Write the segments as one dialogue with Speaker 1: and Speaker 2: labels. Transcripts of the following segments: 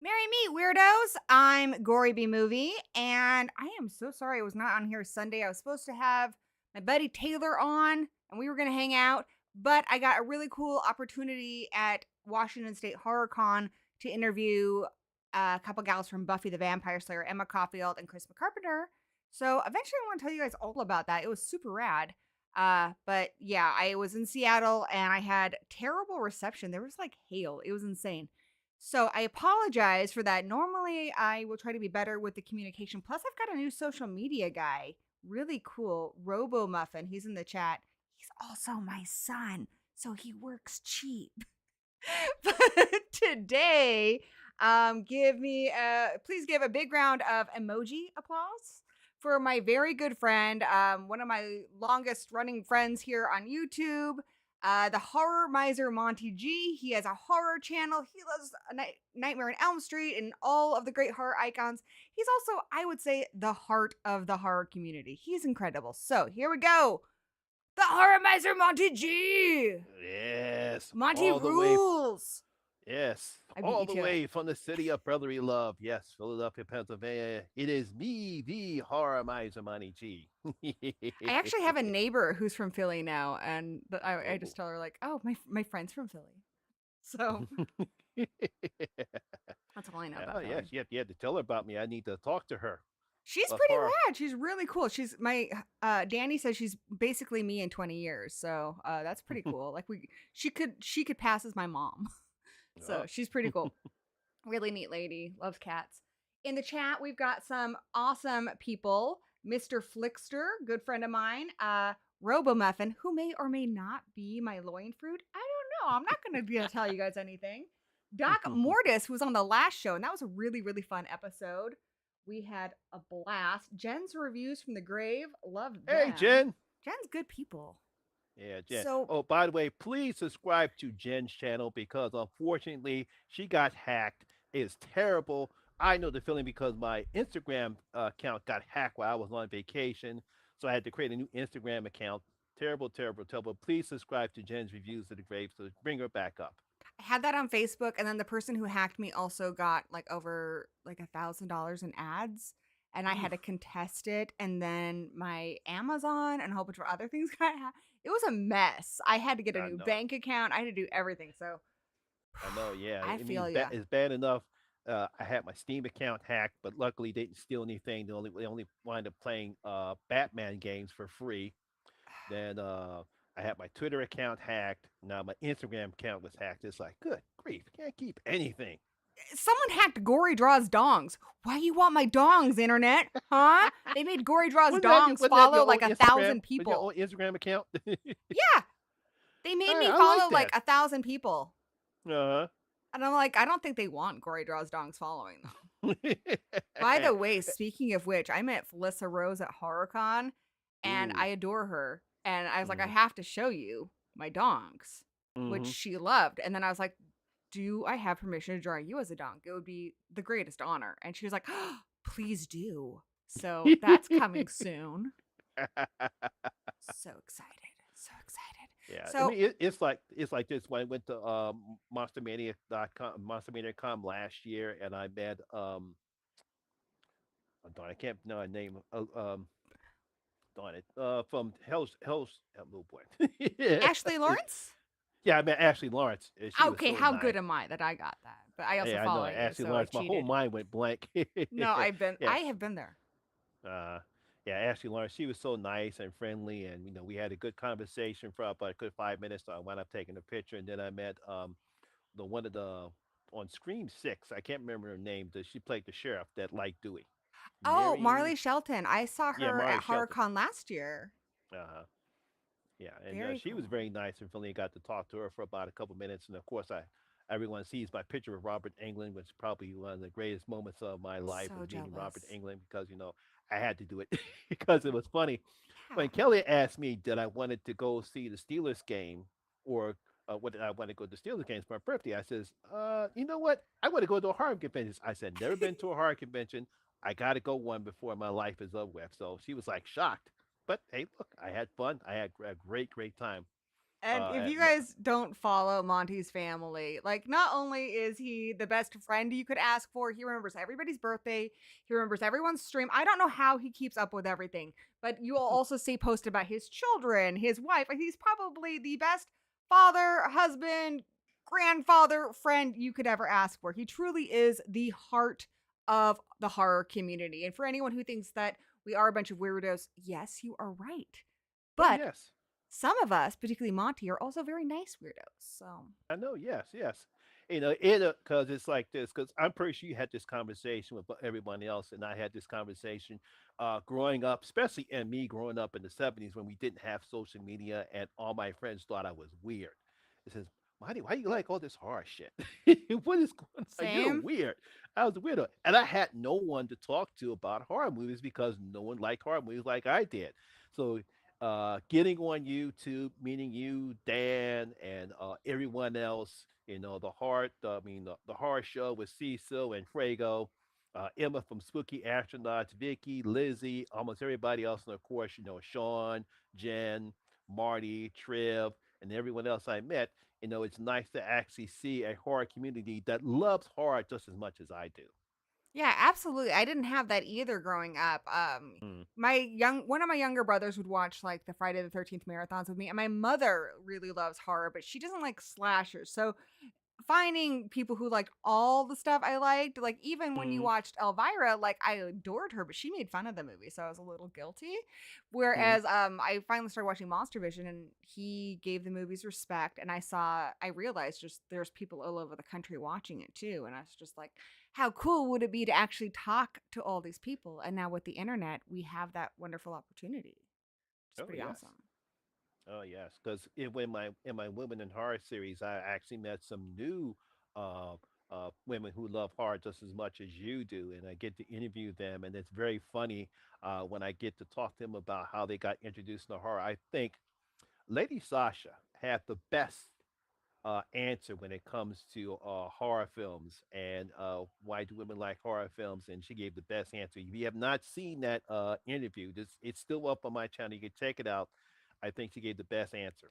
Speaker 1: Marry me, weirdos. I'm Gory B Movie, and I am so sorry I was not on here Sunday. I was supposed to have my buddy Taylor on, and we were going to hang out, but I got a really cool opportunity at Washington State Horror Con to interview a couple gals from Buffy the Vampire Slayer, Emma Caulfield and Chris Carpenter. So eventually I want to tell you guys all about that. It was super rad. But yeah, I was in Seattle and I had terrible reception. There was like hail. It was insane. So I apologize for that. Normally I will try to be better with the communication. Plus I've got a new social media guy. Really cool. Robo Muffin. He's in the chat. He's also my son. So he works cheap. But today, please give a big round of emoji applause for my very good friend, one of my longest running friends here on YouTube, TheHorrorMiserMontyG. He has a horror channel. He loves Nightmare on Elm Street and all of the great horror icons. He's also, I would say, the heart of the horror community. He's incredible. So here we go. TheHorrorMiserMontyG.
Speaker 2: Yes.
Speaker 1: Monty rules.
Speaker 2: Yes. All the way from the city of brotherly love. Yes, Philadelphia, Pennsylvania. It is me, the Horror Miser Monty G.
Speaker 1: I actually have a neighbor who's from Philly now, and I just tell her like, "Oh, my friend's from Philly," so that's all I know about.
Speaker 2: Yes, you have to tell her about me. I need to talk to her.
Speaker 1: She's pretty rad. She's really cool. She's my Danny says she's basically me in 20 years, so that's pretty cool. Like she could pass as my mom. So she's pretty cool. Really neat lady. Loves cats. In the chat, we've got some awesome people. Mr. Flickster, good friend of mine. Robo Muffin, who may or may not be my loin fruit. I don't know. I'm not going to tell you guys anything. Doc Mortis, who was on the last show, and that was a really, really fun episode. We had a blast. Jen's reviews from the grave. Love them.
Speaker 2: Hey, Jen.
Speaker 1: Jen's good people.
Speaker 2: Yeah, Jen.
Speaker 1: So,
Speaker 2: by the way, please subscribe to Jen's channel because unfortunately she got hacked. It's terrible. I know the feeling because my Instagram account got hacked while I was on vacation. So I had to create a new Instagram account. Terrible, terrible, terrible. Please subscribe to Jen's reviews of the grave so bring her back up.
Speaker 1: I had that on Facebook, and then the person who hacked me also got like over like $1,000 in ads. And I had to contest it, and then my Amazon and a whole bunch of other things got hacked. It was a mess. I had to get a new bank account. I had to do everything. So
Speaker 2: I know, yeah.
Speaker 1: I feel you.
Speaker 2: It's bad enough. I had my Steam account hacked, but luckily they didn't steal anything. They only wind up playing Batman games for free. Then I had my Twitter account hacked. Now my Instagram account was hacked. It's like, good grief, can't keep anything.
Speaker 1: Someone hacked Gory Draws Dongs. Why you want my dongs, internet? Huh? They made Gory Draws Dongs follow like 1,000 people.
Speaker 2: Your Instagram account?
Speaker 1: Yeah. They made me follow like 1,000 people.
Speaker 2: Uh-huh.
Speaker 1: And I'm like, I don't think they want Gory Draws Dongs following them. By the way, speaking of which, I met Felissa Rose at HorrorCon, and I adore her. And I was like, I have to show you my dongs, which she loved. And then I was like, do I have permission to draw you as a donk? It would be the greatest honor. And she was like, oh, please do. So that's coming soon. So excited. So excited.
Speaker 2: Yeah, I
Speaker 1: So,
Speaker 2: mean it's like this. When I went to monstermania.com last year, and I met oh, darn, I can't know her name. Darn it, from Hell's oh boy, yeah,
Speaker 1: Ashley Lawrence?
Speaker 2: yeah, I met Ashley Lawrence. And she was
Speaker 1: Okay,
Speaker 2: so
Speaker 1: how good
Speaker 2: nice.
Speaker 1: am I that I got that? But I also
Speaker 2: Yeah, I know
Speaker 1: follow you,
Speaker 2: Ashley
Speaker 1: so I
Speaker 2: Lawrence. My whole
Speaker 1: cheated.
Speaker 2: mind went blank.
Speaker 1: No,
Speaker 2: Yeah,
Speaker 1: I have been there.
Speaker 2: uh, yeah, Ashley Lawrence. She was so nice and friendly, and we had a good conversation for about a good 5 minutes. So I wound up taking a picture, and then I met the one of the on Scream Six. I can't remember her name. She played the sheriff that liked Dewey.
Speaker 1: Oh,
Speaker 2: Mary,
Speaker 1: Marley Shelton. I saw
Speaker 2: yeah,
Speaker 1: her
Speaker 2: Mari
Speaker 1: at
Speaker 2: Shelton.
Speaker 1: HorrorCon last year.
Speaker 2: Uh, yeah, and
Speaker 1: Very
Speaker 2: she was
Speaker 1: cool.
Speaker 2: very nice and friendly. Got to talk to her for about a couple minutes, and of course, everyone sees my picture of Robert Englund, which is probably one of the greatest moments of my life
Speaker 1: So
Speaker 2: was meeting Robert
Speaker 1: jealous.
Speaker 2: Englund because I had to do it because it was funny
Speaker 1: Yeah.
Speaker 2: when Kelly asked me that I wanted to go see the Steelers game or what did I want to go to the Steelers games for my birthday. I says, you know what? I want to go to a horror convention. I said, never been to a horror convention. I got to go one before my life is over with. So she was like shocked. But hey, look, I had fun. I had a great, great time.
Speaker 1: And if
Speaker 2: At
Speaker 1: you guys don't follow Monty's family, like not only is he the best friend you could ask for, he remembers everybody's birthday, he remembers everyone's stream. I don't know how he keeps up with everything, but you will also see posts about his children, his wife. He's probably the best father, husband, grandfather, friend you could ever ask for. He truly is the heart of the horror community. And for anyone who thinks that we are a bunch of weirdos, yes, you are right.
Speaker 2: oh
Speaker 1: But
Speaker 2: yes,
Speaker 1: some of us, particularly Monty, are also very nice weirdos. So,
Speaker 2: I know. Yes, yes. It because it's like this. Because I'm pretty sure you had this conversation with everyone else, and I had this conversation growing up, especially and me growing up in the '70s when we didn't have social media, and all my friends thought I was weird. It says, "Why do you like all this horror shit? What is going on? You're
Speaker 1: same.
Speaker 2: weird." I was a weirdo, and I had no one to talk to about horror movies because no one liked horror movies like I did. So getting on YouTube, meeting you, Dan, and everyone else. The horror show with Cecil and Frago, Emma from Spooky Astronauts, Vicky, Lizzie, almost everybody else, and of course, Sean, Jen, Marty, Trev, and everyone else I met. It's nice to actually see a horror community that loves horror just as much as I do.
Speaker 1: Yeah, absolutely. I didn't have that either growing up.
Speaker 2: Mm,
Speaker 1: My young one of my younger brothers would watch like the Friday the 13th marathons with me, and my mother really loves horror, but she doesn't like slashers. So finding people who liked all the stuff I liked, like even when you
Speaker 2: mm,
Speaker 1: watched Elvira, like I adored her, but she made fun of the movie, so I was a little guilty.
Speaker 2: mm.
Speaker 1: Whereas I finally started watching Monster Vision and he gave the movies respect, and I realized just there's people all over the country watching it too, and I was just like, how cool would it be to actually talk to all these people? And now with the internet, we have that wonderful opportunity. It's
Speaker 2: Oh
Speaker 1: pretty
Speaker 2: yes.
Speaker 1: awesome.
Speaker 2: Oh yes, because in my Women in Horror series, I actually met some new uh, women who love horror just as much as you do, and I get to interview them, and it's very funny when I get to talk to them about how they got introduced to horror. I think Lady Sasha had the best answer when it comes to horror films and why do women like horror films, and she gave the best answer. If you have not seen that interview, it's still up on my channel. You can check it out. I think she gave the best answer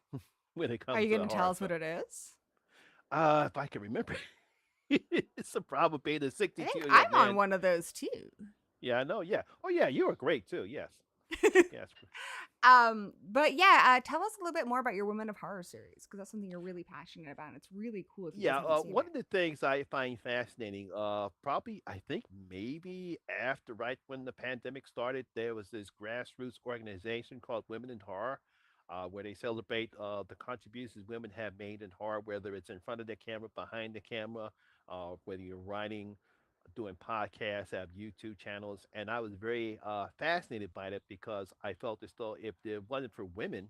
Speaker 2: when it
Speaker 1: Are
Speaker 2: comes
Speaker 1: you
Speaker 2: to
Speaker 1: going
Speaker 2: a
Speaker 1: to tell
Speaker 2: horror
Speaker 1: us what
Speaker 2: film.
Speaker 1: it is?
Speaker 2: If I can remember, it's a problem being a
Speaker 1: I think
Speaker 2: 62-year-old
Speaker 1: I'm on
Speaker 2: man.
Speaker 1: one of those too.
Speaker 2: Yeah, I know. Yeah. Oh, yeah. You were great too. Yes. Yes.
Speaker 1: But yeah, tell us a little bit more about your Women of Horror series because that's something you're really passionate about, and it's really cool if you guys
Speaker 2: Yeah,
Speaker 1: haven't seen
Speaker 2: one
Speaker 1: it.
Speaker 2: of the things I find fascinating, probably I think maybe after right when the pandemic started, there was this grassroots organization called Women in Horror, where they celebrate the contributions women have made in horror, whether it's in front of the camera, behind the camera, whether you're writing, doing podcasts, have YouTube channels, and I was very fascinated by that because I felt as though if it wasn't for women,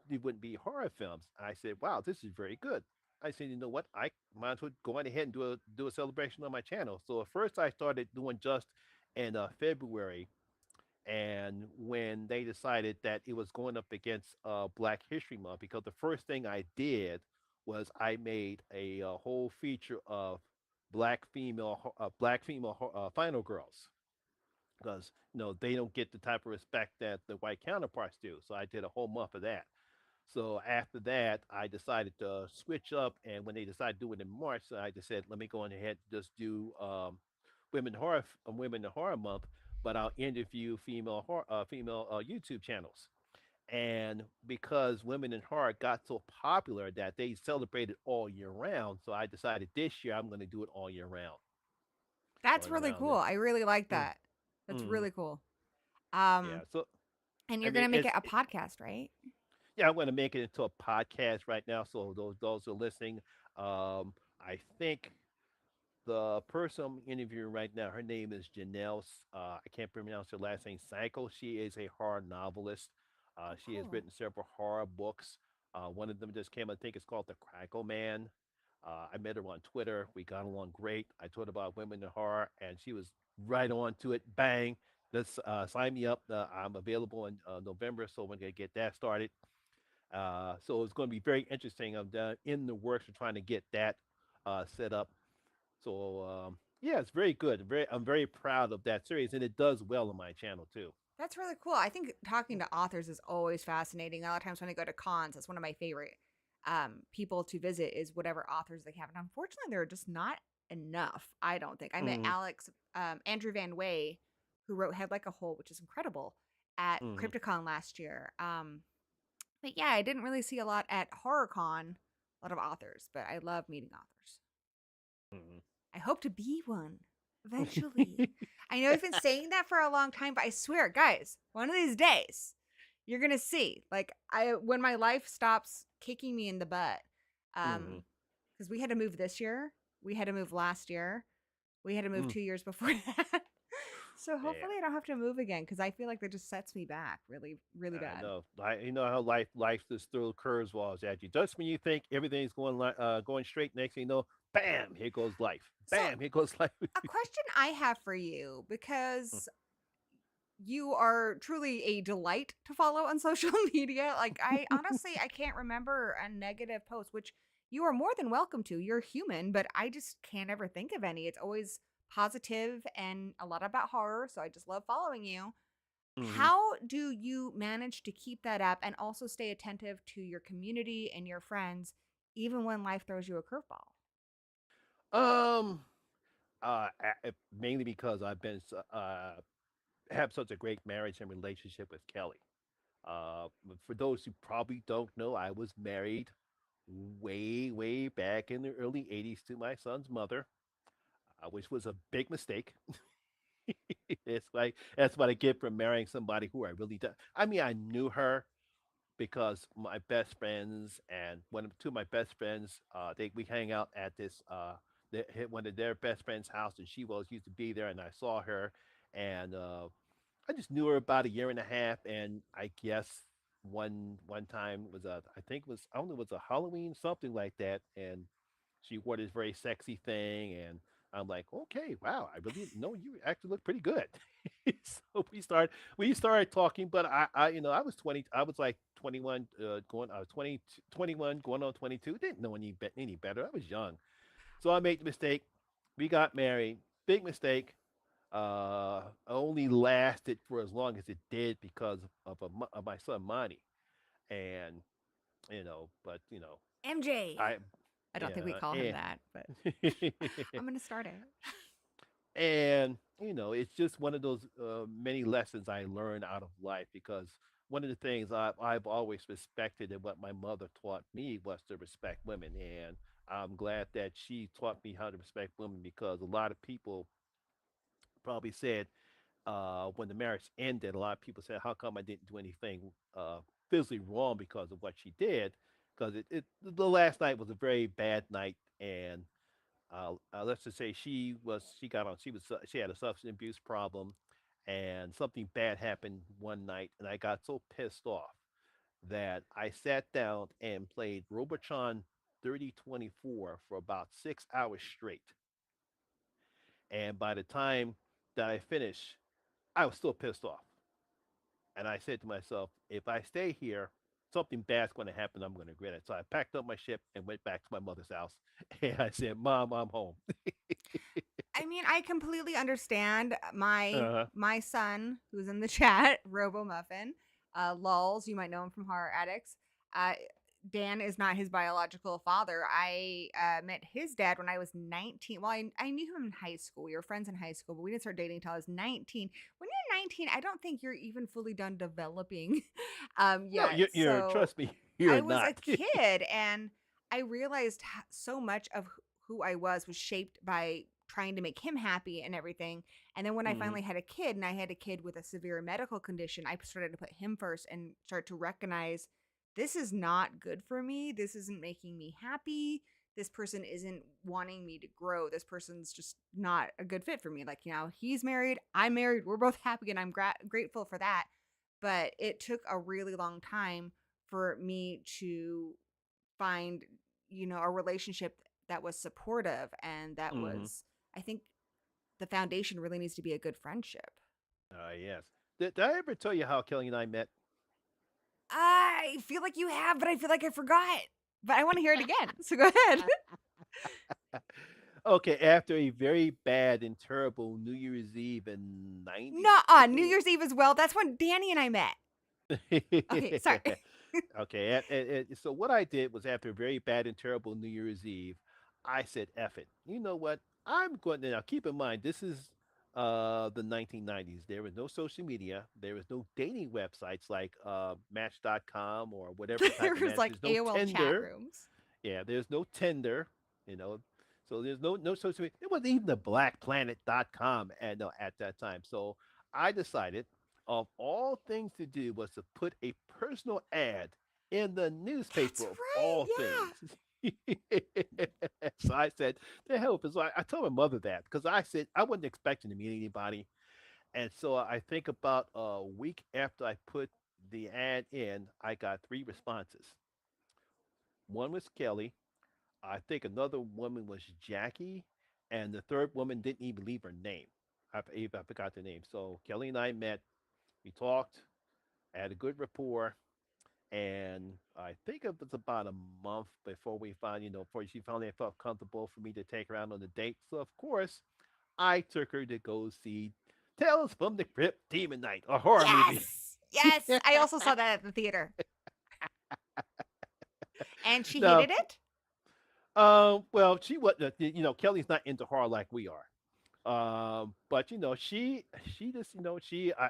Speaker 2: it wouldn't be horror films. I said, wow, this is very good. I said, you know what? I might as well go on ahead and do a celebration on my channel. So at first I started doing just in February, and when they decided that it was going up against Black History Month, because the first thing I did was I made a, whole feature of black female final girls, because they don't get the type of respect that the white counterparts do. So I did a whole month of that. So after that, I decided to switch up, and when they decided to do it in March, so I just said, let me go on ahead and just do Women in Horror Month, but I'll interview female YouTube channels. And because Women in Horror got so popular that they celebrated all year round, so I decided this year I'm going to do it all year round,
Speaker 1: That's
Speaker 2: all year
Speaker 1: really
Speaker 2: round.
Speaker 1: cool. I really like
Speaker 2: Mm,
Speaker 1: that. That's
Speaker 2: mm,
Speaker 1: really cool.
Speaker 2: yeah.
Speaker 1: Um,
Speaker 2: So
Speaker 1: and
Speaker 2: I
Speaker 1: you're
Speaker 2: mean,
Speaker 1: gonna make it a podcast, right?
Speaker 2: yeah, I'm going to make it into a podcast right now. So those who are listening, I think the person I'm interviewing right now, her name is Janelle. I can't pronounce her last name. Psycho. She is a horror novelist.
Speaker 1: Oh,
Speaker 2: She has
Speaker 1: cool.
Speaker 2: written several horror books. One of them just came. I think it's called The Crackle Man. I met her on Twitter. We got along great. I told her about women in horror, and she was right on to it. Bang! Let's sign me up. I'm available in November, so we're gonna get that started. So it's going to be very interesting. I'm in the works of trying to get that set up. So yeah, it's very good. I'm very proud of that series, and it does well on my channel too.
Speaker 1: That's really cool. I think talking to authors is always fascinating. A lot of times when I go to cons, that's one of my favorite people to visit is whatever authors they have. And unfortunately, there are just not enough. I don't think. I met
Speaker 2: Mm-hmm.
Speaker 1: Andrew Van Way, who wrote Head Like a Hole, which is incredible, at
Speaker 2: Mm-hmm.
Speaker 1: Crypticon last year. But yeah, I didn't really see a lot at HorrorCon, a lot of authors, but I love meeting authors. I hope to be one eventually. I know I've been saying that for a long time, but I swear, guys, one of these days you're gonna see. Like I when my life stops kicking me in the butt.
Speaker 2: Mm-hmm.
Speaker 1: Because we had to move this year, we had to move last year, we had to move
Speaker 2: Mm.
Speaker 1: 2 years before that. So
Speaker 2: Man,
Speaker 1: hopefully I don't have to move again because I feel like that just sets me back really, really
Speaker 2: I
Speaker 1: bad.
Speaker 2: know. You know how life just throws curveballs at you. Just when you think everything's going straight, next thing you know, bam, here goes life.
Speaker 1: So
Speaker 2: Bam, here goes life.
Speaker 1: a question I have for you because you are truly a delight to follow on social media. Like I honestly I can't remember a negative post, which you are more than welcome to. You're human, but I just can't ever think of any. It's always positive and a lot about horror, so I just love following you.
Speaker 2: Mm-hmm.
Speaker 1: How do you manage to keep that up and also stay attentive to your community and your friends even when life throws you a curveball?
Speaker 2: Um, Mainly because have such a great marriage and relationship with Kelly. For those who probably don't know, I was married way back in the early '80s to my son's mother, which was a big mistake. That's what I get from marrying somebody who I really don't. I mean, I knew her because my best friends and two of my best friends, we hang out at one of their best friends' house, and she was used to be there, and I saw her, and I just knew her about a year and a half, and I guess one time was I think it was I don't know, it was a Halloween, something like that, and she wore this very sexy thing, and I'm like, okay, wow, I really didn't know you actually look pretty good. So we started talking, but I was 20, I was like 21, I was 20, 21, going on 22, didn't know any better. I was young, so I made the mistake. We got married, big mistake. Only lasted for as long as it did because of my son Monty, and but
Speaker 1: MJ.
Speaker 2: I
Speaker 1: I don't think we
Speaker 2: yeah,
Speaker 1: call him that, but I'm going to start it.
Speaker 2: and it's just one of those many lessons I learned out of life, because one of the things I've always respected and what my mother taught me was to respect women, and I'm glad that she taught me how to respect women, because a lot of people probably said, when the marriage ended, a lot of people said, "How come I didn't do anything physically wrong because of what she did?" Because the last night was a very bad night, and let's just say she had a substance abuse problem, and something bad happened one night, and I got so pissed off that I sat down and played Robotron 3024 for about 6 hours straight. And by the time that I finished, I was still pissed off. And I said to myself, if I stay here, something bad's going to happen. I'm going to regret it. So I packed up my ship and went back to my mother's house. And I said, Mom, I'm home.
Speaker 1: I mean, I completely understand.
Speaker 2: Uh-huh.
Speaker 1: My son, who's in the chat, Robo Muffin, lulls. You might know him from Horror Addicts. Uh, Dan is not his biological father. I met his dad when I was 19. Well, I knew him in high school. We were friends in high school, but we didn't start dating until I was 19. When you're 19, I don't think you're even fully done developing
Speaker 2: No,
Speaker 1: yet.
Speaker 2: you're
Speaker 1: So
Speaker 2: trust me, you're
Speaker 1: I was a
Speaker 2: not.
Speaker 1: kid, and I realized so much of who I was shaped by trying to make him happy and everything. And then when I
Speaker 2: Hmm.
Speaker 1: finally had a kid, and I had a kid with a severe medical condition, I started to put him first and start to recognize this is not good for me. This isn't making me happy. This person isn't wanting me to grow. This person's just not a good fit for me. Like, he's married, I'm married, we're both happy, and I'm grateful for that. But it took a really long time for me to find, a relationship that was supportive and that
Speaker 2: Hmm.
Speaker 1: was, I think the foundation really needs to be a good friendship.
Speaker 2: Yes. Did I ever tell you how Kelly and I met?
Speaker 1: I feel like you have, but I feel like I forgot. But I want to hear it again. So go ahead.
Speaker 2: Okay, after a very bad and terrible New Year's Eve in
Speaker 1: Nuh-uh. New
Speaker 2: '94.
Speaker 1: Year's Eve as well. That's when Danny and I met. Okay, sorry.
Speaker 2: Okay, so what I did was after a very bad and terrible New Year's Eve, I said, "Eff it. You know what? I'm going to now keep in mind this is the 1990s. There was no social media. There was no dating websites like Match.com or whatever
Speaker 1: There
Speaker 2: type of
Speaker 1: was
Speaker 2: match.
Speaker 1: like
Speaker 2: There's no
Speaker 1: AOL chat
Speaker 2: Tinder.
Speaker 1: rooms.
Speaker 2: Yeah, there's no Tinder, you know. So there's no social media. It wasn't even the blackplanet.com at that time. So I decided of all things to do was to put a personal ad in the
Speaker 1: That's
Speaker 2: newspaper of
Speaker 1: right.
Speaker 2: all
Speaker 1: Yeah.
Speaker 2: things. So I said, the hell with it. So I told my mother that because I said I wasn't expecting to meet anybody. And so I think about a week after I put the ad in, I got three responses. One was Kelly, I think another woman was Jackie, and the third woman didn't even leave her name. I forgot the name. So Kelly and I met. We talked, had a good rapport, and I think it was about a month before before she finally felt comfortable for me to take her out on a date. So of course, I took her to go see Tales from the Crypt Demon Night, a horror movie.
Speaker 1: Yes. Yes. I also saw that at the theater. And she
Speaker 2: Now,
Speaker 1: hated it?
Speaker 2: well, she wasn't. Kelly's not into horror like we are. But she just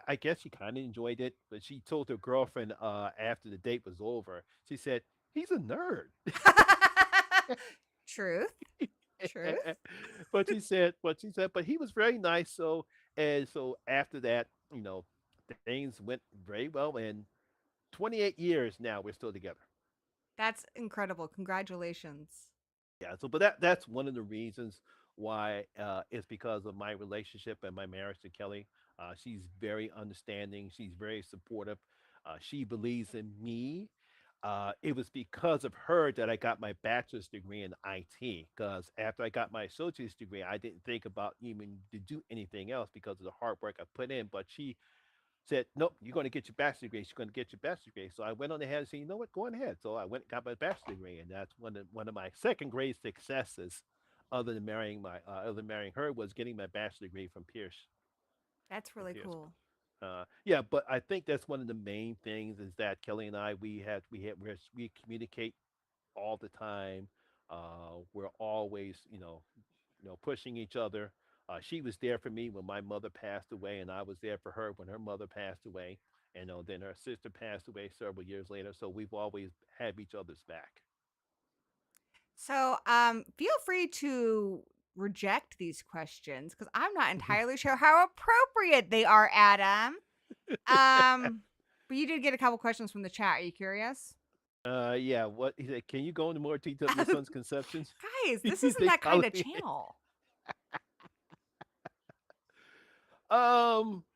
Speaker 2: I guess she kind of enjoyed it, but she told her girlfriend after the date was over, she said he's a nerd.
Speaker 1: Truth. Truth.
Speaker 2: But he was very nice. So after that, things went very well, and 28 years now we're still together.
Speaker 1: That's incredible. Congratulations.
Speaker 2: Yeah, so but that's one of the reasons why it's because of my relationship and my marriage to Kelly. She's very understanding. She's very supportive. She believes in me. It was because of her that I got my bachelor's degree in IT. Because after I got my associate's degree, I didn't think about even to do anything else because of the hard work I put in. But she said, "Nope, you're going to get your bachelor's degree. You're going to get your bachelor's degree." So I went on ahead and said, "You know what? Go on ahead." So I went and got my bachelor's degree, and that's one of my second grade successes, other than marrying her, was getting my bachelor's degree from Pierce
Speaker 1: That's really
Speaker 2: Pierce.
Speaker 1: cool.
Speaker 2: Yeah, but I think that's one of the main things is that Kelly and I we communicate all the time. We're always pushing each other. She was there for me when my mother passed away, and I was there for her when her mother passed away. And then her sister passed away several years later. So we've always had each other's back.
Speaker 1: So, feel free to reject these questions because I'm not entirely sure how appropriate they are, Adam. But you did get a couple questions from the chat. Are you curious?
Speaker 2: Yeah. What he said? Can you go into more detail of your son's conceptions?
Speaker 1: Guys, this
Speaker 2: You
Speaker 1: isn't
Speaker 2: think
Speaker 1: that kind of
Speaker 2: Halloween?
Speaker 1: channel.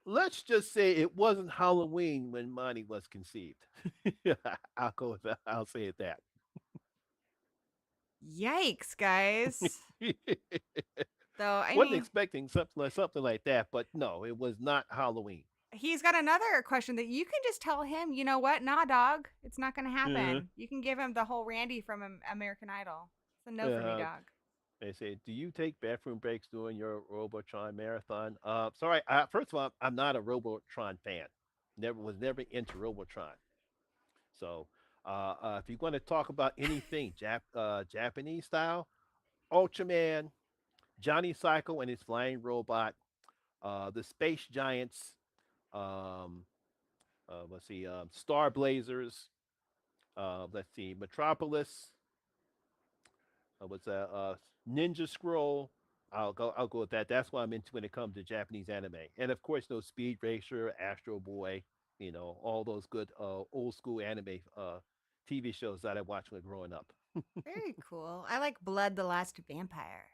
Speaker 2: Let's just say it wasn't Halloween when Monty was conceived. I'll go with that. I'll say it that.
Speaker 1: Yikes, guys. Though, I
Speaker 2: Wasn't
Speaker 1: mean,
Speaker 2: expecting something like that, but no, it was not Halloween.
Speaker 1: he's got another question that you can just tell him, you know what? Nah, dog. It's not going to
Speaker 2: Uh,
Speaker 1: happen. You can give him the whole Randy from American Idol. It's a no for me,
Speaker 2: uh,
Speaker 1: dog.
Speaker 2: They say, "Do you take bathroom breaks during your Robotron marathon?" Sorry. First of all, I'm not a Robotron fan. Never into Robotron. So, if you're going to talk about anything Japanese style, Ultraman, Johnny Cycle and his flying robot, the Space Giants, um, let's see, Star Blazers, let's see, Metropolis, what's that? Ninja Scroll. I'll go with that. That's what I'm into when it comes to Japanese anime, and of course, those Speed Racer, Astro Boy, all those good old school anime TV shows that I watched when growing up.
Speaker 1: Very cool. I like Blood the Last Vampire.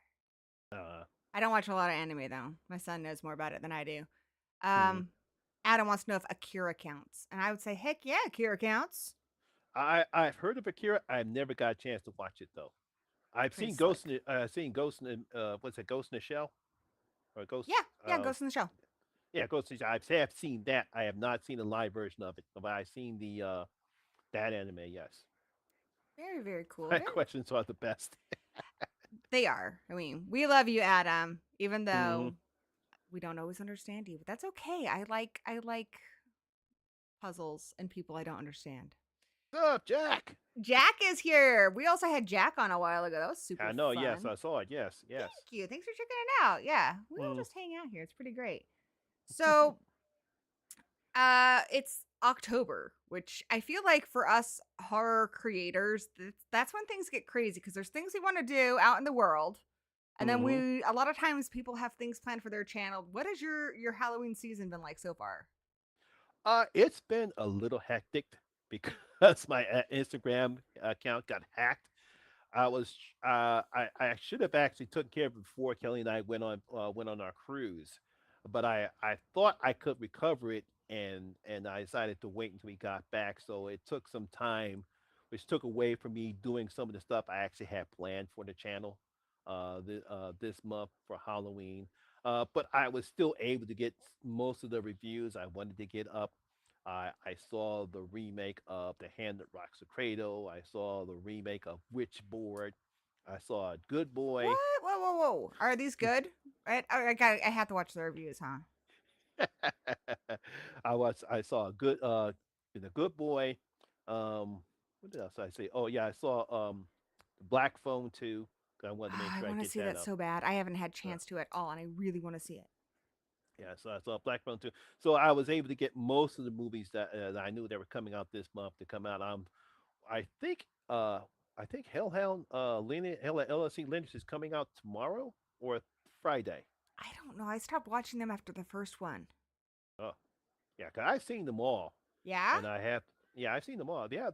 Speaker 2: Uh,
Speaker 1: I don't watch a lot of anime though. My son knows more about it than I do.
Speaker 2: hmm.
Speaker 1: Adam wants to know if Akira counts, and I would say, heck yeah, Akira counts.
Speaker 2: I've heard of Akira. I've never got a chance to watch it though. I've
Speaker 1: Pretty
Speaker 2: seen
Speaker 1: slick.
Speaker 2: Ghost in what's it, Ghost in the Shell or Ghost?
Speaker 1: Yeah, yeah, Ghost in the Shell.
Speaker 2: Yeah, Ghost in the Shell. Have seen that. I have not seen a live version of it, but I've seen the that anime. Yes,
Speaker 1: Very, very cool.
Speaker 2: my
Speaker 1: Very,
Speaker 2: questions are the best.
Speaker 1: they are. I mean, we love you, Adam, even
Speaker 2: Hmm.
Speaker 1: though we don't always understand you, but that's okay. I like puzzles and people I don't understand.
Speaker 2: What's up, Jack?
Speaker 1: Jack is here. We also had Jack on a while ago. That was
Speaker 2: I
Speaker 1: super
Speaker 2: know. Yes,
Speaker 1: fun.
Speaker 2: I saw it. Yes,
Speaker 1: Thank
Speaker 2: yes.
Speaker 1: you. Thanks for checking it out. Yeah, we all
Speaker 2: Mm.
Speaker 1: just hang out here. It's pretty great. So, it's October, which I feel like for us horror creators, that's when things get crazy because there's things we want to do out in the world. And then
Speaker 2: Hmm.
Speaker 1: a lot of times people have things planned for their channel. What has your Halloween season been like so far?
Speaker 2: It's been a little hectic because my Instagram account got hacked. I was I should have actually took care of it before Kelly and I went on our cruise, but I thought I could recover it, and I decided to wait until we got back. So it took some time, which took away from me doing some of the stuff I actually had planned for the channel, this month for Halloween. But I was still able to get most of the reviews I wanted to get up. I saw the remake of The Hand That Rocks the Cradle. I saw the remake of Witchboard. I saw Good Boy.
Speaker 1: What? Whoa, whoa, whoa! Are these good? I have to watch the reviews, huh?
Speaker 2: I saw a good the Good Boy. What else did I say? Oh yeah, I saw Black Phone 2. I wanted to make
Speaker 1: I
Speaker 2: sure I
Speaker 1: want to
Speaker 2: get
Speaker 1: see
Speaker 2: that
Speaker 1: that
Speaker 2: up.
Speaker 1: so bad. I haven't had
Speaker 2: Uh,
Speaker 1: chance to at all, and I really want to see it.
Speaker 2: yeah, so I saw Black Phone 2. So I was able to get most of the movies that I knew that were coming out this month to come out. I think uh I think Hellhound LSC Lynch is coming out tomorrow or Friday.
Speaker 1: I don't know. I stopped watching them after the first one.
Speaker 2: Oh, yeah, 'cause I've seen them all,
Speaker 1: Yeah?
Speaker 2: and I have yeah, I've seen them all. Yeah,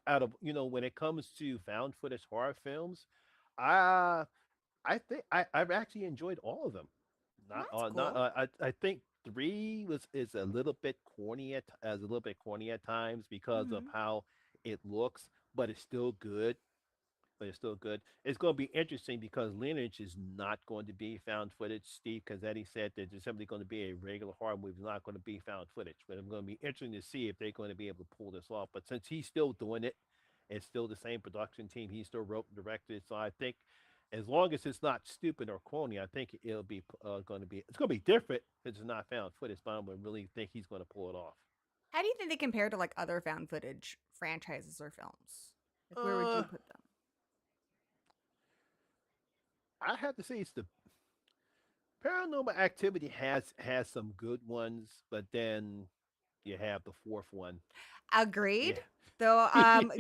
Speaker 2: out of when it comes to found footage horror films, I I've actually enjoyed all of them.
Speaker 1: That's
Speaker 2: Not
Speaker 1: cool.
Speaker 2: I think three was is a little bit corny as a little bit corny at times because of
Speaker 1: Hmm.
Speaker 2: how it looks, but it's still good. But it's still good. It's going to be interesting because Lineage is not going to be found footage. Steve Cazzetti said that it's simply going to be a regular horror movie. It's not going to be found footage. But I'm going to be interesting to see if they're going to be able to pull this off. But since he's still doing it, it's still the same production team. He still wrote and directed. So I think as long as it's not stupid or corny, I think it'll be it's going to be different because it's not found footage. But I really think he's going to pull it off.
Speaker 1: How do you think they compare to like other found footage franchises or films? Like, where would
Speaker 2: Uh,
Speaker 1: you put them?
Speaker 2: I have to say it's the Paranormal Activity has some good ones, but then you have the fourth one.
Speaker 1: Agreed.
Speaker 2: Yeah.
Speaker 1: Though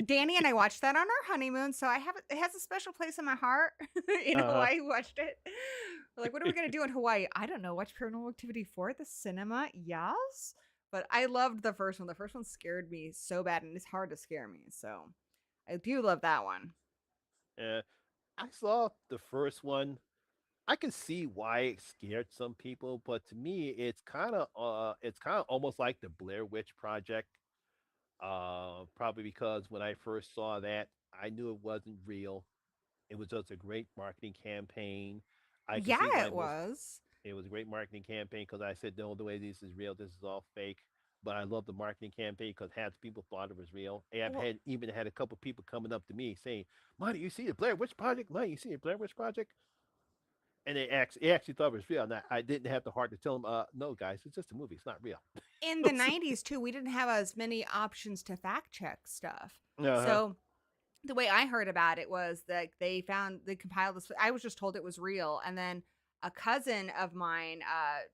Speaker 1: Danny and I watched that on our honeymoon, so I have it has a special place in my heart. In
Speaker 2: Uh-huh.
Speaker 1: Hawaii, we watched it. We're like, what are we gonna do in Hawaii? I don't know. Watch Paranormal Activity 4 at the cinema? Yes. But I loved the first one. The first one scared me so bad, and it's hard to scare me. So I do love that one.
Speaker 2: uh, I saw the first one. I can see why it scared some people, but to me, it's kind of almost like the Blair Witch Project. Probably because when I first saw that, I knew it wasn't real. It was just a great marketing campaign. I can
Speaker 1: Yeah,
Speaker 2: see why
Speaker 1: it
Speaker 2: most
Speaker 1: was.
Speaker 2: It was a great marketing campaign because I said, no, the way this is real, this is all fake. But I love the marketing campaign because half the people thought it was real. And I've
Speaker 1: Well,
Speaker 2: even had a couple people coming up to me saying, Monty, you see the Blair Witch Project? Monty, you see the Blair Witch Project? and they actually thought it was real. And I didn't have the heart to tell them, no, guys, it's just a movie. It's not real.
Speaker 1: In the 90s too, we didn't have as many options to fact check stuff.
Speaker 2: Uh-huh.
Speaker 1: So the way I heard about it was that they compiled this. I was just told it was real, and then a cousin of mine,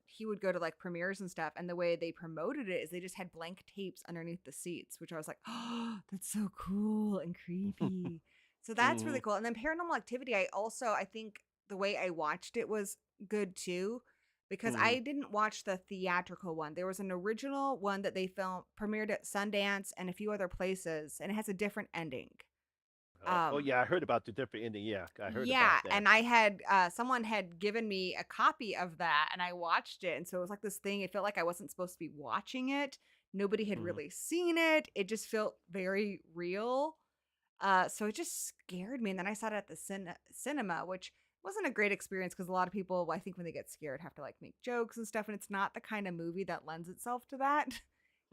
Speaker 1: he would go to like premieres and stuff, and the way they promoted it is they just had blank tapes underneath the seats, which I was like, oh, that's so cool and creepy. So that's
Speaker 2: Hmm.
Speaker 1: really cool. And then Paranormal Activity, I think the way I watched it was good too, because
Speaker 2: Hmm.
Speaker 1: I didn't watch the theatrical one. There was an original one that they filmed premiered at Sundance and a few other places, and it has a different ending.
Speaker 2: Oh
Speaker 1: Um,
Speaker 2: yeah, I heard about the different ending. Yeah, I heard
Speaker 1: yeah,
Speaker 2: about that.
Speaker 1: and I had someone had given me a copy of that, and I watched it, and so it was like this thing. It felt like I wasn't supposed to be watching it. Nobody had
Speaker 2: Hmm.
Speaker 1: really seen it. It just felt very real. So it just scared me. And then I saw it at the cinema, which wasn't a great experience because a lot of people, I think, when they get scared, have to like make jokes and stuff, and it's not the kind of movie that lends itself to that.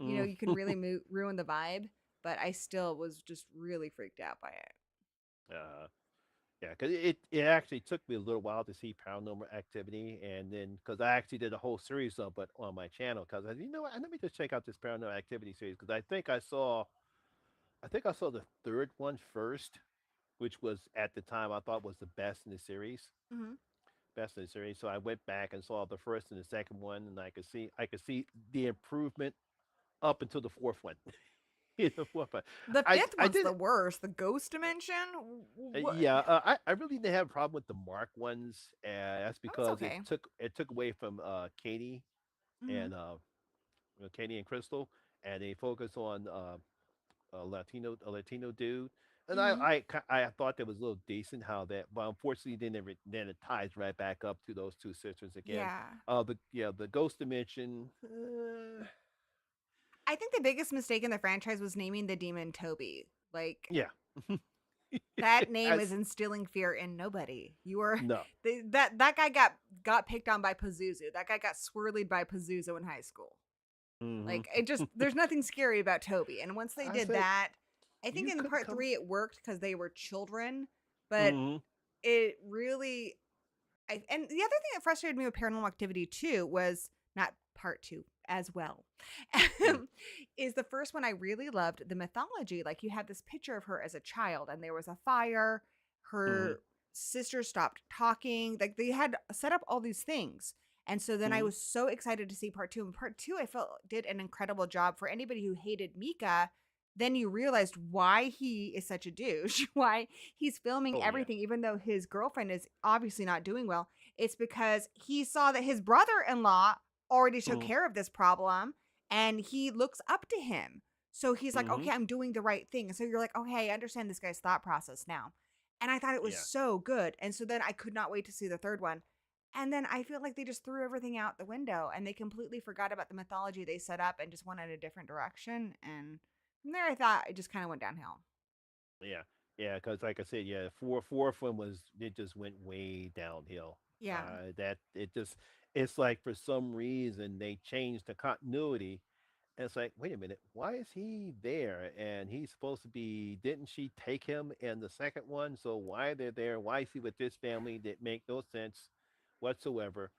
Speaker 1: You know,
Speaker 2: Mm.
Speaker 1: you can really ruin the vibe. But I still was just really freaked out by it.
Speaker 2: uh, yeah, because it actually took me a little while to see Paranormal Activity, and then because I actually did a whole series of it on my channel, because you know what, let me just check out this Paranormal Activity series because I think I saw the third one first, which was at the time I thought was the best in the series,
Speaker 1: Hmm.
Speaker 2: best in the series. So I went back and saw the first and the second one, and I could see the improvement up until the fourth one. The fourth one.
Speaker 1: The fifth
Speaker 2: I
Speaker 1: one's
Speaker 2: did
Speaker 1: the worst. The ghost dimension. What?
Speaker 2: yeah, I really didn't have a problem with the Mark ones. That's
Speaker 1: That was
Speaker 2: because
Speaker 1: okay.
Speaker 2: it took away from Katie
Speaker 1: Hmm.
Speaker 2: and Katie and Crystal, and they focused on a Latino dude. And
Speaker 1: Hmm.
Speaker 2: I thought that was a little decent how that, but unfortunately then it ties right back up to those two sisters again.
Speaker 1: Yeah.
Speaker 2: The Ghost Dimension.
Speaker 1: I think the biggest mistake in the franchise was naming the demon Toby. Like,
Speaker 2: Yeah.
Speaker 1: that name is
Speaker 2: As
Speaker 1: instilling fear in nobody. You were
Speaker 2: no.
Speaker 1: that guy got picked on by Pazuzu. That guy got swirled by Pazuzu in high school.
Speaker 2: Hmm.
Speaker 1: Like, it just there's nothing scary about Toby. And once they
Speaker 2: I
Speaker 1: did
Speaker 2: said
Speaker 1: that, I think
Speaker 2: you
Speaker 1: in the
Speaker 2: couldn't
Speaker 1: part
Speaker 2: come.
Speaker 1: 3 it worked cuz they were children, but
Speaker 2: Hmm.
Speaker 1: it really and the other thing that frustrated me with Paranormal Activity 2 was not part 2 as well. Is the first one I really loved the mythology. Like, you had this picture of her as a child and there was a fire,
Speaker 2: Hmm.
Speaker 1: her sister stopped talking. Like, they had set up all these things. And so then I
Speaker 2: Hmm.
Speaker 1: was so excited to see part 2. And part 2 I felt did an incredible job for anybody who hated Mika. Then you realized why he is such a douche, why he's filming
Speaker 2: Oh yeah.
Speaker 1: everything, even though his girlfriend is obviously not doing well. It's because he saw that his brother in law already took
Speaker 2: Hmm.
Speaker 1: care of this problem and he looks up to him. So he's like,
Speaker 2: Hmm.
Speaker 1: okay, I'm doing the right thing. And so you're like, okay, I understand this guy's thought process now. And I thought it was
Speaker 2: Yeah.
Speaker 1: so good. And so then I could not wait to see the third one. And then I feel like they just threw everything out the window and they completely forgot about the mythology they set up and just went in a different direction. And from there, I thought it just kind of went downhill.
Speaker 2: Yeah, yeah, because like I said, yeah, fourth one was it just went way downhill.
Speaker 1: Yeah.
Speaker 2: That it just it's like for some reason they changed the continuity. And it's like, wait a minute, why is he there? And he's supposed to be. Didn't she take him in the second one? So why they're there? Why is he with this family? That make no sense whatsoever.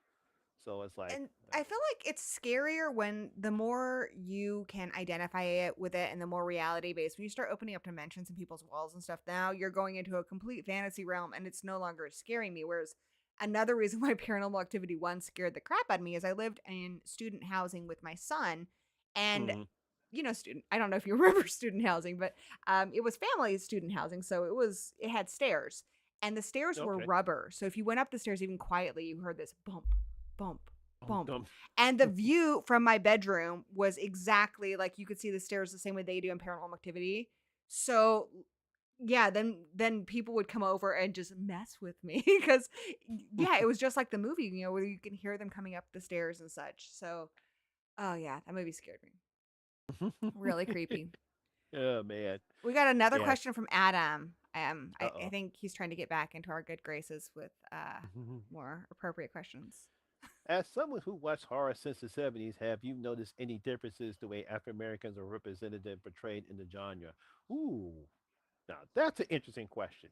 Speaker 2: So it's like,
Speaker 1: And I feel like it's scarier when the more you can identify it with it and the more reality based. When you start opening up dimensions in people's walls and stuff, now you're going into a complete fantasy realm and it's no longer scaring me. Whereas another reason why Paranormal Activity 1 scared the crap out of me is I lived in student housing with my son. And
Speaker 2: hmm,
Speaker 1: student, I don't know if you remember student housing, but it was family student housing. So it had stairs and the stairs were
Speaker 2: okay,
Speaker 1: rubber. So if you went up the stairs even quietly, you heard this bump, bump, bump.
Speaker 2: um,
Speaker 1: And the view from my bedroom was exactly like you could see the stairs the same way they do in Paranormal Activity. So yeah, then people would come over and just mess with me because yeah, it was just like the movie, where you can hear them coming up the stairs and such. So oh yeah, that movie scared me. Really creepy.
Speaker 2: oh man,
Speaker 1: We got another
Speaker 2: yeah.
Speaker 1: question from Adam. I
Speaker 2: Uh
Speaker 1: think he's trying to get back into our good graces with
Speaker 2: oh.
Speaker 1: more appropriate questions.
Speaker 2: As someone who watched horror since the 70s, have you noticed any differences the way African Americans are represented and portrayed in the genre? Ooh, now that's an interesting question.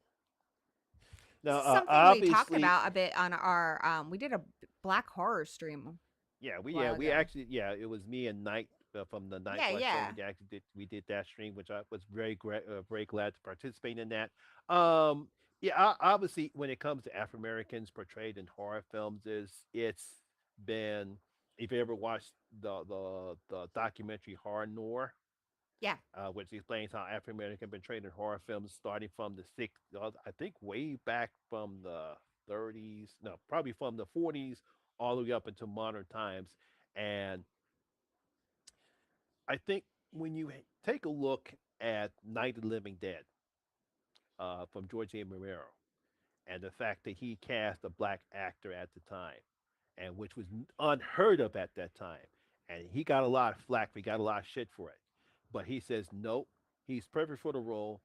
Speaker 2: Now,
Speaker 1: This is something we talked
Speaker 2: obviously,
Speaker 1: about a bit on our we did a black horror stream a while
Speaker 2: we
Speaker 1: ago.
Speaker 2: actually, it was me and Knight from the Night
Speaker 1: Yeah,
Speaker 2: Watch show.
Speaker 1: yeah.
Speaker 2: We did that stream, which I was very glad to participate in that. Um, obviously, when it comes to Afro Americans portrayed in horror films, it's been, if you ever watched the documentary Horror Noir,
Speaker 1: Yeah.
Speaker 2: which explains how African American been portrayed in horror films starting from the six, I think way back from the 30s, no, probably from the 40s all the way up into modern times. And I think when you take a look at Night of the Living Dead from George A. Romero, and the fact that he cast a black actor at the time, and which was unheard of at that time. And he got a lot of flack. We got a lot of shit for it. But he says, nope, he's perfect for the role.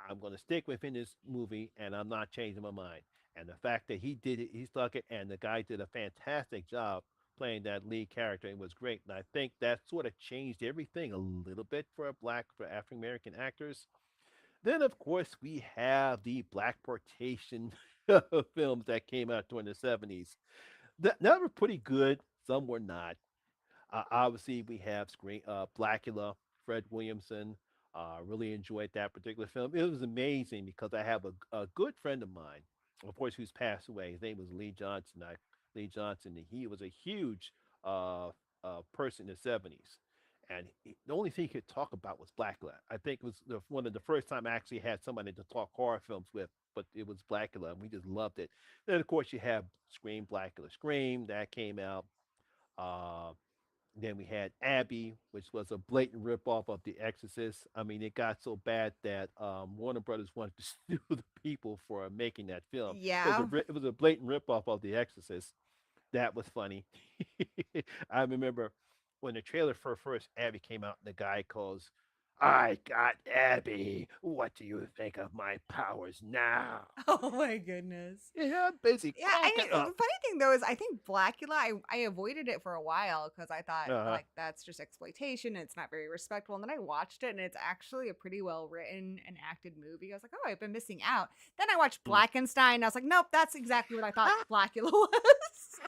Speaker 2: I'm going to stick with him in this movie, and I'm not changing my mind. And the fact that he did it, he stuck it, and the guy did a fantastic job playing that lead character. It was great. And I think that sort of changed everything a little bit for African American actors. Then, of course, we have the blackportation films that came out during the 70s. That were pretty good. Some were not. Obviously, we have Blackula, Fred Williamson. Really enjoyed that particular film. It was amazing because I have a good friend of mine, of course, who's passed away. His name was Lee Johnson. Lee Johnson, and he was a huge uh, person in the 70s. And the only thing he could talk about was Blackula. I think it was one of the first time I actually had somebody to talk horror films with, but it was Blackula, and we just loved it. Then, of course, you have Blackula Scream, that came out. Uh, then we had Abby, which was a blatant ripoff of The Exorcist. I mean, it got so bad that Warner Brothers wanted to sue the people for making that film.
Speaker 1: Yeah.
Speaker 2: It was a blatant ripoff of The Exorcist. That was funny. I remember when the trailer for first Abby came out, and the guy calls, "I got Abby. What do you think of my powers now?"
Speaker 1: Oh my goodness.
Speaker 2: Yeah, I'm busy
Speaker 1: Yeah,
Speaker 2: cracking
Speaker 1: the
Speaker 2: up.
Speaker 1: funny thing though is I think Blackula, I avoided it for a while because I thought
Speaker 2: Uh-huh.
Speaker 1: like that's just exploitation and it's not very respectful. And then I watched it and it's actually a pretty well written and acted movie. I was like, oh, I've been missing out. Then I watched
Speaker 2: Mm.
Speaker 1: Blackenstein. And I was like, nope, that's exactly what I thought Blackula was.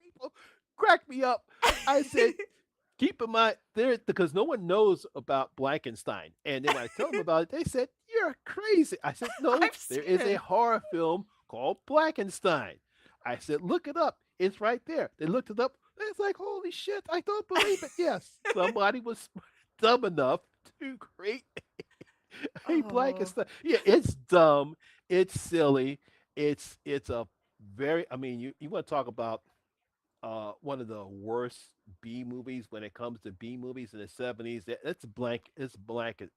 Speaker 2: People crack me up. I said, keep in mind there because no one knows about Blankenstein. And then when I tell them about it, they said, "You're crazy." I said, "No,
Speaker 1: I've
Speaker 2: there
Speaker 1: seen
Speaker 2: is a
Speaker 1: it.
Speaker 2: horror film called Blackenstein." I said, "Look it up. It's right there." They looked it up. It's like, holy shit, I don't believe it. Yes, somebody was dumb enough to create a
Speaker 1: Oh,
Speaker 2: Blackenstein. Yeah, it's dumb. It's silly. It's a very, I mean, you want to talk about one of the worst B movies when it comes to B movies in the 70s. It's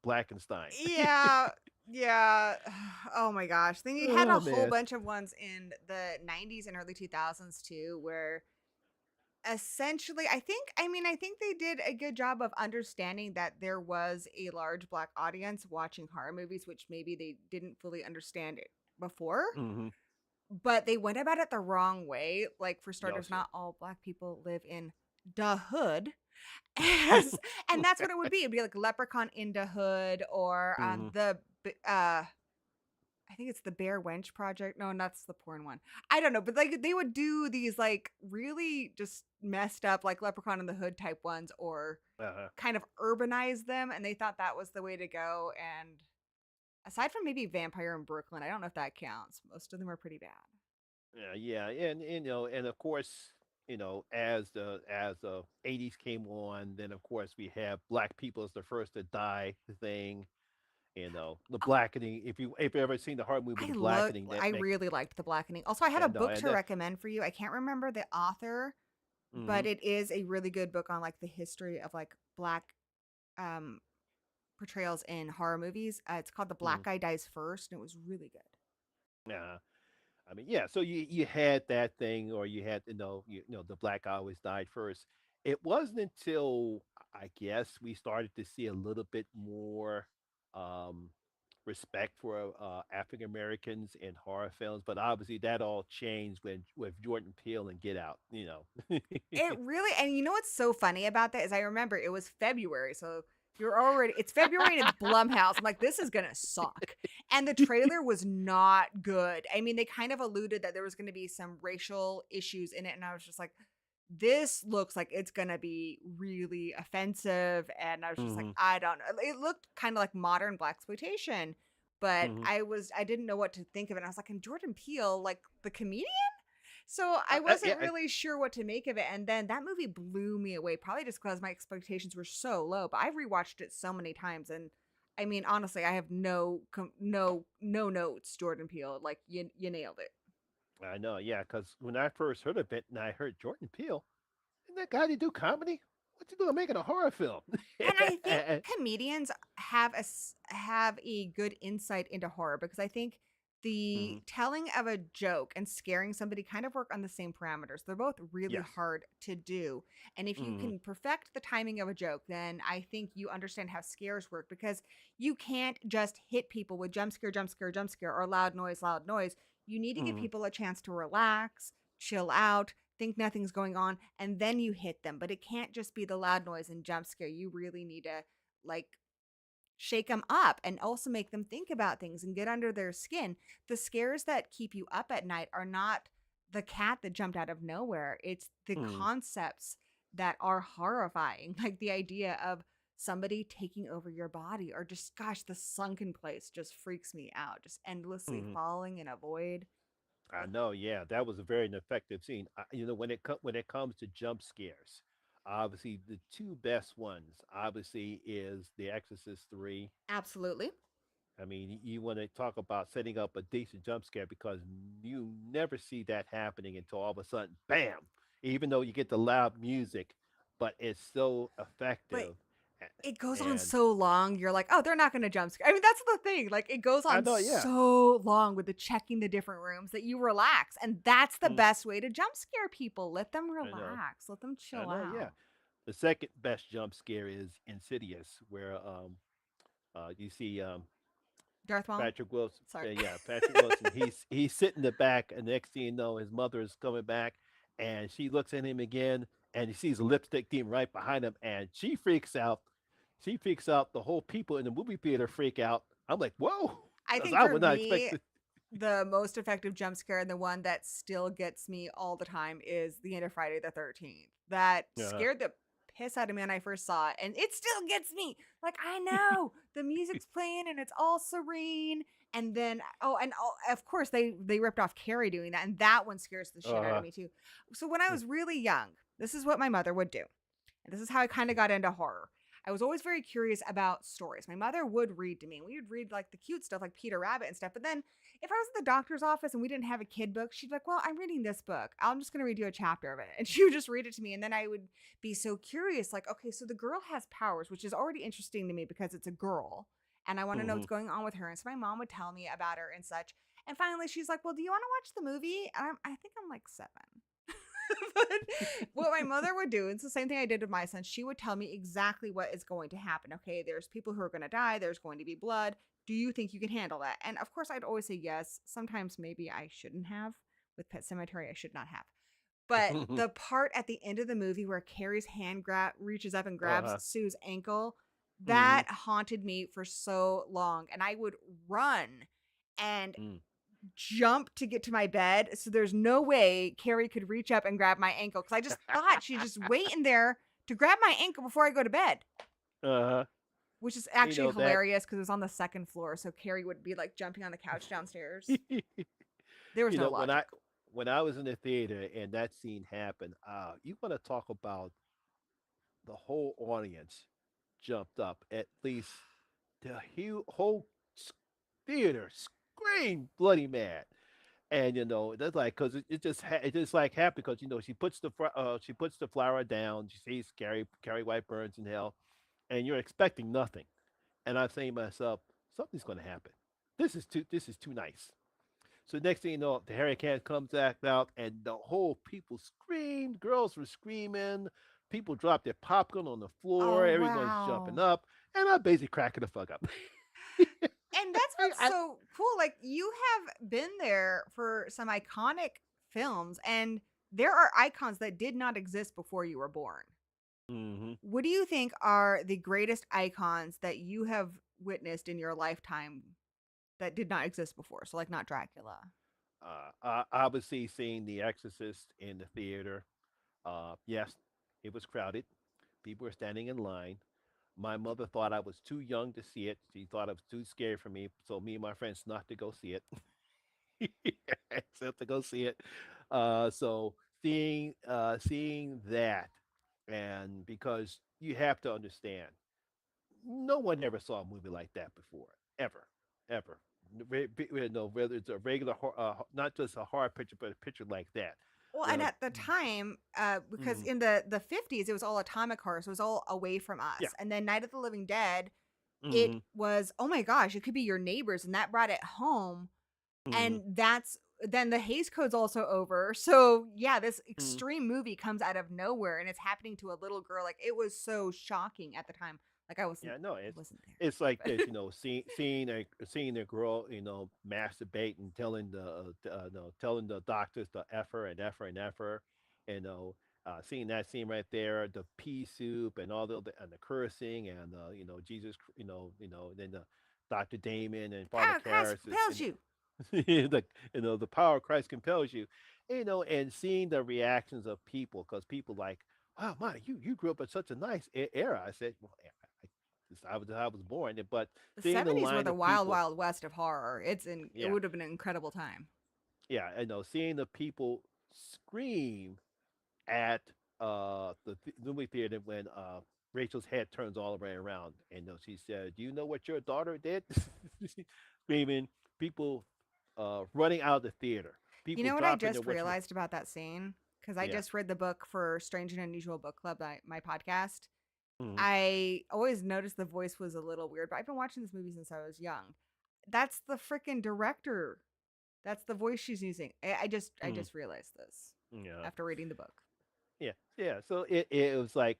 Speaker 2: Blackenstein.
Speaker 1: yeah. Yeah. Oh my gosh. Then you had a
Speaker 2: Oh
Speaker 1: whole
Speaker 2: man.
Speaker 1: bunch of ones in the 90s and early 2000s too, where essentially I think they did a good job of understanding that there was a large black audience watching horror movies, which maybe they didn't fully understand it before,
Speaker 2: Hmm.
Speaker 1: but they went about it the wrong way. Like for
Speaker 2: Y'all
Speaker 1: starters,
Speaker 2: sure.
Speaker 1: not all black people live in the hood. As, and that's what it would be. It'd be like Leprechaun in the Hood or
Speaker 2: Hmm.
Speaker 1: I think it's the Bear Wench Project. No, that's the porn one. I don't know, but like they would do these like really just messed up like Leprechaun in the Hood type ones or
Speaker 2: Uh-huh.
Speaker 1: kind of urbanize them, and they thought that was the way to go. And aside from maybe Vampire in Brooklyn, I don't know if that counts. Most of them are pretty bad.
Speaker 2: Yeah, and and of course, as the 80s came on, then of course we have black people as the first to die thing. The blackening. If you ever seen the horror movie, The Blackening, that
Speaker 1: I
Speaker 2: make
Speaker 1: really liked The Blackening. Also, I had a
Speaker 2: no,
Speaker 1: book
Speaker 2: and
Speaker 1: to
Speaker 2: that.
Speaker 1: recommend for you. I can't remember the author,
Speaker 2: Hmm.
Speaker 1: but it is a really good book on like the history of like black um portrayals in horror movies. It's called The Black Guy Dies First, and it was really good.
Speaker 2: Yeah. I mean, yeah. So you had that thing, or you had the black guy always died first. It wasn't until I guess we started to see a little bit more um, respect for African Americans in horror films, but obviously that all changed when with Jordan Peele and Get Out.
Speaker 1: It really, and you know what's so funny about that is I remember it was February, so You're already it's February and it's Blumhouse. I'm like, this is gonna suck. And the trailer was not good. I mean, they kind of alluded that there was gonna be some racial issues in it, and I was just like, this looks like it's gonna be really offensive. And I was just like,
Speaker 2: Mhm.
Speaker 1: I don't know. It looked kind of like modern blaxploitation, but
Speaker 2: Mhm.
Speaker 1: I didn't know what to think of it. And I was like, and Jordan Peele, like the comedian? So I
Speaker 2: Yeah.
Speaker 1: wasn't really sure what to make of it. And then that movie blew me away, probably just because my expectations were so low. But I've rewatched it so many times, and I mean, honestly, I have no notes. Jordan Peele, like you nailed it.
Speaker 2: I know. Yeah, because when I first heard of it, and I heard Jordan Peele, isn't that guy to do comedy? What's he doing making a horror film?
Speaker 1: And I think comedians have a good insight into horror, because I think the
Speaker 2: Mhm.
Speaker 1: telling of a joke and scaring somebody kind of work on the same parameters. They're both really
Speaker 2: Yes.
Speaker 1: hard to do. And if you
Speaker 2: Mhm.
Speaker 1: can perfect the timing of a joke, then I think you understand how scares work, because you can't just hit people with jump scare, jump scare, jump scare, or loud noise, loud noise. You need to give
Speaker 2: Mhm.
Speaker 1: people a chance to relax, chill out, think nothing's going on, and then you hit them. But it can't just be the loud noise and jump scare. You really need to, like, shake them up and also make them think about things and get under their skin. The scares that keep you up at night are not the cat that jumped out of nowhere. It's the
Speaker 2: Mhm.
Speaker 1: concepts that are horrifying, like the idea of somebody taking over your body, or just, gosh, the sunken place just freaks me out, just endlessly
Speaker 2: Mhm.
Speaker 1: falling in a void.
Speaker 2: I know. Yeah, that was a very effective scene. When it comes to jump scares, obviously the two best ones obviously is The Exorcist 3.
Speaker 1: Absolutely.
Speaker 2: I mean, you want to talk about setting up a decent jump scare because you never see that happening until all of a sudden, bam! Even though you get the loud music, but it's so
Speaker 1: But
Speaker 2: effective.
Speaker 1: it goes on
Speaker 2: And
Speaker 1: so long. You're like, oh, they're not going to jump scare. I mean, that's the thing. Like, it goes
Speaker 2: I
Speaker 1: on
Speaker 2: know, yeah.
Speaker 1: so long with the checking the different rooms that you relax. And that's the
Speaker 2: Mm,
Speaker 1: best way to jump scare people. Let them
Speaker 2: I know.
Speaker 1: relax, let them
Speaker 2: I
Speaker 1: chill
Speaker 2: know, yeah.
Speaker 1: out.
Speaker 2: The second best jump scare is Insidious, where you see
Speaker 1: Darth Maul?
Speaker 2: Patrick Wilson.
Speaker 1: Sorry.
Speaker 2: Yeah, Patrick Wilson. He's sitting in the back, and next thing you know, his mother is coming back, and she looks at him again, and he sees a lipstick demon right behind him, and she freaks out. She freaks out. The whole people in the movie theater freak out. I'm like, whoa,
Speaker 1: I
Speaker 2: because
Speaker 1: think
Speaker 2: I
Speaker 1: for
Speaker 2: would not
Speaker 1: me,
Speaker 2: expect this.
Speaker 1: the most effective jump scare, and the one that still gets me all the time, is the end of Friday the 13th. That
Speaker 2: Uh,
Speaker 1: scared the piss out of me when I first saw it, and it still gets me. Like, I know the music's playing and it's all serene, and then, oh, and oh, of course they ripped off Carrie doing that, and that one scares the shit out of
Speaker 2: uh,
Speaker 1: me too. So when I was really young, this is what my mother would do. And this is how I kind of got into horror. I was always very curious about stories. My mother would read to me. We would read like the cute stuff like Peter Rabbit and stuff. But then if I was at the doctor's office and we didn't have a kid book, she'd be like, well, I'm reading this book. I'm just going to read you a chapter of it. And she would just read it to me. And then I would be so curious, like, okay, so the girl has powers, which is already interesting to me because it's a girl. And I want to know
Speaker 2: mhm.
Speaker 1: what's going on with her. And so my mom would tell me about her and such. And finally, she's like, well, do you want to watch the movie? And I think I'm like 7. But what my mother would do, it's the same thing I did with my son. She would tell me exactly what is going to happen. Okay, there's people who are going to die. There's going to be blood. Do you think you can handle that? And of course, I'd always say yes. Sometimes maybe I shouldn't have. With Pet Cemetery, I should not have. But the part at the end of the movie where Carrie's hand reaches up and grabs
Speaker 2: Uh-huh.
Speaker 1: Sue's ankle,
Speaker 2: Mhm.
Speaker 1: that haunted me for so long. And I would run and
Speaker 2: Mm.
Speaker 1: jump to get to my bed. So there's no way Carrie could reach up and grab my ankle, because I just thought she'd just wait in there to grab my ankle before I go to bed,
Speaker 2: Uh-huh.
Speaker 1: which is
Speaker 2: You
Speaker 1: actually
Speaker 2: know that.
Speaker 1: hilarious because it was on the second floor. So Carrie would be like jumping on the couch downstairs. There was
Speaker 2: You
Speaker 1: no
Speaker 2: know,
Speaker 1: logic.
Speaker 2: when I was in the theater and that scene happened, you want to talk about the whole audience jumped up. At least the whole theater screamed bloody mad. And that's like because it just like happened because she puts the flower down. She sees Carrie White burns in hell, and you're expecting nothing. And I'm saying to myself, something's going to happen. This is too nice. So next thing you know, the hurricane comes back out, and the whole people screamed. Girls were screaming. People dropped their popcorn on the floor.
Speaker 1: Oh,
Speaker 2: Everyone's jumping
Speaker 1: wow.
Speaker 2: up, and I'm basically cracking the fuck up.
Speaker 1: And that's
Speaker 2: I,
Speaker 1: what's
Speaker 2: I,
Speaker 1: so cool. Like, you have been there for some iconic films, and there are icons that did not exist before you were born.
Speaker 2: Mhm.
Speaker 1: What do you think are the greatest icons that you have witnessed in your lifetime that did not exist before? So, like, not Dracula.
Speaker 2: Obviously, seeing The Exorcist in the theater. Yes, it was crowded. People were standing in line. My mother thought I was too young to see it. She thought it was too scary for me, so me and my friends snuck to go see it. Except to go see it. So seeing that, and because you have to understand, no one ever saw a movie like that before, ever, ever. No, whether it's a regular, not just a horror picture, but a picture like that.
Speaker 1: Well, and
Speaker 2: The
Speaker 1: at the time, because
Speaker 2: mm,
Speaker 1: in the 50s, it was all atomic horror, so it was all away from
Speaker 2: yeah,
Speaker 1: us. And then Night of the Living Dead, it
Speaker 2: hmm
Speaker 1: was, oh my gosh, it could be your neighbors, and that brought it home.
Speaker 2: hmm
Speaker 1: And that's then the Hays Code's also over. So yeah, this
Speaker 2: hmm
Speaker 1: extreme movie comes out of nowhere, and it's happening to a little girl. Like it was so shocking at the time. Like
Speaker 2: yeah, no,
Speaker 1: I wasn't
Speaker 2: it's like
Speaker 1: there,
Speaker 2: this,
Speaker 1: but
Speaker 2: seeing a girl, masturbate and telling telling the doctors to F her and F her and F her, seeing that scene right there, the pea soup and all and the cursing and Jesus, then the Dr. Damon and Father
Speaker 1: power Christ
Speaker 2: Karras is
Speaker 1: compels you.
Speaker 2: the the power of Christ compels you, and seeing the reactions of people because people like, wow, my, you grew up in such a nice era. I said, well, I was born, but
Speaker 1: The
Speaker 2: seeing the
Speaker 1: 70s were
Speaker 2: line
Speaker 1: the
Speaker 2: of
Speaker 1: wild,
Speaker 2: people,
Speaker 1: wild west of horror. It
Speaker 2: yeah,
Speaker 1: would have been an incredible time.
Speaker 2: yeah, seeing the people scream at movie theater when Rachel's head turns all the way around, and she said, "Do you know what your daughter did?" Screaming, people running out of the theater,
Speaker 1: You
Speaker 2: people
Speaker 1: know what I
Speaker 2: dropping their
Speaker 1: just
Speaker 2: what you
Speaker 1: realized about that scene? Because I
Speaker 2: yeah.
Speaker 1: just read the book for Strange and Unusual Book Club, my podcast.
Speaker 2: hmm
Speaker 1: I always noticed the voice was a little weird, but I've been watching this movie since I was young. That's the freaking director. That's the voice she's using. I
Speaker 2: hmm
Speaker 1: just realized this
Speaker 2: Yeah.
Speaker 1: after reading the book.
Speaker 2: Yeah, yeah. So it was like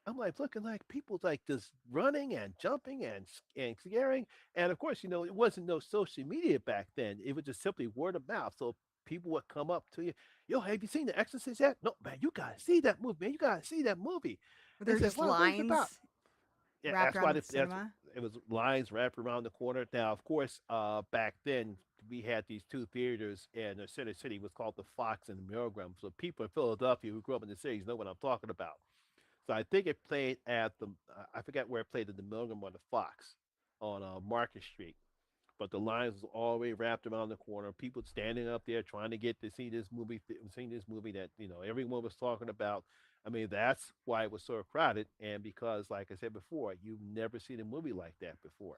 Speaker 2: I'm like looking like people like just running and jumping and scaring, and of course it wasn't no social media back then. It was just simply word of mouth. So people would come up to you, yo, have you seen The Exorcist yet? No, man, you gotta see that movie, man. You gotta see that movie.
Speaker 1: Were
Speaker 2: They
Speaker 1: there
Speaker 2: said,
Speaker 1: just
Speaker 2: what is it about?
Speaker 1: lines
Speaker 2: Yeah,
Speaker 1: wrapped
Speaker 2: that's
Speaker 1: around
Speaker 2: why
Speaker 1: the
Speaker 2: that's
Speaker 1: cinema?
Speaker 2: it was lines wrapped around the corner. Now, of course, back then we had these two theaters in the city was called the Fox and the Milgram. So people in Philadelphia who grew up in the cities know what I'm talking about. So I think it played at I forget where it played at the Milgram or the Fox on Market Street. But the lines was all the way wrapped around the corner. People standing up there trying to get to see this movie, seeing this movie that everyone was talking about. I mean, that's why it was so crowded, and because, like I said before, you've never seen a movie like that before.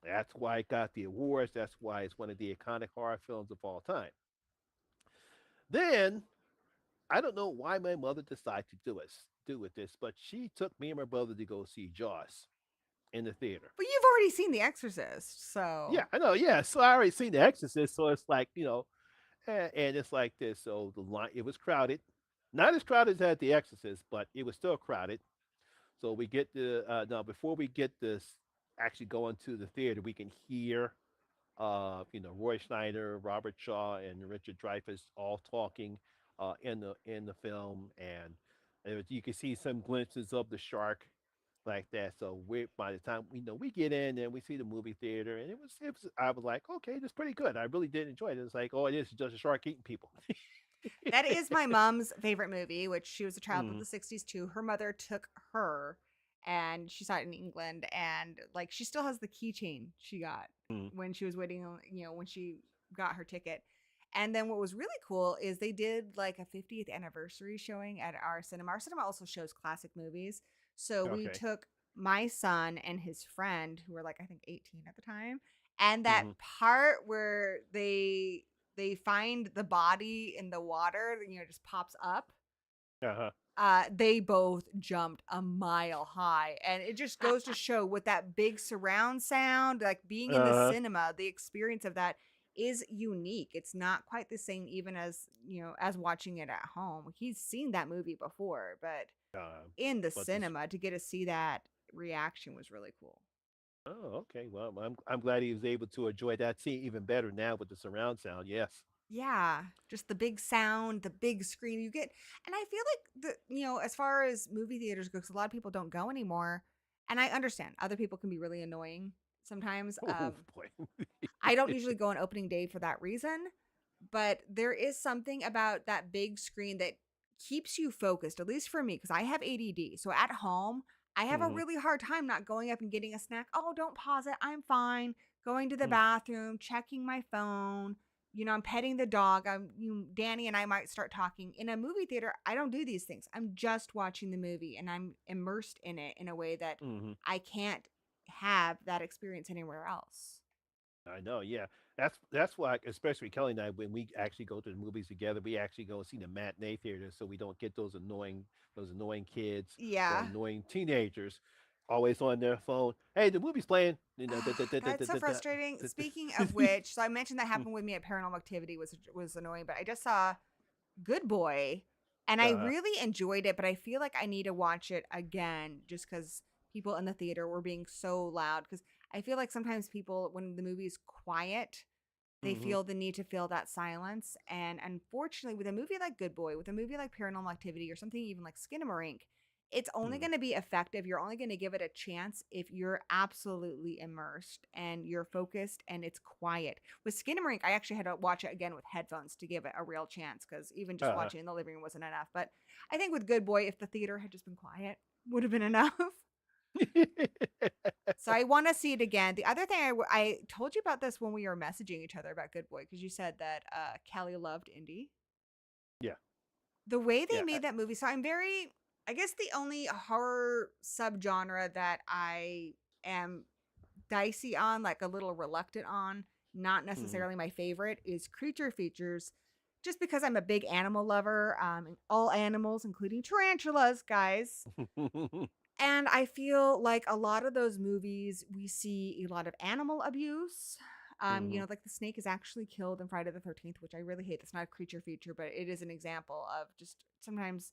Speaker 2: That's why it got the awards. That's why it's one of the iconic horror films of all time. Then I don't know why my mother decided to do with this, but she took me and my brother to go see Jaws in the theater.
Speaker 1: But you've already seen The Exorcist, so
Speaker 2: Yeah, I know. Yeah, so I already seen The Exorcist, so it's like and it's like this. So the line, it was crowded, not as crowded as at The Exorcist, but it was still crowded. So we get the now before we get this actually going to the theater, we can hear Roy Schneider, Robert Shaw, and Richard Dreyfuss all talking in the film, and you can see some glimpses of the shark like that. So we by the time we get in and we see the movie theater, and it was I was like, okay, that's pretty good. I really did enjoy it. It's like, oh, it is just a shark eating people.
Speaker 1: that is my mom's favorite movie, which she was a child of
Speaker 2: mm
Speaker 1: the 60s too. Her mother took her and she saw it in England, and like she still has the keychain she got
Speaker 2: mm
Speaker 1: when she was waiting on, when she got her ticket. And then what was really cool is they did like a 50th anniversary showing at our cinema. Our cinema also shows classic movies. So we
Speaker 2: Okay.
Speaker 1: took my son and his friend who were like I think 18 at the time, and that
Speaker 2: hmm
Speaker 1: part where they find the body in the water, just pops up.
Speaker 2: Uh huh.
Speaker 1: They both jumped a mile high, and it just goes to show with that big surround sound, like being in the
Speaker 2: Uh
Speaker 1: cinema, the experience of that is unique. It's not quite the same, even as as watching it at home. He's seen that movie before, but
Speaker 2: huh.
Speaker 1: in the
Speaker 2: But this.
Speaker 1: cinema to get to see that reaction was really cool.
Speaker 2: Oh, okay. Well, I'm glad he was able to enjoy that scene even better now with the surround sound. Yes.
Speaker 1: Yeah, just the big sound, the big screen you get. And I feel like as far as movie theaters go, 'cause a lot of people don't go anymore. And I understand other people can be really annoying sometimes.
Speaker 2: Oh boy.
Speaker 1: I don't usually go on opening day for that reason, but there is something about that big screen that keeps you focused, at least for me, because I have ADD. So at home, I have a
Speaker 2: Hmm.
Speaker 1: really hard time not going up and getting a snack. Oh, don't pause it. I'm fine. Going to the
Speaker 2: Mm.
Speaker 1: bathroom, checking my phone. I'm petting the dog. Danny and I might start talking. In a movie theater, I don't do these things. I'm just watching the movie and I'm immersed in it in a way that
Speaker 2: Hmm.
Speaker 1: I can't have that experience anywhere else.
Speaker 2: I know, yeah. That's why, especially Kelly and I, when we actually go to the movies together, we actually go and see the matinee theater, so we don't get those annoying kids or
Speaker 1: Yeah.
Speaker 2: annoying teenagers always on their phone. Hey, the movie's playing. You know,
Speaker 1: God, it's so frustrating.
Speaker 2: da-
Speaker 1: Speaking of which, so I mentioned that happened with me at Paranormal Activity was annoying, but I just saw Good Boy and I
Speaker 2: uh,
Speaker 1: really enjoyed it, but I feel like I need to watch it again just cuz people in the theater were being so loud cuz I feel like sometimes people when the movie's quiet, they
Speaker 2: hmm.
Speaker 1: feel the need to fill that silence. And unfortunately, with a movie like Good Boy, with a movie like Paranormal Activity, or something even like Skinamarink, it's only
Speaker 2: Hmm.
Speaker 1: going to be effective. You're only going to give it a chance if you're absolutely immersed and you're focused and it's quiet. With Skinamarink, I actually had to watch it again with headphones to give it a real chance because even just
Speaker 2: Uh,
Speaker 1: watching in the living room wasn't enough. But I think with Good Boy, if the theater had just been quiet, would have been enough. So I want to see it again. The other thing I told you about this when we were messaging each other about Good Boy because you said that Callie loved Indy.
Speaker 2: yeah,
Speaker 1: The way they
Speaker 2: yeah.
Speaker 1: made that movie. So I guess the only horror subgenre that I am dicey on, like a little reluctant on, not
Speaker 2: Hmm.
Speaker 1: necessarily my favorite, is creature features. Just because I'm a big animal lover, all animals, including tarantulas, guys. And I feel like a lot of those movies, we see a lot of animal abuse.
Speaker 2: Hmm.
Speaker 1: Like the snake is actually killed in Friday the 13th, which I really hate. That's not a creature feature, but it is an example of just sometimes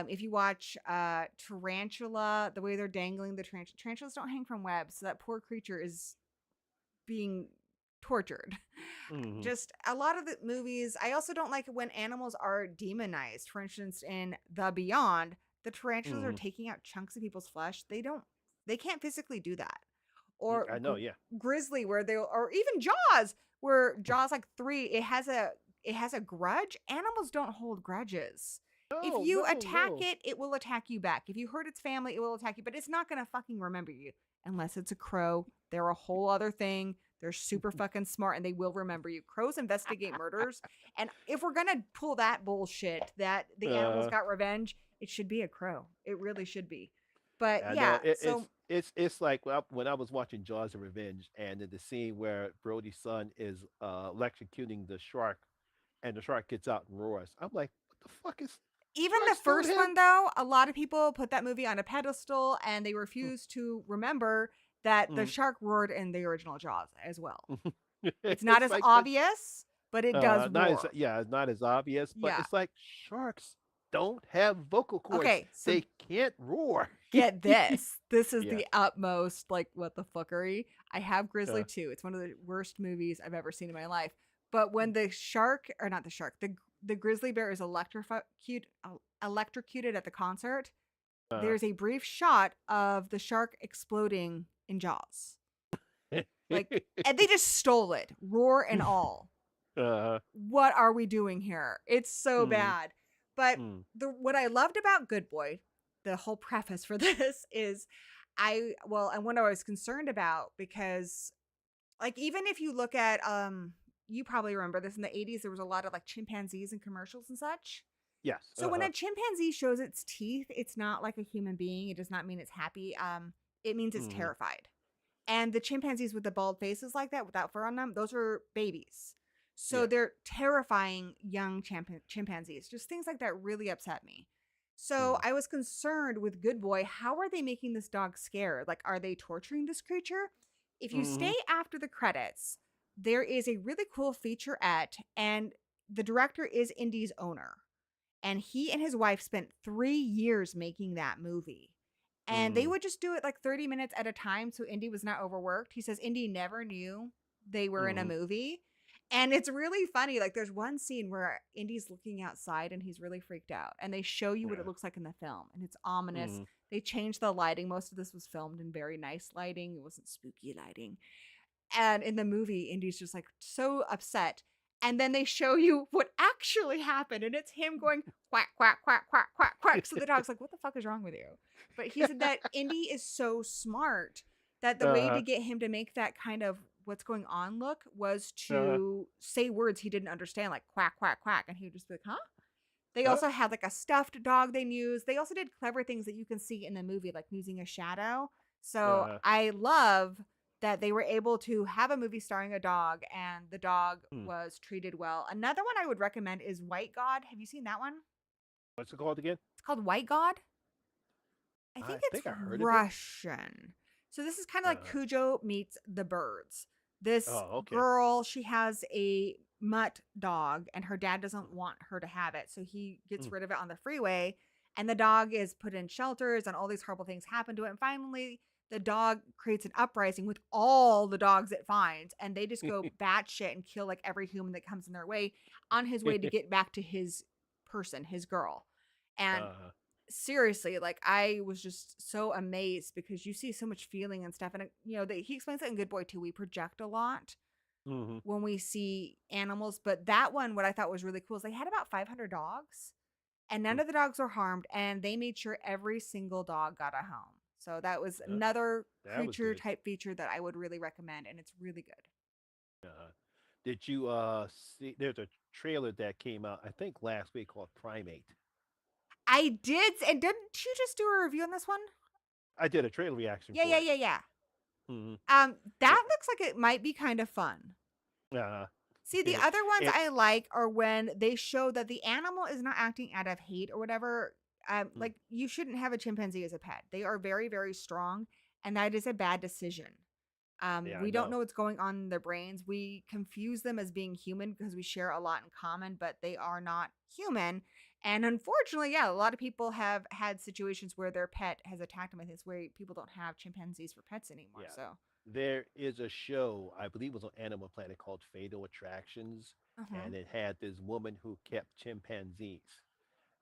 Speaker 1: if you watch Tarantula, the way they're dangling the tarantulas don't hang from webs. So that poor creature is being tortured.
Speaker 2: Hmm.
Speaker 1: Just a lot of the movies, I also don't like it when animals are demonized. For instance, in The Beyond, the tarantulas are
Speaker 2: Hmm.
Speaker 1: taking out chunks of people's flesh. They can't physically do that.
Speaker 2: Mm,
Speaker 1: Or
Speaker 2: I know, yeah.
Speaker 1: Grizzly, where or even Jaws, where Jaws like 3, it has a grudge. Animals don't hold grudges. If
Speaker 2: No,
Speaker 1: you
Speaker 2: no,
Speaker 1: attack
Speaker 2: no.
Speaker 1: it, it will attack you back. If you hurt its family, it will attack you, but it's not going to fucking remember you unless it's a crow. They're a whole other thing. They're super fucking smart and they will remember you. Crows investigate murders. And if we're going to pull that bullshit that the animals
Speaker 2: Uh,
Speaker 1: got revenge, it should be a crow. It really should be. But
Speaker 2: I know
Speaker 1: yeah,
Speaker 2: it, it's
Speaker 1: so
Speaker 2: it's it's like when I was watching Jaws of Revenge, and in the scene where Brody's son is electrocuting the shark, and the shark gets out and roars. I'm like, what the fuck is
Speaker 1: even the
Speaker 2: sharks don't
Speaker 1: first
Speaker 2: have?
Speaker 1: one, though, a lot of people put that movie on a pedestal and they
Speaker 2: Mm,
Speaker 1: refuse to remember that the
Speaker 2: mm.
Speaker 1: shark roared in the original Jaws as well. It's not
Speaker 2: It's
Speaker 1: as
Speaker 2: like, but
Speaker 1: obvious, but it does
Speaker 2: not as
Speaker 1: roar.
Speaker 2: yeah, it's not as obvious, but
Speaker 1: Yeah.
Speaker 2: it's like sharks don't have vocal cords.
Speaker 1: Okay, so
Speaker 2: They can't roar.
Speaker 1: get this. This is
Speaker 2: Yeah.
Speaker 1: the utmost, like, what the fuckery. I have Grizzly
Speaker 2: Uh,
Speaker 1: 2. It's one of the worst movies I've ever seen in my life. But when the shark, or not the shark, the grizzly bear is electrocuted at the concert,
Speaker 2: uh,
Speaker 1: there's a brief shot of the shark exploding in Jaws. Like, and they just stole it, roar and all.
Speaker 2: uh,
Speaker 1: What are we doing here? It's so
Speaker 2: mm,
Speaker 1: bad. But
Speaker 2: mm,
Speaker 1: what I loved about Good Boy, the whole preface for this is and what I was concerned about because like even if you look at you probably remember this in the 80s there was a lot of like chimpanzees in commercials and such.
Speaker 2: yes.
Speaker 1: So when a chimpanzee shows its teeth, it's not like a human being. It does not mean it's happy. It means it's
Speaker 2: Mm,
Speaker 1: terrified. And the chimpanzees with the bald faces like that, without fur on them, those are babies. So
Speaker 2: yes.
Speaker 1: they're terrifying young chimpanzees. Just things like that really upset me. So
Speaker 2: Mm,
Speaker 1: I was concerned with Good Boy. How are they making this dog scared? Like, are they torturing this creature? If you stay
Speaker 2: mhm,
Speaker 1: after the credits, there is a really cool featurette, and the director is Indy's owner. And he and his wife spent 3 years making that movie. And they
Speaker 2: mm,
Speaker 1: would just do it like 30 minutes at a time so Indy was not overworked. He says Indy never knew they were in a
Speaker 2: mhm,
Speaker 1: movie. And it's really funny. Like there's one scene where Indy's looking outside and he's really freaked out. And they show you what it
Speaker 2: Yeah.
Speaker 1: looks like in the film. And it's ominous.
Speaker 2: Mhm.
Speaker 1: They changed the lighting. Most of this was filmed in very nice lighting. It wasn't spooky lighting. And in the movie, Indy's just like so upset. And then they show you what actually happened. And it's him going quack, quack, quack, quack, quack, quack. So the dog's like, what the fuck is wrong with you? But he said that Indy is so smart that the way to
Speaker 2: Uh-huh.
Speaker 1: get him to make that kind of what's going on look was
Speaker 2: Uh-huh.
Speaker 1: to say words he didn't understand, like quack, quack, quack. And he would just be like, huh? They
Speaker 2: Huh?
Speaker 1: also had like a stuffed dog they used. They also did clever things that you can see in the movie, like using a shadow. So
Speaker 2: Uh-huh.
Speaker 1: I love that they were able to have a movie starring a dog and the dog
Speaker 2: Mm.
Speaker 1: was treated well. Another one I would recommend is White God. Have you seen that one?
Speaker 2: What's it called again?
Speaker 1: It's called White God. I
Speaker 2: I
Speaker 1: think it's
Speaker 2: think I heard of it.
Speaker 1: Russian. So this is kind of like
Speaker 2: Uh,
Speaker 1: Cujo meets the birds. This
Speaker 2: oh, okay.
Speaker 1: girl, she has a mutt dog and her dad doesn't want her to have it. So he gets
Speaker 2: Mm.
Speaker 1: rid of it on the freeway and the dog is put in shelters and all these horrible things happen to it. And finally, the dog creates an uprising with all the dogs it finds and they just go batshit and kill like every human that comes in their way on his way to get back to his person, his girl. And
Speaker 2: uh,
Speaker 1: seriously, like I was just so amazed because you see so much feeling and stuff. And he explains that in Good Boy too. We project a lot
Speaker 2: mhm.
Speaker 1: when we see animals, but that one, what I thought was really cool is they had about 500 dogs and none
Speaker 2: Mm.
Speaker 1: of the dogs were harmed and they made sure every single dog got a home. So that was
Speaker 2: Uh,
Speaker 1: another
Speaker 2: that was
Speaker 1: creature
Speaker 2: good.
Speaker 1: type feature that I would really recommend and it's really good.
Speaker 2: Uh, did you see? There's a trailer that came out, I think last week, called Primate.
Speaker 1: I did, and didn't you just do a review on this one?
Speaker 2: I did a trailer reaction
Speaker 1: Yeah,
Speaker 2: for
Speaker 1: yeah,
Speaker 2: it.
Speaker 1: yeah, yeah.
Speaker 2: Hmm.
Speaker 1: That
Speaker 2: It,
Speaker 1: looks like it might be kind of fun.
Speaker 2: uh,
Speaker 1: See, the
Speaker 2: it,
Speaker 1: other ones
Speaker 2: it,
Speaker 1: I like are when they show that the animal is not acting out of hate or whatever.
Speaker 2: mm,
Speaker 1: Like you shouldn't have a chimpanzee as a pet. They are very, very strong, and that is a bad decision.
Speaker 2: yeah, I
Speaker 1: We don't
Speaker 2: know.
Speaker 1: know what's going on in their brains. We confuse them as being human because we share a lot in common, but they are not human. And unfortunately, yeah, a lot of people have had situations where their pet has attacked them. I think it's where people don't have chimpanzees for pets anymore.
Speaker 2: Yeah,
Speaker 1: So,
Speaker 2: there is a show, I believe it was on Animal Planet, called Fatal Attractions,
Speaker 1: uh-huh.
Speaker 2: and it had this woman who kept chimpanzees.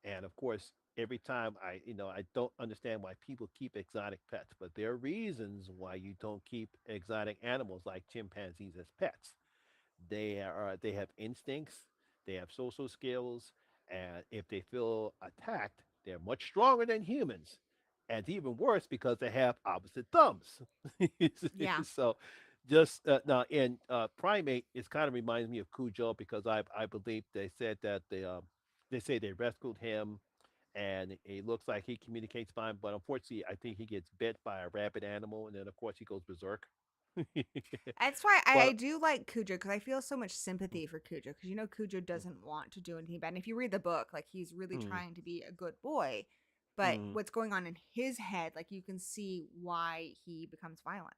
Speaker 2: And of course, every time I don't understand why people keep exotic pets, but there are reasons why you don't keep exotic animals like chimpanzees as pets. They have instincts, they have social skills, and if they feel attacked, they're much stronger than humans. And it's even worse because they have opposite thumbs.
Speaker 1: Yeah.
Speaker 2: So just now in primate, it kind of reminds me of Cujo because I believe they said that they say they rescued him and it looks like he communicates fine, but unfortunately, I think he gets bit by a rabid animal, and then of course he goes berserk.
Speaker 1: That's why I
Speaker 2: But
Speaker 1: do like Cujo because I feel so much sympathy for Cujo because Cujo doesn't want to do anything bad. And if you read the book, like he's really
Speaker 2: mm,
Speaker 1: trying to be a good boy, but
Speaker 2: mm,
Speaker 1: what's going on in his head, like you can see why he becomes violent.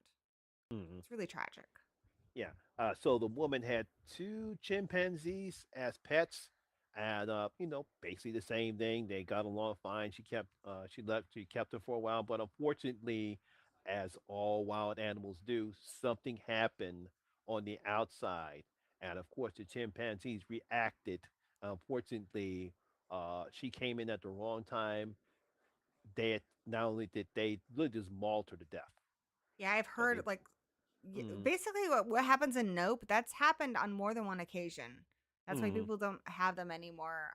Speaker 2: mm,
Speaker 1: It's really tragic.
Speaker 2: yeah. So the woman had two chimpanzees as pets, and basically the same thing. They got along fine. She kept them for a while, but unfortunately, as all wild animals do, something happened on the outside, and of course the chimpanzees reacted. Unfortunately, she came in at the wrong time. Not only did they really just mauled her to death,
Speaker 1: Yeah, I've
Speaker 2: but they.
Speaker 1: heard like
Speaker 2: Mm,
Speaker 1: basically what happens in Nope. That's happened on more than one occasion. That's why
Speaker 2: mm,
Speaker 1: people don't have them anymore.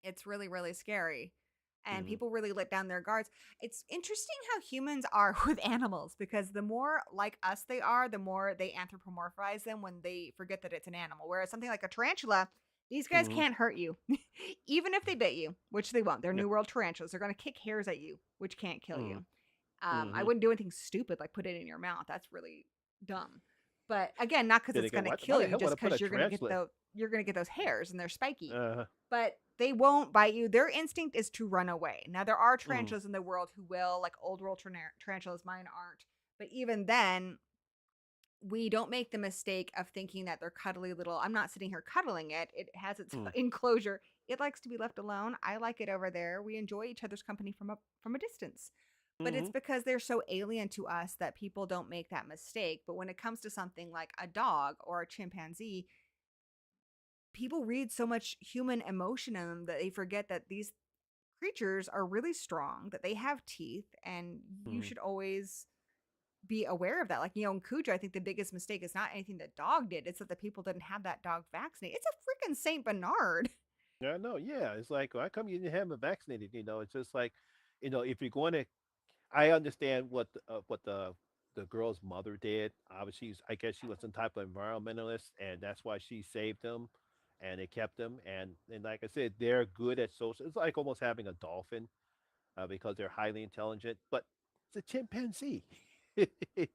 Speaker 1: It's really, really scary. And
Speaker 2: mm,
Speaker 1: people really let down their guards. It's interesting how humans are with animals because the more like us they are, the more they anthropomorphize them when they forget that it's an animal. Whereas something like a tarantula, these guys
Speaker 2: mm,
Speaker 1: can't hurt you, even if they bit you, which they won't. They're
Speaker 2: yeah,
Speaker 1: New World tarantulas. They're going to kick hairs at you, which can't kill you.
Speaker 2: mm,
Speaker 1: I
Speaker 2: mhm.
Speaker 1: wouldn't do anything stupid like put it in your mouth. That's really dumb. But again, not because
Speaker 2: Then
Speaker 1: it's
Speaker 2: again,
Speaker 1: going to
Speaker 2: why
Speaker 1: kill
Speaker 2: the
Speaker 1: you,
Speaker 2: hell would
Speaker 1: just
Speaker 2: I put a
Speaker 1: because
Speaker 2: tarantula?
Speaker 1: you're gonna get those hairs and they're spiky.
Speaker 2: Uh,
Speaker 1: But they won't bite you. Their instinct is to run away. Now there are
Speaker 2: mm,
Speaker 1: tarantulas in the world who will, like old world tarantulas. Mine aren't. But even then, we don't make the mistake of thinking that they're cuddly little. I'm not sitting here cuddling it. It has its
Speaker 2: mm,
Speaker 1: enclosure. It likes to be left alone. I like it over there. We enjoy each other's company from a distance. but it's
Speaker 2: Mhm.
Speaker 1: because they're so alien to us that people don't make that mistake. But when it comes to something like a dog or a chimpanzee, people read so much human emotion in them that they forget that these creatures are really strong, that they have teeth, and you
Speaker 2: Mhm.
Speaker 1: should always be aware of that. Like, in Cujo, I think the biggest mistake is not anything the dog did, it's that the people didn't have that dog vaccinated. It's a freaking Saint Bernard.
Speaker 2: Yeah, no, yeah. It's like, "Well, how come you didn't have him vaccinated?" It's just like, if you're going to, I understand what the girl's mother did. Obviously, I guess she was some type of environmentalist, and that's why she saved him, and they kept him. And like I said, they're good at social. It's like almost having a dolphin, because they're highly intelligent. But it's a chimpanzee.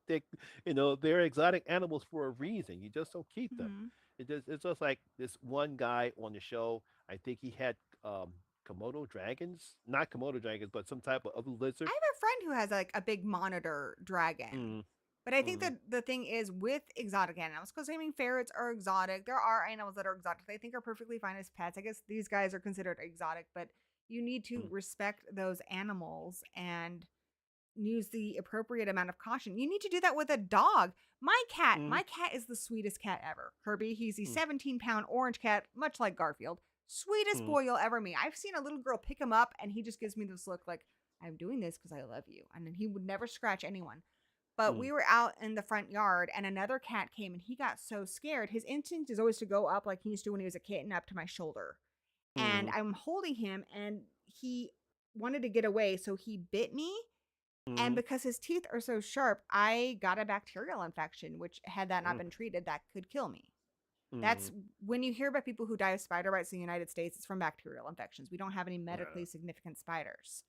Speaker 2: they, they're exotic animals for a reason. You just don't keep them.
Speaker 1: Hmm.
Speaker 2: It's just like this one guy on the show. I think he had Komodo dragons, not Komodo dragons, but some type of other
Speaker 1: I
Speaker 2: lizard.
Speaker 1: have a friend who has like a big monitor dragon.
Speaker 2: Mm,
Speaker 1: But I think
Speaker 2: mm,
Speaker 1: that the thing is with exotic animals, because I mean, ferrets are exotic. There are animals that are exotic that I think are perfectly fine as pets. I guess these guys are considered exotic, but you need to
Speaker 2: mm,
Speaker 1: respect those animals and use the appropriate amount of caution. You need to do that with a dog.
Speaker 2: mm,
Speaker 1: My cat is the sweetest cat ever. Kirby, he's the
Speaker 2: mm,
Speaker 1: 17-pound orange cat, much like Garfield. Sweetest
Speaker 2: mm,
Speaker 1: boy you'll ever meet. I've seen a little girl pick him up and he just gives me this look like, I'm doing this because I love you. And then he would never scratch anyone. But
Speaker 2: mm,
Speaker 1: we were out in the front yard and another cat came and he got so scared. His instinct is always to go up like he used to when he was a kitten up to my shoulder. And
Speaker 2: mm,
Speaker 1: I'm holding him and he wanted to get away. So he bit me, and
Speaker 2: mm,
Speaker 1: because his teeth are so sharp, I got a bacterial infection, which, had that not
Speaker 2: mm,
Speaker 1: been treated, that could kill me.
Speaker 2: mm.
Speaker 1: That's when you hear about people who die of spider bites in the United States, it's from bacterial infections. We don't have any
Speaker 2: Yeah.
Speaker 1: medically significant spiders.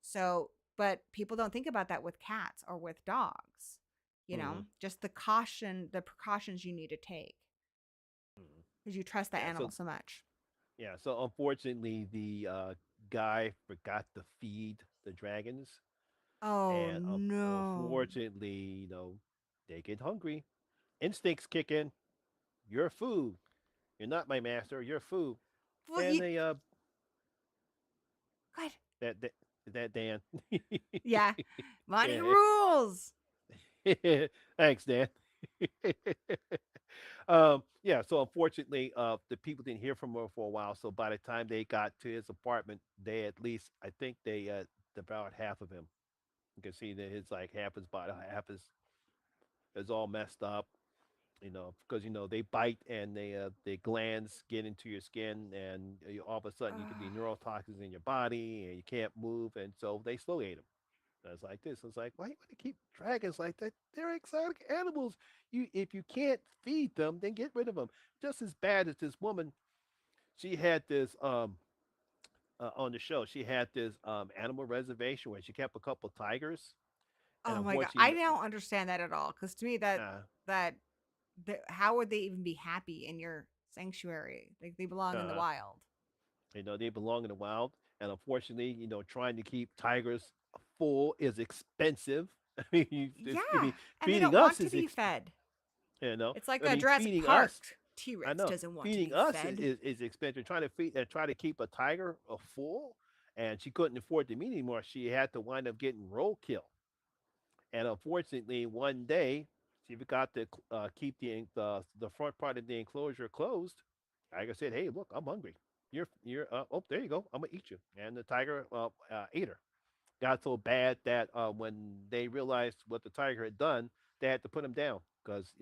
Speaker 1: So, but people don't think about that with cats or with dogs.
Speaker 2: Mm,
Speaker 1: Just the precautions you need to take
Speaker 2: mm.
Speaker 1: because you trust the
Speaker 2: Yeah.
Speaker 1: animal so much.
Speaker 2: So unfortunately, the guy forgot to feed the dragons,
Speaker 1: Oh
Speaker 2: and
Speaker 1: no.
Speaker 2: unfortunately, they get hungry. Instincts kick in. You're food. You're not my master. You're food.
Speaker 1: Well,
Speaker 2: And they
Speaker 1: God.
Speaker 2: that that, that Dan.
Speaker 1: Yeah. Monty
Speaker 2: Yeah.
Speaker 1: rules.
Speaker 2: Thanks, Dan. Yeah. So unfortunately, the people didn't hear from her for a while. So by the time they got to his apartment, they at least, I think they devoured half of him. You can see that his like half his body, half is all messed up. Because they bite and they glands get into your skin, and all of a sudden you get the neurotoxins in your body, and you can't move, and so they slow ate him. And it's like this. It's like, why you want to keep dragons like that? They're exotic animals. If you can't feed them, then get rid of them. Just as bad as this woman, she had this on the show. She had this animal reservation where she kept a couple tigers, and
Speaker 1: Oh my god,
Speaker 2: unfortunately,
Speaker 1: I don't understand that at all. Because to me, that how would they even be happy in your sanctuary? Like they belong in the
Speaker 2: uh,
Speaker 1: wild.
Speaker 2: they belong in the wild, and unfortunately, trying to keep tigers full is expensive. I mean, I
Speaker 1: Yeah,
Speaker 2: mean,
Speaker 1: and they
Speaker 2: feeding
Speaker 1: don't
Speaker 2: us
Speaker 1: want to
Speaker 2: is
Speaker 1: be fed. It's like
Speaker 2: I
Speaker 1: a
Speaker 2: mean,
Speaker 1: Jurassic
Speaker 2: feeding us.
Speaker 1: Park.
Speaker 2: I
Speaker 1: T-Rex
Speaker 2: know
Speaker 1: doesn't want to
Speaker 2: feeding
Speaker 1: be
Speaker 2: us
Speaker 1: fed.
Speaker 2: is expensive. Trying to feed and try to keep a tiger full, and she couldn't afford the meat anymore. She had to wind up getting roadkill. And unfortunately, one day she forgot to keep the front part of the enclosure closed. Tiger said, "Hey, look, I'm hungry. You're oh, there you go. I'm gonna eat you." And the tiger ate her. Got so bad that when they realized what the tiger had done, they had to put him down because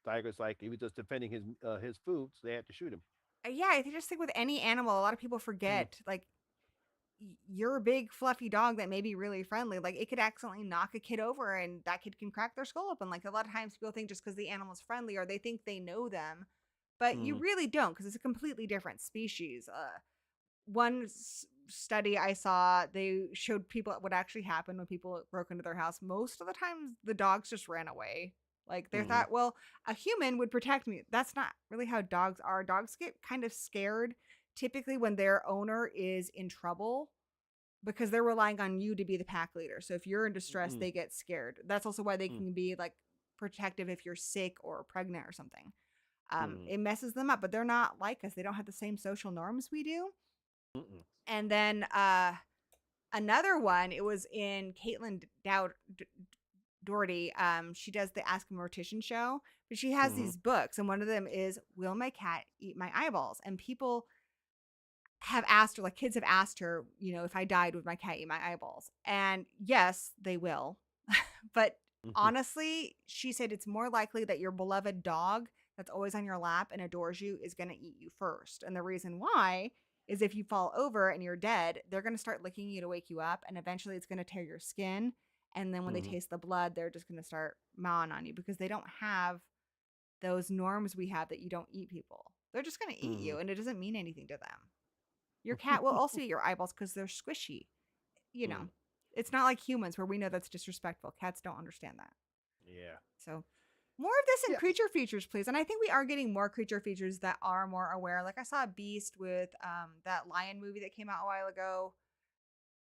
Speaker 2: tiger's like he was just defending his food, so they had to shoot him.
Speaker 1: Yeah, I just think with any animal, a lot of people
Speaker 2: Mm,
Speaker 1: forget. Like you're a big fluffy dog that may be really friendly. Like it could accidentally knock a kid over, and that kid can crack their skull open. Like a lot of times, people think just because the animal's friendly or they think they know them, but you
Speaker 2: mm,
Speaker 1: really don't because it's a completely different species. One study I saw, they showed people what actually happened when people broke into their house. Most of the times, the dogs just ran away. Like they
Speaker 2: mm,
Speaker 1: thought, well, a human would protect me. That's not really how dogs are. Dogs get kind of scared typically when their owner is in trouble because they're relying on you to be the pack leader. So if you're in distress,
Speaker 2: mm,
Speaker 1: they get scared. That's also why they
Speaker 2: mm,
Speaker 1: can be like protective if you're sick or pregnant or something.
Speaker 2: mm,
Speaker 1: It messes them up, but they're not like us. They don't have the same social norms we do.
Speaker 2: mm,
Speaker 1: And then Another one, it was in Caitlin Doherty. She does the Ask a Mortician show, but she has
Speaker 2: Mhm.
Speaker 1: these books, and one of them is "Will My Cat Eat My Eyeballs?" And people have asked her, like kids have asked her, if I died, would my cat eat my eyeballs? And yes, they will. But
Speaker 2: Mhm.
Speaker 1: honestly, she said it's more likely that your beloved dog that's always on your lap and adores you is going to eat you first. And the reason why is if you fall over and you're dead, they're going to start licking you to wake you up. And eventually it's going to tear your skin. And then when they
Speaker 2: Mhm.
Speaker 1: taste the blood, they're just going to start mowing on you because they don't have those norms we have that you don't eat people. They're just going to eat
Speaker 2: Mhm.
Speaker 1: you and it doesn't mean anything to them. Your cat will also eat your eyeballs because they're squishy. You know,
Speaker 2: Mm.
Speaker 1: it's not like humans where we know that's disrespectful. Cats don't understand that.
Speaker 2: Yeah.
Speaker 1: So, more of this in
Speaker 2: Yeah.
Speaker 1: creature features, please. And I think we are getting more creature features that are more aware. Like I saw a Beast with that lion movie that came out a while ago.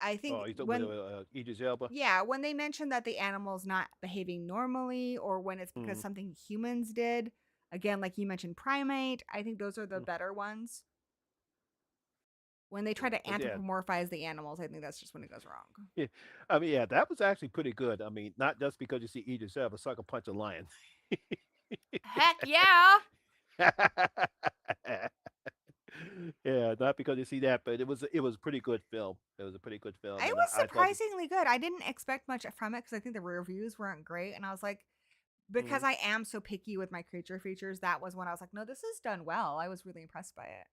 Speaker 1: I think
Speaker 2: Oh, you talking
Speaker 1: when,
Speaker 2: about Idris Elba?
Speaker 1: yeah, when they mention that the animal's not behaving normally or when it's because
Speaker 2: Mhm.
Speaker 1: something humans did, again, like you mentioned, primate, I think those are the
Speaker 2: Mm.
Speaker 1: better ones. When they try
Speaker 2: Yeah.
Speaker 1: to
Speaker 2: 'Cause yeah.
Speaker 1: anthropomorphize the animals, I think that's just when it goes wrong.
Speaker 2: Yeah. I mean, yeah, that was actually pretty good. I mean, not just because you see Idris Elba sucker punch a lion.
Speaker 1: Heck yeah.
Speaker 2: Yeah, not because you see that, but it was a pretty good film. It was a pretty good film,
Speaker 1: It
Speaker 2: and
Speaker 1: was
Speaker 2: I thought the
Speaker 1: surprisingly good. I didn't expect much from it because I think the reviews weren't great. And I was like, because
Speaker 2: Mhm.
Speaker 1: I am so picky with my creature features, that was when I was like, no, this is done well. I was really impressed by it.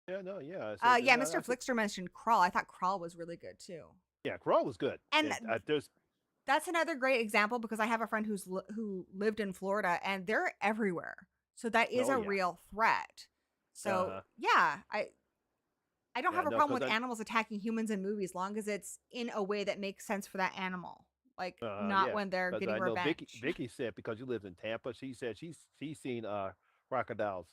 Speaker 2: Yeah, no, yeah. I said,
Speaker 1: Yeah,
Speaker 2: no,
Speaker 1: Mr.
Speaker 2: I said,
Speaker 1: Flickster mentioned Crawl. I thought Crawl was really good too.
Speaker 2: yeah, Crawl was good,
Speaker 1: And
Speaker 2: and there's,
Speaker 1: that's another great example because I have a friend who lived in Florida and they're everywhere. So that is
Speaker 2: oh
Speaker 1: a
Speaker 2: yeah,
Speaker 1: real threat. So
Speaker 2: uh-huh,
Speaker 1: yeah, I don't
Speaker 2: yeah,
Speaker 1: have a
Speaker 2: no,
Speaker 1: problem
Speaker 2: because
Speaker 1: with animals attacking humans in movies long as it's in a way that makes sense for that animal. Like not
Speaker 2: yeah,
Speaker 1: when they're
Speaker 2: because
Speaker 1: getting
Speaker 2: I know Vicky
Speaker 1: revenge.
Speaker 2: Vicky said because you lives in Tampa, she said she's seen crocodiles,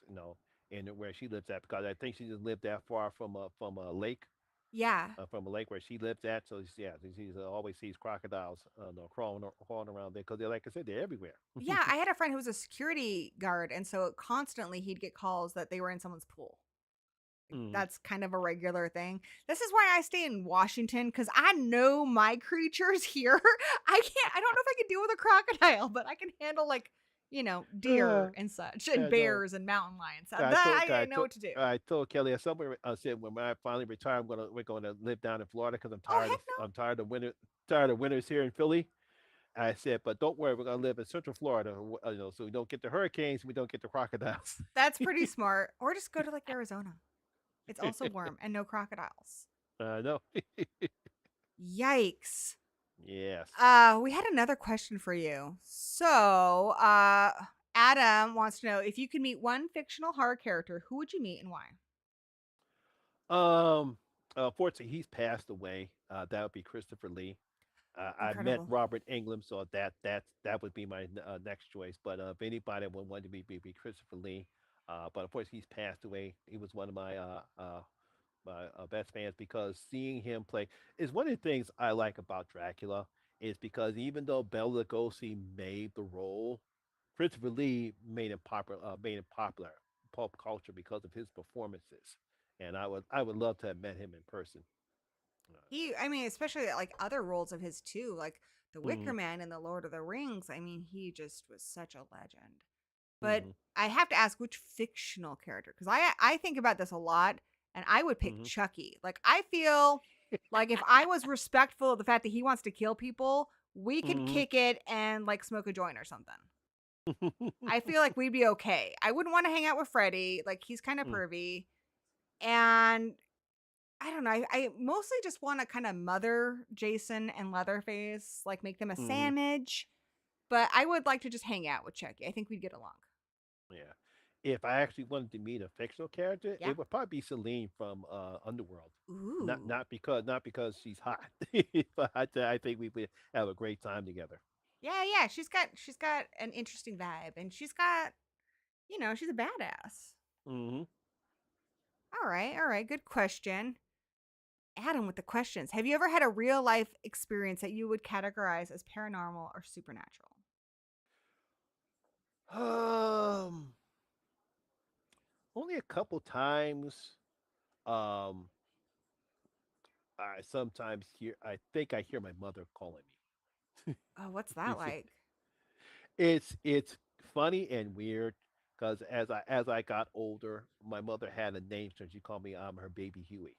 Speaker 2: in where she lives at because I think she just lived that far from a lake.
Speaker 1: Yeah.
Speaker 2: From a lake where she lives at, so yeah, she's always sees crocodiles, no, crawling around there because they're like I said, they're everywhere.
Speaker 1: Yeah, I had a friend who was a security guard and so constantly he'd get calls that they were in someone's pool.
Speaker 2: Hmm.
Speaker 1: That's kind of a regular thing. This is why I stay in Washington because I know my creatures here. I don't know if I can deal with a crocodile, but I can handle like, deer
Speaker 2: Uh,
Speaker 1: and such and
Speaker 2: yeah, no,
Speaker 1: bears and mountain lions.
Speaker 2: I
Speaker 1: That
Speaker 2: told
Speaker 1: I
Speaker 2: I
Speaker 1: know
Speaker 2: told
Speaker 1: what to do.
Speaker 2: I told Kelly at somewhere I said when I finally retire, we're gonna live down in Florida because
Speaker 1: Oh, heck no.
Speaker 2: I'm tired of winters here in Philly. I said, but don't worry, we're gonna live in Central Florida, so we don't get the hurricanes, we don't get the crocodiles.
Speaker 1: That's pretty smart. Or just go to like Arizona. It's also warm and no crocodiles.
Speaker 2: I know.
Speaker 1: Yikes.
Speaker 2: Yes.
Speaker 1: We had another question for you. So, Adam wants to know if you could meet one fictional horror character, who would you meet and why?
Speaker 2: Um. Fortunately, he's passed away. That would be Christopher Lee. I met
Speaker 1: Incredible.
Speaker 2: Robert England, so that would be my next choice. But if anybody would want to be Christopher Lee. But unfortunately, he's passed away. He was one of my best fans because seeing him play is one of the things I like about Dracula. Is because even though Bela Lugosi made the role, Christopher Lee made him popular pop culture because of his performances. And I would love to have met him in person.
Speaker 1: I mean, especially like other roles of his too, like the Wicker
Speaker 2: Mm-hmm.
Speaker 1: Man and the Lord of the Rings. I mean, he just was such a legend. But
Speaker 2: Mm-hmm.
Speaker 1: I have to ask which fictional character because I think about this a lot, and I would pick
Speaker 2: Mm-hmm.
Speaker 1: Chucky. Like I feel like if I was respectful of the fact that he wants to kill people, we could
Speaker 2: Mm-hmm.
Speaker 1: kick it and like smoke a joint or something.
Speaker 2: Mm-hmm.
Speaker 1: I feel like we'd be okay. I wouldn't want to hang out with Freddy. Like he's kind of pervy. And I don't know. I mostly just want to kind of mother Jason and Leatherface, like make them a
Speaker 2: Mm-hmm.
Speaker 1: sandwich. But I would like to just hang out with Chucky. I think we'd get along.
Speaker 2: Yeah. If I actually wanted to meet a fictional character,
Speaker 1: Yeah.
Speaker 2: it would probably be Celine from Underworld.
Speaker 1: Ooh.
Speaker 2: Not because she's hot, but I think we would have a great time together.
Speaker 1: Yeah, yeah. She's got an interesting vibe, and she's a badass.
Speaker 2: Hmm.
Speaker 1: All right. Good question. Adam with the questions. Have you ever had a real life experience that you would categorize as paranormal or supernatural?
Speaker 2: Um, Only a couple times. Um, I sometimes hear. I think I hear my mother calling
Speaker 1: Oh, what's
Speaker 2: me.
Speaker 1: that like?
Speaker 2: It's funny and weird because as I got older, my mother had a name, so she called me her baby Huey.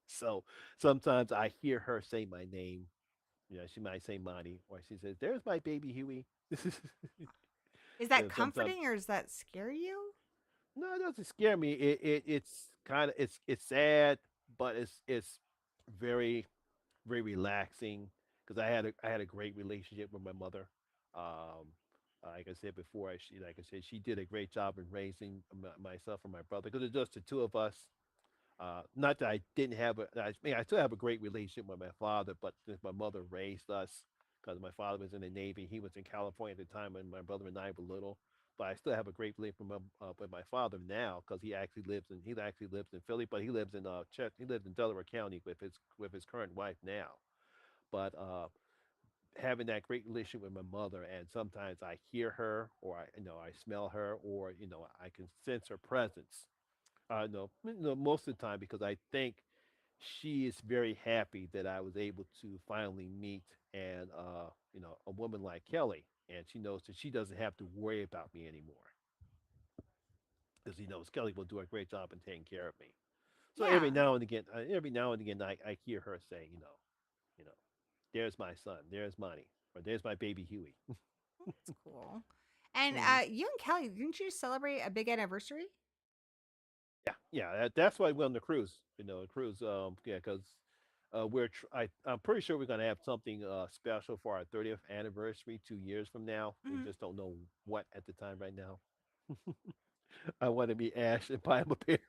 Speaker 2: So sometimes I hear her say my name. You know, she might say Monty, or she says, "There's my baby Huey."
Speaker 1: Is that
Speaker 2: Sometimes
Speaker 1: comforting or does that scare you?
Speaker 2: no, it doesn't scare me. It's kind of it's sad, but it's very very relaxing because I had a great relationship with my mother. Um, like I said before, like I said, she did a great job in raising myself and my brother because it's just the two of us. Not that I didn't have I mean, I still have a great relationship with my father, but since my mother raised us, because my father was in the Navy, he was in California at the time when my brother and I were little. But I still have a great relationship with my father now because he actually lives in Philly, but he lives in he lives in Delaware County with his current wife now. But having that great relationship with my mother, and sometimes I hear her, or I smell her, or I can sense her presence. No, most of the time because I think she is very happy that I was able to finally meet a woman like Kelly, and she knows that she doesn't have to worry about me anymore because he knows Kelly will do a great job in taking care of me. So
Speaker 1: Yeah.
Speaker 2: every now and again, I hear her say, you know, there's my son, there's Monty, or there's my baby Huey.
Speaker 1: Well, that's cool. And
Speaker 2: Mhm.
Speaker 1: you and Kelly, didn't you celebrate a big anniversary?
Speaker 2: Yeah, yeah, that's why I went on the cruise. A cruise. Yeah, because I'm pretty sure we're gonna have something special for our 30th anniversary 2 years from now. We
Speaker 1: Hmm.
Speaker 2: just don't know what at the time right now. I want to be Ash and buy him a beer.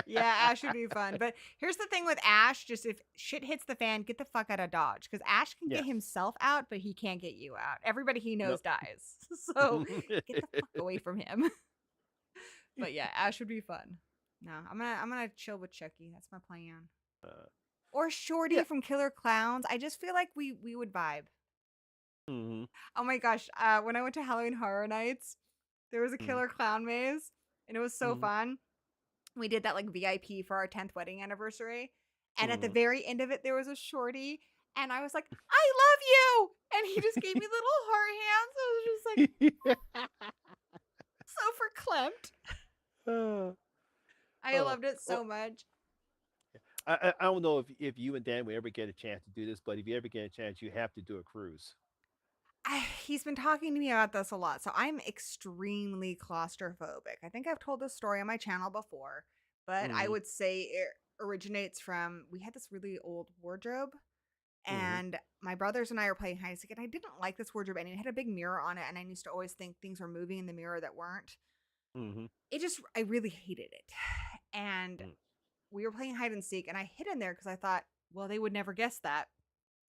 Speaker 1: Yeah, Ash would be fun. But here's the thing with Ash, just if shit hits the fan, get the fuck out of Dodge. Because Ash can get
Speaker 2: Yes.
Speaker 1: himself out, but he can't get you out. Everybody he knows
Speaker 2: Nope.
Speaker 1: dies. So get the fuck away from him. But yeah, Ash would be fun. No, I'm gonna chill with Chucky. That's my plan.
Speaker 2: uh,
Speaker 1: Or Shorty
Speaker 2: yeah.
Speaker 1: from Killer Clowns. I just feel like we would vibe.
Speaker 2: Hmm.
Speaker 1: Oh my gosh, when I went to Halloween Horror Nights, there was a
Speaker 2: Hmm.
Speaker 1: killer clown maze, and it was so
Speaker 2: Hmm.
Speaker 1: fun. We did that like VIP for our 10th wedding anniversary, and at the
Speaker 2: Hmm.
Speaker 1: very end of it, there was a shorty, and I was like, "I love you," and he just gave me little heart hands. I was just like so verklempt.
Speaker 2: Uh,
Speaker 1: I
Speaker 2: oh,
Speaker 1: loved it
Speaker 2: well,
Speaker 1: so much.
Speaker 2: I don't know if you and Dan will ever get a chance to do this, but if you ever get a chance, you have to do a cruise.
Speaker 1: He's been talking to me about this a lot. So I'm extremely claustrophobic. I think I've told this story on my channel before, but I
Speaker 2: Hmm.
Speaker 1: would say it originates from we had this really old wardrobe,
Speaker 2: Hmm.
Speaker 1: and my brothers and I were playing hide and seek, and I didn't like this wardrobe, and it had a big mirror on it, and I used to always think things were moving in the mirror that weren't.
Speaker 2: Hmm.
Speaker 1: I really hated it. And we were playing hide and seek, and I hid in there because I thought, well, they would never guess that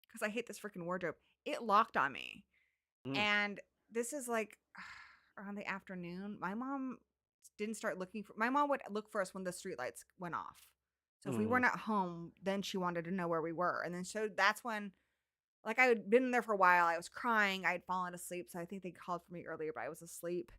Speaker 1: because I hate this freaking wardrobe. It locked on me.
Speaker 2: Mm.
Speaker 1: And this is like around the afternoon. My mom didn't start looking for my mom would look for us when the streetlights went off. So if we
Speaker 2: Mhm.
Speaker 1: weren't at home, then she wanted to know where we were. And then so that's when like I had been there for a while. I was crying. I had fallen asleep. So I think they called for me earlier, but I was asleep.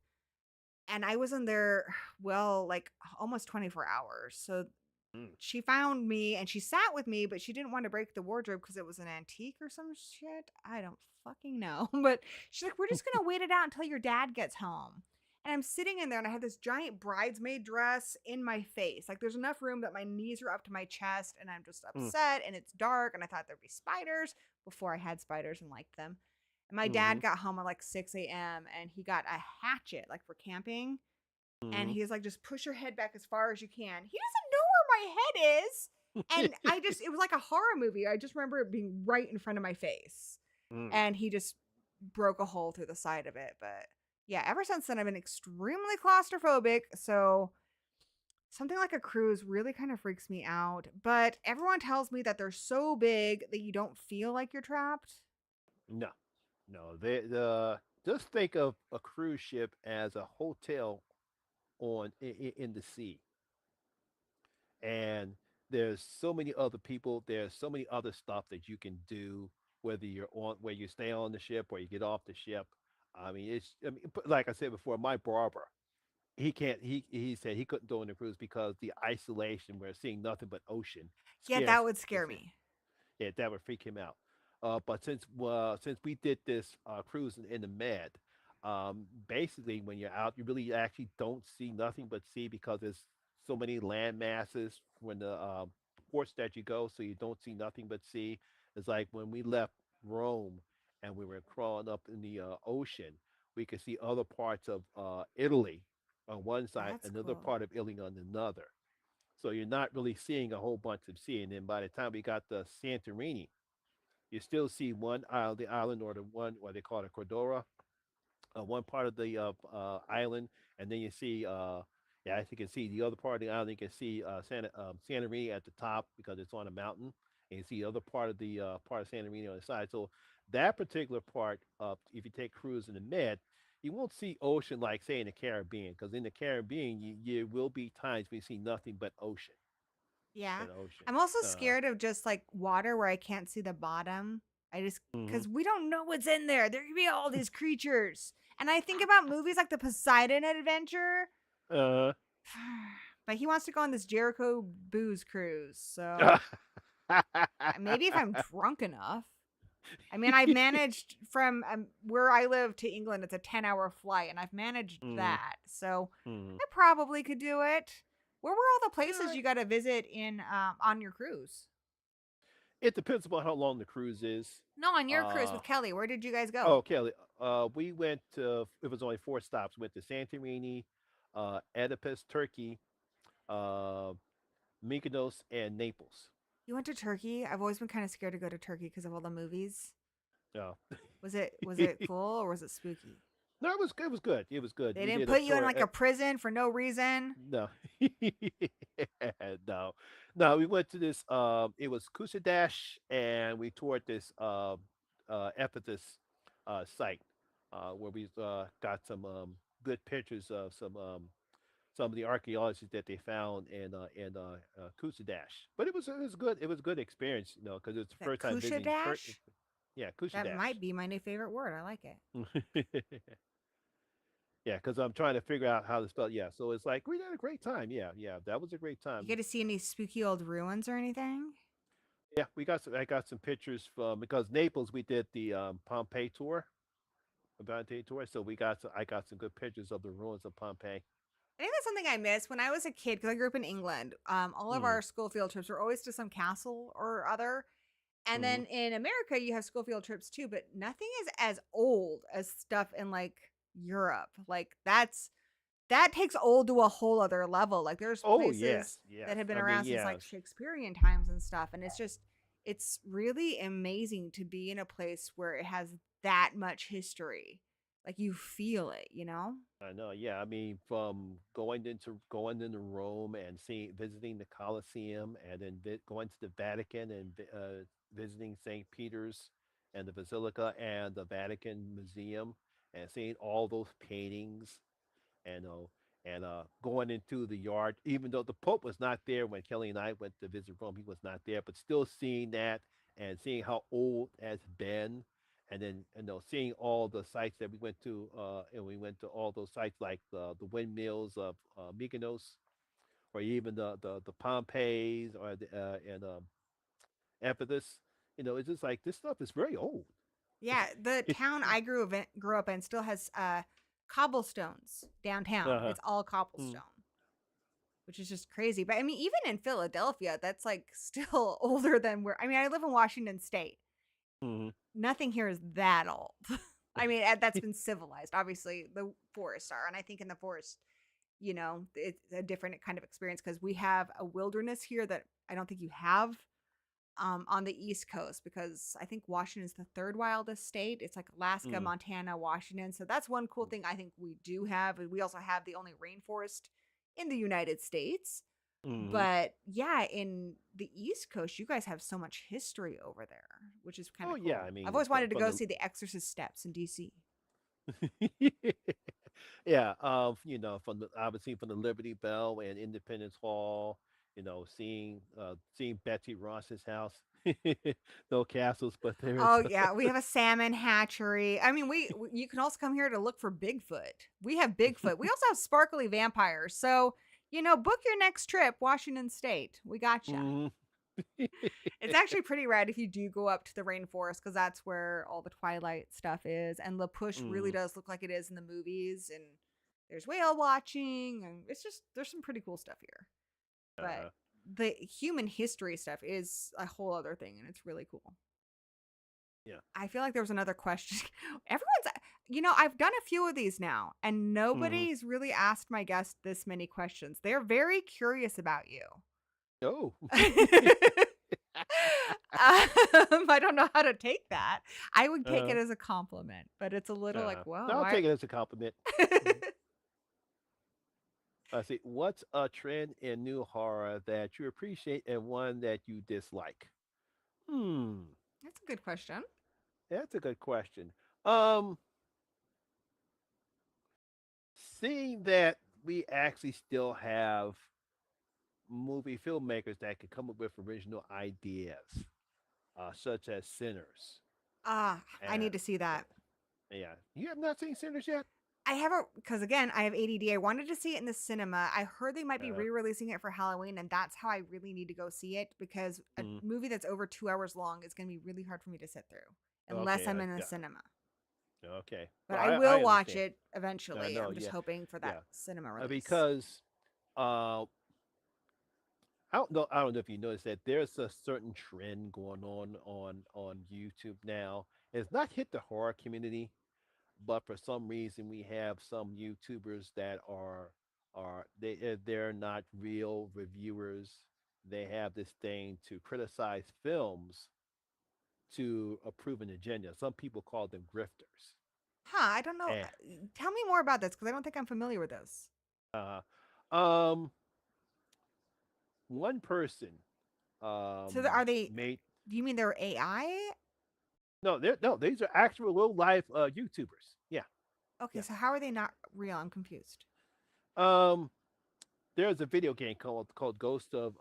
Speaker 1: And I was in there, well, like almost 24 hours. So
Speaker 2: Mm.
Speaker 1: she found me and she sat with me, but she didn't want to break the wardrobe because it was an antique or some shit. I don't fucking know. But she's like, we're just going to wait it out until your dad gets home. And I'm sitting in there and I had this giant bridesmaid dress in my face. Like there's enough room that my knees are up to my chest and I'm just
Speaker 2: Mm.
Speaker 1: upset and it's dark and I thought there'd be spiders before I had spiders and liked them. And my dad
Speaker 2: Mhm.
Speaker 1: got home at like 6 a.m. and he got a hatchet like for camping and
Speaker 2: Mhm.
Speaker 1: he's like, just push your head back as far as you can. He doesn't know where my head is. And it was like a horror movie. I just remember it being right in front of my face.
Speaker 2: Mm.
Speaker 1: And he just broke a hole through the side of it. But yeah, ever since then, I've been extremely claustrophobic. So something like a cruise really kind of freaks me out. But everyone tells me that they're so big that you don't feel like you're trapped.
Speaker 2: No, no. Just think of a cruise ship as a hotel in the sea, and there's so many other people. There's so many other stuff that you can do, where you stay on the ship or you get off the ship. I mean, like I said before, my barber. he can't. He said he couldn't go on the cruise because the isolation, where seeing nothing but ocean,
Speaker 1: Yeah, that
Speaker 2: scares him.
Speaker 1: would scare me.
Speaker 2: Yeah, that would freak him out. But since we did this cruise in the Med, basically when you're out, you really actually don't see nothing but sea because there's so many land masses when the ports that you go, so you don't see nothing but sea. It's like when we left Rome and we were crawling up in the ocean, we could see other parts of Italy on one side,
Speaker 1: That's
Speaker 2: another
Speaker 1: cool.
Speaker 2: part of Italy on another. So you're not really seeing a whole bunch of sea. And then by the time we got to Santorini, you still see one island, the island, or the one what they call it, Cordora, one part of the island, and then you see, yeah, I think you can see the other part of the island. You can see Santorini at the top because it's on a mountain, and you see the other part of the part of Santorini on the side. So that particular part, if you take cruise in the Med, you won't see ocean like say in the Caribbean, because in the Caribbean you will be times when you see nothing but ocean
Speaker 1: Yeah.
Speaker 2: and ocean.
Speaker 1: I'm also
Speaker 2: Uh,
Speaker 1: scared of just like water where I can't see the bottom. I just,
Speaker 2: hmm
Speaker 1: because we don't know what's in there. There could be all these creatures. And I think about movies like the Poseidon Adventure,
Speaker 2: uh,
Speaker 1: but he wants to go on this Jericho booze cruise. So maybe if I'm drunk enough. I mean, I've managed from where I live to England, it's a 10-hour flight, and I've managed
Speaker 2: mm,
Speaker 1: that. So
Speaker 2: mm.
Speaker 1: I probably could do it. Where were all the places
Speaker 2: Yeah,
Speaker 1: you got to visit in on your cruise?
Speaker 2: it depends upon how long the cruise is.
Speaker 1: No, on your cruise
Speaker 2: Uh,
Speaker 1: with Kelly. Where did you guys go?
Speaker 2: oh, Kelly, we went to, it was only four stops. Went to Santorini, Oedipus, Turkey, uh, Mykonos, and Naples.
Speaker 1: You went to Turkey. I've always been kind of scared to go to Turkey because of all the movies.
Speaker 2: No,
Speaker 1: Was it cool or was it spooky?
Speaker 2: no, it was good. It was good. It was good.
Speaker 1: They
Speaker 2: We
Speaker 1: didn't
Speaker 2: did a
Speaker 1: put you in
Speaker 2: tour.
Speaker 1: like a prison for no reason.
Speaker 2: No, no, no. We went to this. It was Kusaddash, and we toured this Ephesus site where we got some good pictures of some of the archaeology that they found in Kusaddash. But it was good. It was a good experience, you know, because it's the
Speaker 1: That
Speaker 2: first time
Speaker 1: Kusha
Speaker 2: visiting Turkey.
Speaker 1: Dash?
Speaker 2: Yeah,
Speaker 1: That
Speaker 2: Kusaddash.
Speaker 1: might be my new favorite word. I like it.
Speaker 2: Yeah, because I'm trying to figure out how to spell. Yeah, so it's like we had a great time. Yeah, yeah, that was a great
Speaker 1: You
Speaker 2: time.
Speaker 1: get to see any spooky old ruins or anything?
Speaker 2: Yeah, we got some. I got some pictures from because Naples. We did the Pompeii tour, Pompeii tour. So we got. I got some good pictures of the ruins of Pompeii.
Speaker 1: I think that's something I missed when I was a kid because I grew up in England. All of
Speaker 2: Mm,
Speaker 1: our school field trips were always to some castle or other. And
Speaker 2: mm-hmm.
Speaker 1: then in America, you have school field trips too, but nothing is as old as stuff in like Europe. Like that takes old to a whole other level. Like there's
Speaker 2: Oh
Speaker 1: places
Speaker 2: yes, yes.
Speaker 1: that have been
Speaker 2: I mean,
Speaker 1: around since
Speaker 2: yeah,
Speaker 1: like Shakespearean times and stuff. And it's just, it's really amazing to be in a place where it has that much history. Like you feel it, you know?
Speaker 2: I know. Yeah, I mean, from going into Rome and seeing visiting the Colosseum, and then going to the Vatican and visiting St. Peter's and the Basilica and the Vatican Museum, and seeing all those paintings and going into the yard, even though the Pope was not there when Kelly and I went to visit Rome, he was not there, but still seeing that and seeing how old it has been, and then seeing all the sites that we went to, and we went to all those sites like the windmills of Mykonos, or even the Pompeii or and Ephesus. It's just like this stuff is very old.
Speaker 1: Yeah, the town I grew up in still has cobblestones downtown.
Speaker 2: Uh-huh.
Speaker 1: It's all
Speaker 2: Mm.
Speaker 1: cobblestone, which is just crazy. But I mean, even in Philadelphia, that's like still older than where I mean, I live in Washington state.
Speaker 2: Hmm.
Speaker 1: Nothing here is that old. I mean, that's been civilized. Obviously, the forests are, and I think in the forest, it's a different kind of experience because we have a wilderness here that I don't think you have on the East Coast because I think Washington is the third wildest state. It's like Alaska,
Speaker 2: Mm.
Speaker 1: Montana, Washington. So that's one cool thing I think we do have. We also have the only rainforest in the United States.
Speaker 2: Hmm.
Speaker 1: But yeah, in the East Coast, you guys have so much history over there, which is kind
Speaker 2: Oh
Speaker 1: of
Speaker 2: yeah, I
Speaker 1: cool. I've
Speaker 2: mean,
Speaker 1: always wanted to
Speaker 2: from
Speaker 1: go
Speaker 2: the
Speaker 1: see the Exorcist steps in DC.
Speaker 2: yeah, from the obviously from the Liberty Bell and Independence Hall, seeing Betsy Ross's house. No castles, but there is.
Speaker 1: Oh yeah, we have a salmon hatchery. I mean, you can also come here to look for Bigfoot. We have Bigfoot. We also have sparkly vampires. So, book your next trip, Washington State. We gotcha.
Speaker 2: Mhm.
Speaker 1: It's actually pretty rad if you do go up to the rainforest because that's where all the Twilight stuff is, and La Push really
Speaker 2: Mhm.
Speaker 1: does look like it is in the movies. And there's whale watching, and there's some pretty cool stuff here. But
Speaker 2: Uh,
Speaker 1: the human history stuff is a whole other thing, and it's really cool.
Speaker 2: yeah.
Speaker 1: I feel like there was another question. I've done a few of these now, and
Speaker 2: Mhm.
Speaker 1: nobody's really asked my guest this many questions. They're very curious about you.
Speaker 2: Oh.
Speaker 1: I don't know how to take that. I would take
Speaker 2: uh,
Speaker 1: it as a compliment, but it's a little like, whoa,
Speaker 2: I'll
Speaker 1: why?
Speaker 2: take it as a compliment. Mhm. I see. What's a trend in new horror that you appreciate and one that you dislike? Hmm.
Speaker 1: That's a good question.
Speaker 2: That's a good question. Um, Seeing that we actually still have movie filmmakers that can come up with original ideas, such as Sinners.
Speaker 1: I
Speaker 2: And
Speaker 1: need to see that.
Speaker 2: yeah, you have not seen Sinners yet.
Speaker 1: I haven't, because again, I have ADD. I wanted to see it in the cinema. I heard they might be
Speaker 2: Uh,
Speaker 1: re-releasing it for Halloween, and that's how I really need to go see it because a
Speaker 2: mm,
Speaker 1: movie that's over 2 hours long is going to be really hard for me to sit through unless
Speaker 2: okay,
Speaker 1: I'm in the
Speaker 2: yeah,
Speaker 1: cinema.
Speaker 2: okay.
Speaker 1: But
Speaker 2: Well,
Speaker 1: I
Speaker 2: I
Speaker 1: will watch
Speaker 2: understand.
Speaker 1: it
Speaker 2: I
Speaker 1: eventually.
Speaker 2: know.
Speaker 1: I'm just
Speaker 2: Yeah,
Speaker 1: hoping for that
Speaker 2: yeah.
Speaker 1: cinema release.
Speaker 2: Because uh, I don't know if you noticed that there's a certain trend going on YouTube now. It's not hit the horror community, but for some reason we have some YouTubers that they're not real reviewers. They have this thing to criticize films to approve an agenda. Some people call them grifters.
Speaker 1: Huh, I don't know.
Speaker 2: And
Speaker 1: Tell me more about this because I don't think I'm familiar with this.
Speaker 2: uh, um, one person
Speaker 1: So are they,
Speaker 2: made
Speaker 1: do you mean they're AI?
Speaker 2: no, no, these are actual real life YouTubers. Yeah,
Speaker 1: Okay,
Speaker 2: yeah.
Speaker 1: so how are they not real? I'm confused.
Speaker 2: Um, there's a video game called Ghost of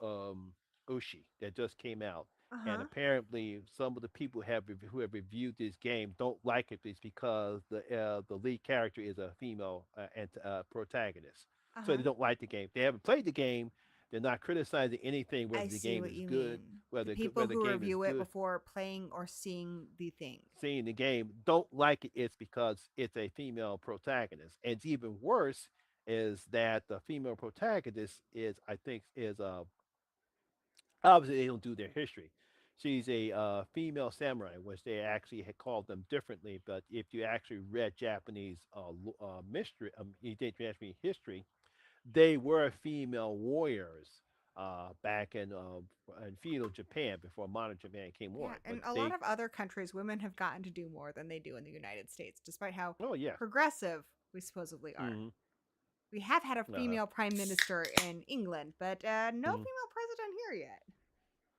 Speaker 2: Ushi that just came out,
Speaker 1: Uh
Speaker 2: and
Speaker 1: huh.
Speaker 2: apparently some of the people who have reviewed this game don't like it because the lead character is a female protagonist,
Speaker 1: Uh
Speaker 2: so
Speaker 1: huh.
Speaker 2: they don't like the game. They haven't played the game. They're not criticizing anything
Speaker 1: I
Speaker 2: whether the
Speaker 1: see
Speaker 2: game
Speaker 1: what
Speaker 2: is
Speaker 1: you
Speaker 2: good,
Speaker 1: mean. The people
Speaker 2: whether the
Speaker 1: who
Speaker 2: game is
Speaker 1: review it
Speaker 2: good.
Speaker 1: before playing or seeing the thing.
Speaker 2: Seeing the game don't like it, it's because it's a female protagonist. And it's even worse is that the female protagonist is, I think, is obviously they don't do their history. She's a female samurai, which they actually had called them differently. But if you actually read Japanese mystery, Japanese history, they were female warriors back in feudal Japan before modern Japan came
Speaker 1: Yeah,
Speaker 2: on. But
Speaker 1: in a lot
Speaker 2: they,
Speaker 1: of other countries, women have gotten to do more than they do in the United States, despite how
Speaker 2: oh yeah,
Speaker 1: progressive we supposedly are.
Speaker 2: hmm
Speaker 1: We have had a
Speaker 2: uh,
Speaker 1: female prime minister in England, but no
Speaker 2: mhm.
Speaker 1: female president here yet.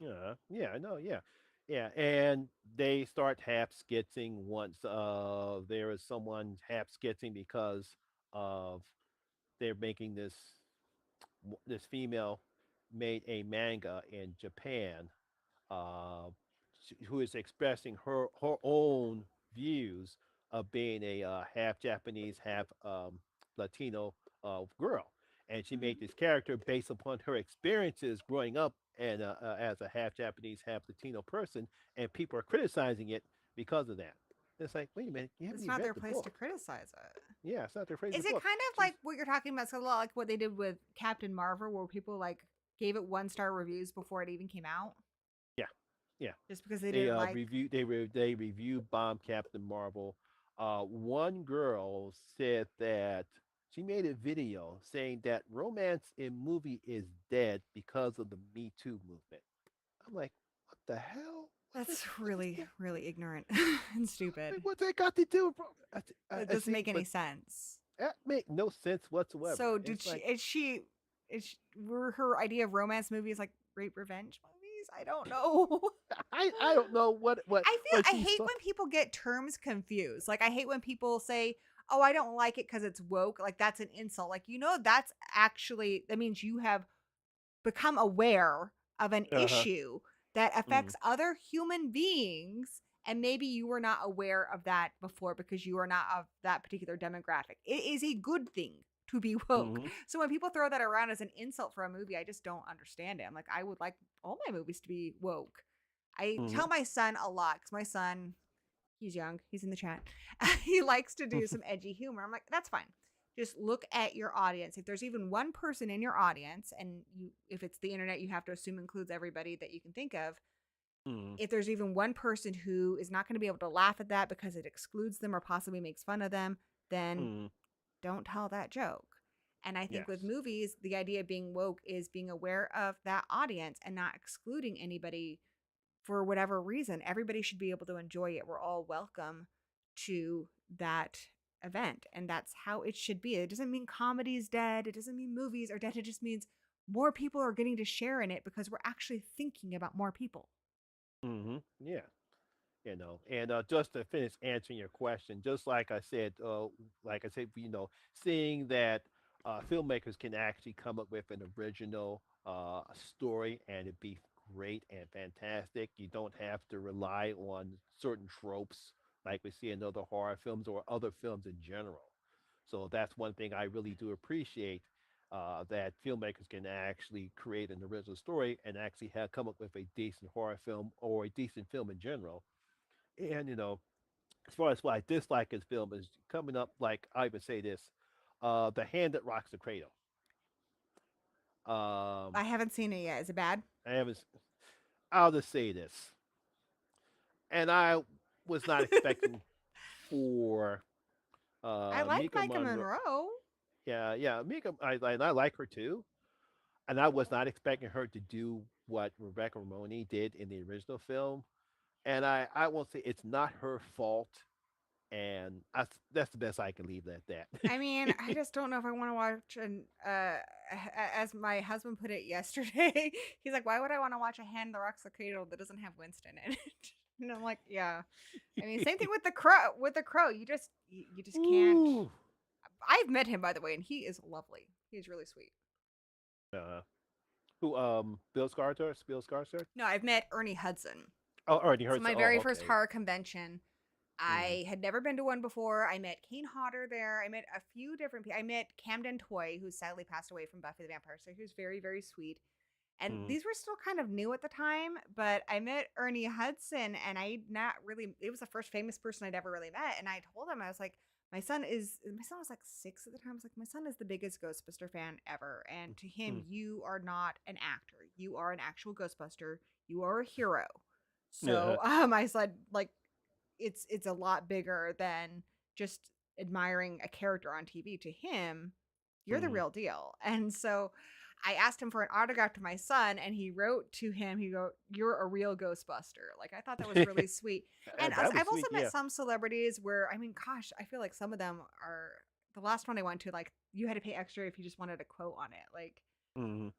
Speaker 2: Yeah, yeah, I know, yeah. Yeah, and they start half skitzing once there is someone half skitzing because of they're making this female made a manga in Japan uh, who is expressing her own views of being a half Japanese, half Latino girl, and she made
Speaker 1: Mhm.
Speaker 2: this character based upon her experiences growing up and as a half Japanese, half Latino person, and people are criticizing it because of that. It's like, wait a minute, you haven't
Speaker 1: It's
Speaker 2: even
Speaker 1: not
Speaker 2: read
Speaker 1: their
Speaker 2: the
Speaker 1: place to
Speaker 2: book.
Speaker 1: criticize it.
Speaker 2: Yeah, it's not their phrase the
Speaker 1: Is it
Speaker 2: book.
Speaker 1: kind of
Speaker 2: She's
Speaker 1: like what you're talking about? It's a lot like what they did with Captain Marvel, where people like gave it 1 star reviews before it even came out,
Speaker 2: yeah, yeah.
Speaker 1: just because they
Speaker 2: They
Speaker 1: didn't like.
Speaker 2: they reviewed Bomb Captain Marvel. One girl said that she made a video saying that romance in movie is dead because of the Me Too movement. I'm like, what the hell?
Speaker 1: That's
Speaker 2: What is
Speaker 1: really,
Speaker 2: that?
Speaker 1: really ignorant and stupid.
Speaker 2: Like, what's that got to do?
Speaker 1: It
Speaker 2: I
Speaker 1: doesn't
Speaker 2: see,
Speaker 1: make any
Speaker 2: but
Speaker 1: sense.
Speaker 2: that make no sense whatsoever.
Speaker 1: So did
Speaker 2: It's
Speaker 1: she?
Speaker 2: like
Speaker 1: Were her idea of romance movies like rape revenge movies? I don't know.
Speaker 2: I don't know what
Speaker 1: I
Speaker 2: she
Speaker 1: hate
Speaker 2: saw.
Speaker 1: when people get terms confused. Like I hate when people say, "Oh, I don't like it because it's woke." Like that's an insult. Like that's actually that means you have become aware of an
Speaker 2: Uh-huh.
Speaker 1: issue that
Speaker 2: Mm.
Speaker 1: affects other human beings, and maybe you were not aware of that before because you are not of that particular demographic. It is a good thing to be woke.
Speaker 2: Mhm.
Speaker 1: So when people throw that around as an insult for a movie, I just don't understand it. I'm like, I would like all my movies to be woke. I tell
Speaker 2: Mhm.
Speaker 1: my son a lot because my son, he's young, he's in the chat. He likes to do some edgy humor. I'm like, that's fine. Just look at your audience. If there's even one person in your audience, and you, if it's the internet, you have to assume includes everybody that you can think of.
Speaker 2: Mhm.
Speaker 1: If there's even one person who is not going to be able to laugh at that because it excludes them or possibly makes fun of them, then
Speaker 2: Mhm.
Speaker 1: don't tell that joke. And I think with
Speaker 2: Yes.
Speaker 1: movies, the idea of being woke is being aware of that audience and not excluding anybody for whatever reason. Everybody should be able to enjoy it. We're all welcome to that event. And that's how it should be. It doesn't mean comedy's dead. It doesn't mean movies are dead. It just means more people are getting to share in it because we're actually thinking about more people.
Speaker 2: Mhm. Yeah. And just to finish answering your question, just like I said, seeing that filmmakers can actually come up with an original story and it be great and fantastic. You don't have to rely on certain tropes like we see in other horror films or other films in general. So that's one thing I really do appreciate, that filmmakers can actually create an original story and actually have come up with a decent horror film or a decent film in general. And as far as what I dislike in film is coming up, like I would say this, the hand that rocks the cradle. Um,
Speaker 1: I haven't seen it yet. Is it bad?
Speaker 2: I haven't. I'll just say this, and I was not expecting for
Speaker 1: I like
Speaker 2: Mika
Speaker 1: Micah
Speaker 2: Monroe.
Speaker 1: Monroe.
Speaker 2: Yeah, yeah, Mika. I like her too, and I was not expecting her to do what Rebecca Ramoni did in the original film. And I won't say it's not her fault, and that's the best I can leave it at
Speaker 1: I mean,
Speaker 2: that.
Speaker 1: I just don't know if I want to watch an as my husband put it yesterday. He's like, "Why would I want to watch a hand that rocks the cradle that doesn't have Winston in it?" And I'm like, "Yeah." I mean, same thing with the crow. With the crow, you just can't.
Speaker 2: Ooh.
Speaker 1: I've met him by the way, and he is lovely. He's really sweet.
Speaker 2: Uh, who? Bill Skarsgård. Bill Skarsgård.
Speaker 1: No, I've met Ernie Hudson.
Speaker 2: Oh, already
Speaker 1: So
Speaker 2: heard.
Speaker 1: my very
Speaker 2: Oh,
Speaker 1: first
Speaker 2: okay.
Speaker 1: horror convention,
Speaker 2: Mm,
Speaker 1: I had never been to one before. I met Kane Hodder there. I met a few different people. I met Camden Toy, who sadly passed away from Buffy the Vampire Slayer. He was very, very sweet. And
Speaker 2: mm,
Speaker 1: these were still kind of new at the time, but I met Ernie Hudson, and I not really, it was the first famous person I'd ever really met. And I told him, I was like, my son was like 6 at the time. I was like, my son is the biggest Ghostbuster fan ever. And to him,
Speaker 2: mm.
Speaker 1: you are not an actor. You are an actual Ghostbuster. You are a hero.
Speaker 2: Yeah.
Speaker 1: So I said, like, it's a lot bigger than just admiring a character on TV. To him, you're the
Speaker 2: Mm.
Speaker 1: real deal. And so I asked him for an autograph to my son, and he wrote to him, he go, "You're a real Ghostbuster." Like, I thought that was really sweet. And
Speaker 2: That was
Speaker 1: I've also
Speaker 2: sweet.
Speaker 1: met
Speaker 2: Yeah.
Speaker 1: some celebrities where, I mean, gosh, I feel like some of them are, the last one I went to, like, you had to pay extra if you just wanted a quote on it. Like,
Speaker 2: Mm.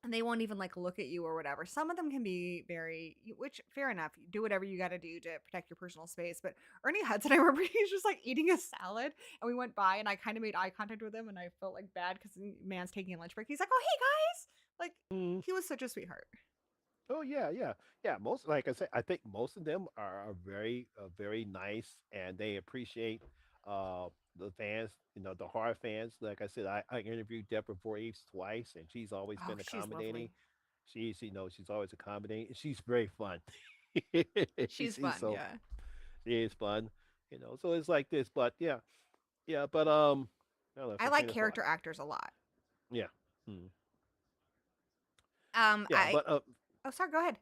Speaker 1: and they won't even like look at you or whatever. Some of them can be very, which fair enough. You do whatever you got to do to protect your personal space. But Ernie Hudson, I remember he's just like eating a salad, and we went by, and I kind of made eye contact with him, and I felt like bad because the man's taking a lunch break. He's like, "Oh, hey guys!" Like,
Speaker 2: Mm.
Speaker 1: he was such a sweetheart.
Speaker 2: Oh yeah, yeah, yeah. Most, like I said, I think most of them are very, very nice, and they appreciate uh the fans. The horror fans. Like I said, I interviewed Deborah Voorhees twice, and she's always
Speaker 1: Oh,
Speaker 2: been
Speaker 1: she's
Speaker 2: accommodating.
Speaker 1: lovely.
Speaker 2: She's always accommodating. She's very fun.
Speaker 1: She's
Speaker 2: She's
Speaker 1: fun.
Speaker 2: so
Speaker 1: Yeah,
Speaker 2: She is fun. So it's like this, but yeah, yeah, but I don't know if
Speaker 1: I
Speaker 2: I
Speaker 1: like
Speaker 2: train of thought.
Speaker 1: character actors a lot.
Speaker 2: Yeah. Mm. Yeah,
Speaker 1: I
Speaker 2: but
Speaker 1: Oh, sorry. Go ahead.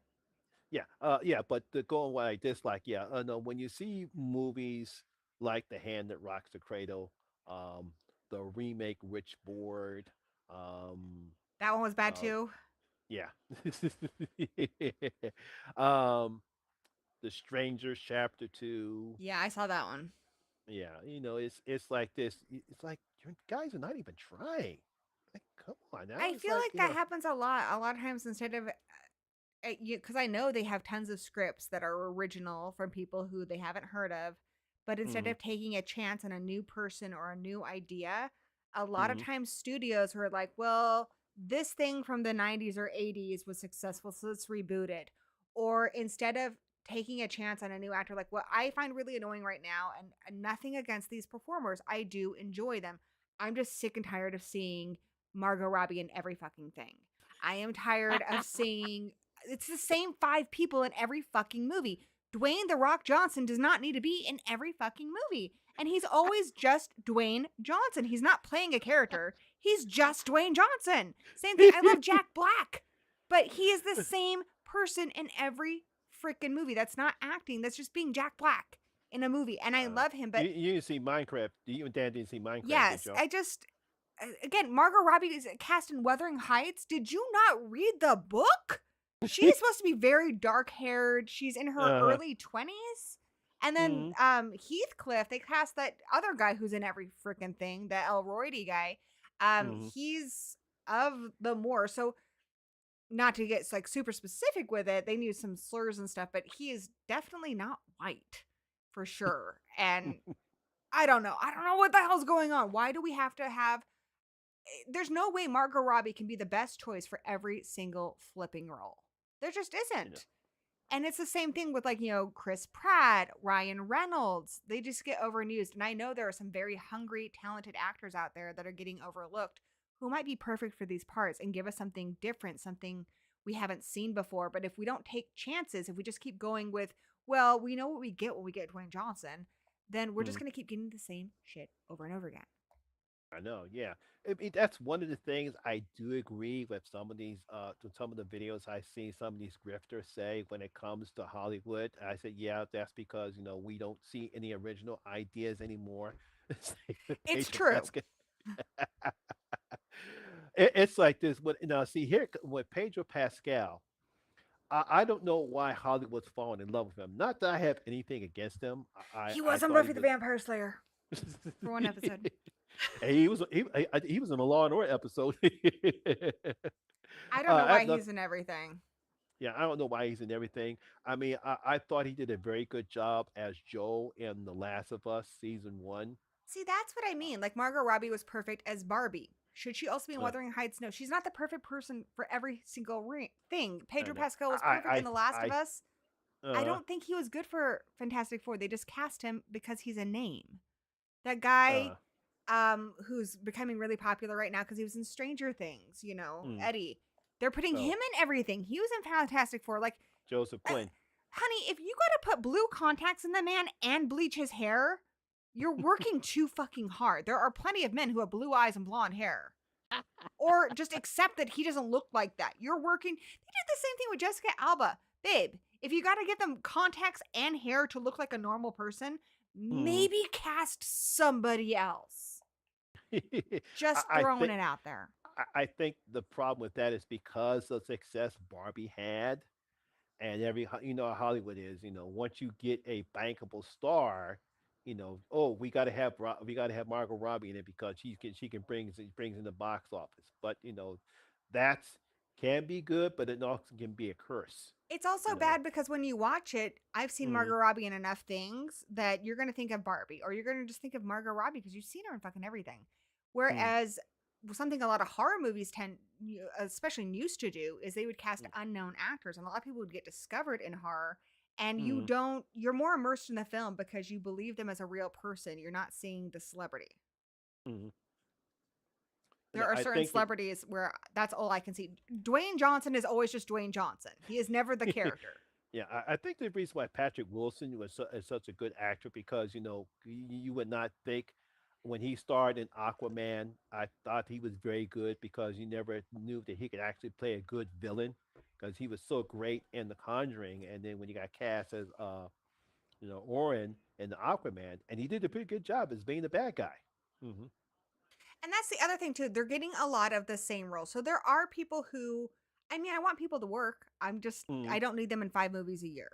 Speaker 2: yeah, yeah, but to go on what I dislike, yeah, no, when you see movies like The Hand That Rocks the Cradle, um, the remake Witchboard, um,
Speaker 1: That one was bad
Speaker 2: uh,
Speaker 1: too.
Speaker 2: yeah, um, The Strangers Chapter 2,
Speaker 1: Yeah, I saw that one.
Speaker 2: yeah, it's like this. It's like you guys are not even trying. Like, come on now.
Speaker 1: I
Speaker 2: It's
Speaker 1: feel
Speaker 2: like
Speaker 1: like that happens a lot. A lot of times, instead of because I know they have tons of scripts that are original from people who they haven't heard of, but instead
Speaker 2: mhm,
Speaker 1: of taking a chance on a new person or a new idea, a lot of
Speaker 2: mhm,
Speaker 1: times studios were like, well, this thing from the 90s or 80s was successful, so let's reboot it. Or instead of taking a chance on a new actor, like what I find really annoying right now, and nothing against these performers, I do enjoy them. I'm just sick and tired of seeing Margot Robbie in every fucking thing. I am tired of seeing it's the same 5 people in every fucking movie. Dwayne The Rock Johnson does not need to be in every fucking movie. And he's always just Dwayne Johnson. He's not playing a character. He's just Dwayne Johnson. Same thing. I love Jack Black, but he is the same person in every freaking movie. That's not acting. That's just being Jack Black in a movie. And I love him, but
Speaker 2: You didn't see Minecraft. You and Dan didn't see Minecraft, did
Speaker 1: yes,
Speaker 2: y'all?
Speaker 1: I just again, Margot Robbie is cast in Wuthering Heights. Did you not read the book? She's supposed to be very dark-haired. She's in her
Speaker 2: Uh-huh.
Speaker 1: early 20s. And then
Speaker 2: Mhm.
Speaker 1: Heathcliff, they cast that other guy who's in every freaking thing, the Elroydy guy.
Speaker 2: Mhm.
Speaker 1: He's of the Moor. So not to get like super specific with it, they use some slurs and stuff, but he is definitely not white for sure. And I don't know. I don't know what the hell's going on. Why do we have to have there's no way Margot Robbie can be the best choice for every single flipping role. There just
Speaker 2: You know.
Speaker 1: isn't. And it's the same thing with Chris Pratt, Ryan Reynolds. They just get overused. And I know there are some very hungry, talented actors out there that are getting overlooked who might be perfect for these parts and give us something different, something we haven't seen before. But if we don't take chances, if we just keep going with, well, we know what we get when we get Dwayne Johnson, then we're just
Speaker 2: Mhm.
Speaker 1: going to keep getting the same shit over and over again.
Speaker 2: I know, yeah. That's one of the things I do agree with some of these, to some of the videos I see some of these grifters say when it comes to Hollywood. I said, yeah, that's because we don't see any original ideas anymore. Same with
Speaker 1: It's
Speaker 2: Pedro
Speaker 1: true.
Speaker 2: Pascal. It's like this. See here with Pedro Pascal. I don't know why Hollywood's falling in love with him. Not that I have anything against him.
Speaker 1: He
Speaker 2: I
Speaker 1: was on
Speaker 2: thought he
Speaker 1: Buffy the
Speaker 2: was.
Speaker 1: Vampire Slayer for one episode.
Speaker 2: And he was in a Law and Order episode.
Speaker 1: I don't know
Speaker 2: I
Speaker 1: why
Speaker 2: have
Speaker 1: he's
Speaker 2: nothing.
Speaker 1: in everything.
Speaker 2: Yeah, I don't know why he's in everything. I mean, I thought he did a very good job as Joel in The Last of Us season one.
Speaker 1: See, that's what I mean. Like Margot Robbie was perfect as Barbie. Should she also be in
Speaker 2: Uh,
Speaker 1: Wuthering Heights? No, she's not the perfect person for every single thing.
Speaker 2: I
Speaker 1: Pedro
Speaker 2: know.
Speaker 1: Pascal was perfect in The Last of
Speaker 2: I
Speaker 1: Us. I
Speaker 2: uh
Speaker 1: don't think he was good for Fantastic Four. They just cast him because he's a name. That guy
Speaker 2: uh
Speaker 1: who's becoming really popular right now because he was in Stranger Things,
Speaker 2: mm,
Speaker 1: Eddie. They're putting him
Speaker 2: oh,
Speaker 1: in everything. He was in Fantastic Four. Like,
Speaker 2: Joseph
Speaker 1: uh,
Speaker 2: Quinn.
Speaker 1: honey, if you got to put blue contacts in the man and bleach his hair, you're working too fucking hard. There are plenty of men who have blue eyes and blonde hair. Or just accept that he doesn't look like that. You're working. They did the same thing with Jessica Alba. Babe, if you got to get them contacts and hair to look like a normal person,
Speaker 2: Mm.
Speaker 1: maybe cast somebody else.
Speaker 2: I,
Speaker 1: Just
Speaker 2: I
Speaker 1: throwing
Speaker 2: think
Speaker 1: it out there.
Speaker 2: I think the problem with that is because of the success Barbie had, and how Hollywood is. Once you get a bankable star, oh, we got to have Margot Robbie in it because she can brings in the box office. But that's can be good, but it also can be a curse.
Speaker 1: It's also
Speaker 2: You know.
Speaker 1: bad because when you watch it, I've seen
Speaker 2: Mm,
Speaker 1: Margot Robbie in enough things that you're going to think of Barbie or you're going to just think of Margot Robbie because you've seen her in fucking everything.
Speaker 2: mm,
Speaker 1: Whereas something a lot of horror movies especially used to do, is they would cast
Speaker 2: mm,
Speaker 1: unknown actors and a lot of people would get discovered in horror and
Speaker 2: mm,
Speaker 1: you're more immersed in the film because you believe them as a real person. You're not seeing the celebrity.
Speaker 2: mm. And
Speaker 1: There are
Speaker 2: I
Speaker 1: certain
Speaker 2: think the
Speaker 1: celebrities where that's all I can see. Dwayne Johnson is always just Dwayne Johnson. He is never the character.
Speaker 2: Yeah, I think the reason why Patrick Wilson is such a good actor because you would not think when he starred in Aquaman, I thought he was very good because you never knew that he could actually play a good villain because he was so great in The Conjuring, and then when he got cast as Orin in the Aquaman, and he did a pretty good job as being the bad guy. Hmm.
Speaker 1: And that's the other thing too. They're getting a lot of the same roles. So there are people who, I mean, I want people to work.
Speaker 2: Hmm.
Speaker 1: I don't need them in 5 movies a year.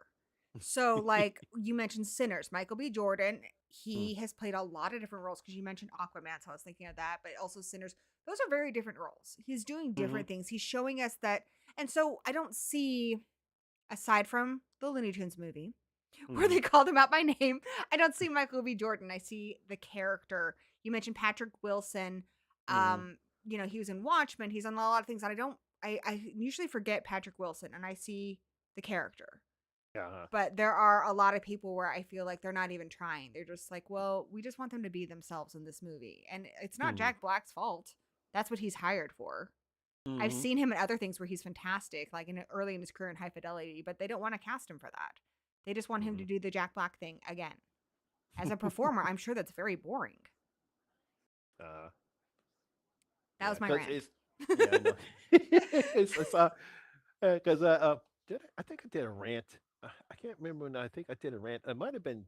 Speaker 1: So like you mentioned Sinners, Michael B. Jordan, he has played a lot of different roles because you mentioned Aquaman. So I was thinking of that, but also Sinners. Those are very different roles. He's doing
Speaker 2: Hmm.
Speaker 1: different things. He's showing us that. And so I don't see, aside from the Looney Tunes movie, where
Speaker 2: Hmm.
Speaker 1: they called him out by name. I don't see Michael B. Jordan. I see the character. You mentioned Patrick Wilson.
Speaker 2: Hmm.
Speaker 1: Um, he was in Watchmen. He's on a lot of things that I usually forget Patrick Wilson and I see the character.
Speaker 2: Uh-huh.
Speaker 1: But there are a lot of people where I feel like they're not even trying. They're just like, well, we just want them to be themselves in this movie. And it's not
Speaker 2: Mhm.
Speaker 1: Jack Black's fault. That's what he's hired for. I've
Speaker 2: Mhm.
Speaker 1: seen him in other things where he's fantastic, like early in his career in High Fidelity, but they don't want to cast him for that. They just want him to
Speaker 2: Mhm.
Speaker 1: do the Jack Black thing again. As a performer, I'm sure that's very boring.
Speaker 2: uh,
Speaker 1: That
Speaker 2: yeah,
Speaker 1: was my
Speaker 2: because
Speaker 1: rant.
Speaker 2: it's yeah, I know. It's because I think I did a rant. I can't remember when I think I did a rant. It might have been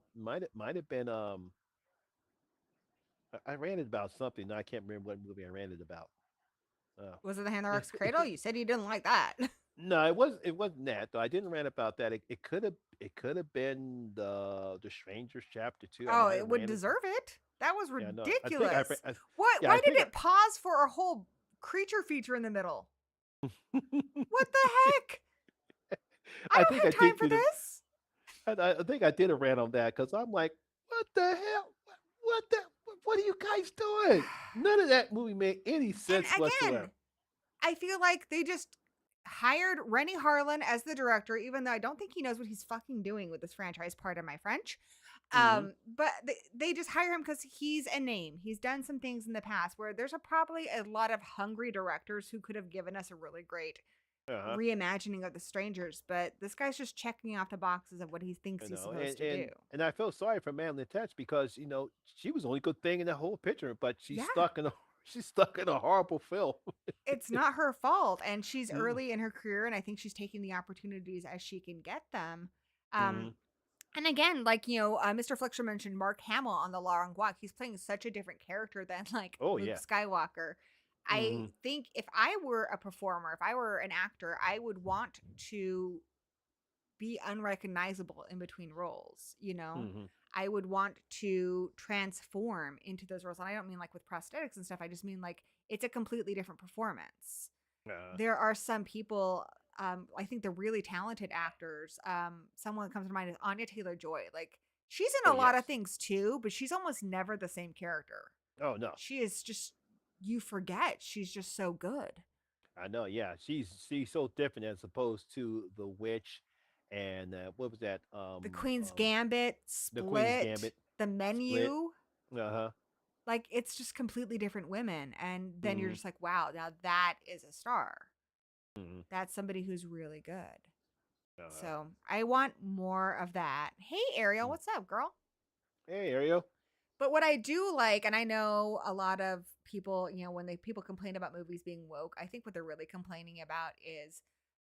Speaker 2: I ranted about something. I can't remember what movie I ranted about. Uh,
Speaker 1: Was it The Hand That Rocks the Cradle? You said you didn't like that.
Speaker 2: no, it wasn't that though. I didn't rant about that. It could have been the Strangers chapter 2. I
Speaker 1: Oh,
Speaker 2: might
Speaker 1: it
Speaker 2: have
Speaker 1: would
Speaker 2: ranted.
Speaker 1: deserve it. That was
Speaker 2: Yeah, no. I
Speaker 1: ridiculous.
Speaker 2: I
Speaker 1: What?
Speaker 2: yeah, I
Speaker 1: Why did
Speaker 2: think
Speaker 1: it pause for a whole creature feature in the middle? What the heck? I
Speaker 2: I
Speaker 1: don't
Speaker 2: think I
Speaker 1: have time
Speaker 2: did
Speaker 1: for
Speaker 2: do the
Speaker 1: this.
Speaker 2: I think I did a rant on that because I'm like, what the hell? What the? What are you guys doing? None of that movie made any
Speaker 1: And
Speaker 2: sense whatsoever.
Speaker 1: again, I feel like they just hired Rennie Harlan as the director, even though I don't think he knows what he's fucking doing with this franchise. Pardon my French.
Speaker 2: Hmm.
Speaker 1: But they just hire him because he's a name. He's done some things in the past where there's probably a lot of hungry directors who could have given us a really great
Speaker 2: Uh-huh.
Speaker 1: reimagining of The Strangers. But this guy's just checking off the boxes of what he thinks
Speaker 2: You
Speaker 1: he's
Speaker 2: know,
Speaker 1: supposed to do.
Speaker 2: and I felt sorry for Madeline Tetch because she was the only good thing in the whole picture, but she's
Speaker 1: Yeah,
Speaker 2: stuck in a she's stuck in a horrible film.
Speaker 1: it's not her fault, and she's
Speaker 2: Mm-hmm.
Speaker 1: early in her career, and I think she's taking the opportunities as she can get them. Um,
Speaker 2: Mm-hmm.
Speaker 1: and again, like Mr. Flicksher mentioned Mark Hamill on the Long Walk. He's playing such a different character than like
Speaker 2: Oh
Speaker 1: Luke
Speaker 2: yeah.
Speaker 1: Skywalker. I
Speaker 2: Mm-hmm.
Speaker 1: think if I were a performer, if I were an actor, I would want to be unrecognizable in between roles.
Speaker 2: Mm-hmm.
Speaker 1: I would want to transform into those roles. And I don't mean like with prosthetics and stuff. I just mean like it's a completely different performance.
Speaker 2: Uh,
Speaker 1: There are some people, I think the really talented actors, someone that comes to mind is Anya Taylor-Joy. Like she's in
Speaker 2: oh
Speaker 1: a lot
Speaker 2: yes.
Speaker 1: of things too, but she's almost never the same character.
Speaker 2: Oh no.
Speaker 1: She is just, you forget she's just so good.
Speaker 2: I know. Yeah. She's so different as opposed to the witch, and what was that?
Speaker 1: The Queen's Gambit,
Speaker 2: The Queen's
Speaker 1: Split,
Speaker 2: Gambit,
Speaker 1: The
Speaker 2: Split.
Speaker 1: Menu,
Speaker 2: Uh-huh.
Speaker 1: like it's just completely different women. And then you're
Speaker 2: Mm-hmm.
Speaker 1: just like, wow, now that is a star.
Speaker 2: Mm-hmm.
Speaker 1: That's somebody who's really good.
Speaker 2: Uh,
Speaker 1: So I want more of that. Hey, Ariel,
Speaker 2: mm.
Speaker 1: what's up, girl?
Speaker 2: Hey Ariel.
Speaker 1: But what I do like, and I know a lot of people, when people complain about movies being woke, I think what they're really complaining about is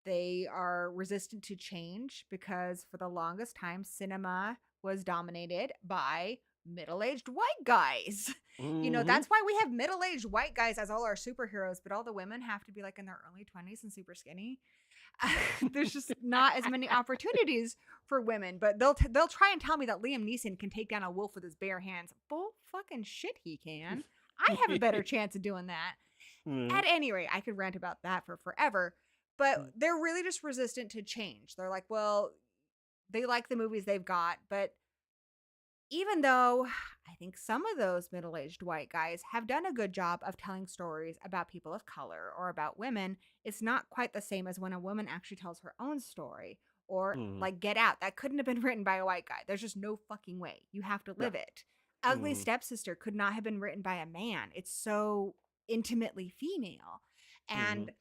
Speaker 1: they are resistant to change because for the longest time, cinema was dominated by middle-aged white guys.
Speaker 2: Mm-hmm.
Speaker 1: That's why we have middle-aged white guys as all our superheroes, but all the women have to be like in their early 20s and super skinny. There's just not as many opportunities for women, but they'll try and tell me that Liam Neeson can take down a wolf with his bare hands. Bull fucking shit, he can. I have a better chance of doing that.
Speaker 2: Mm-hmm.
Speaker 1: At any rate, I could rant about that for forever, but they're really just resistant to change. They're like, well, they like the movies they've got, but even though I think some of those middle aged white guys have done a good job of telling stories about people of color or about women, it's not quite the same as when a woman actually tells her own story. Or
Speaker 2: Mm-hmm.
Speaker 1: like Get Out, that couldn't have been written by a white guy. There's just no fucking way. You have to
Speaker 2: No.
Speaker 1: live it. Ugly
Speaker 2: Mm-hmm.
Speaker 1: Stepsister could not have been written by a man. It's so intimately female.
Speaker 2: Mm-hmm.
Speaker 1: And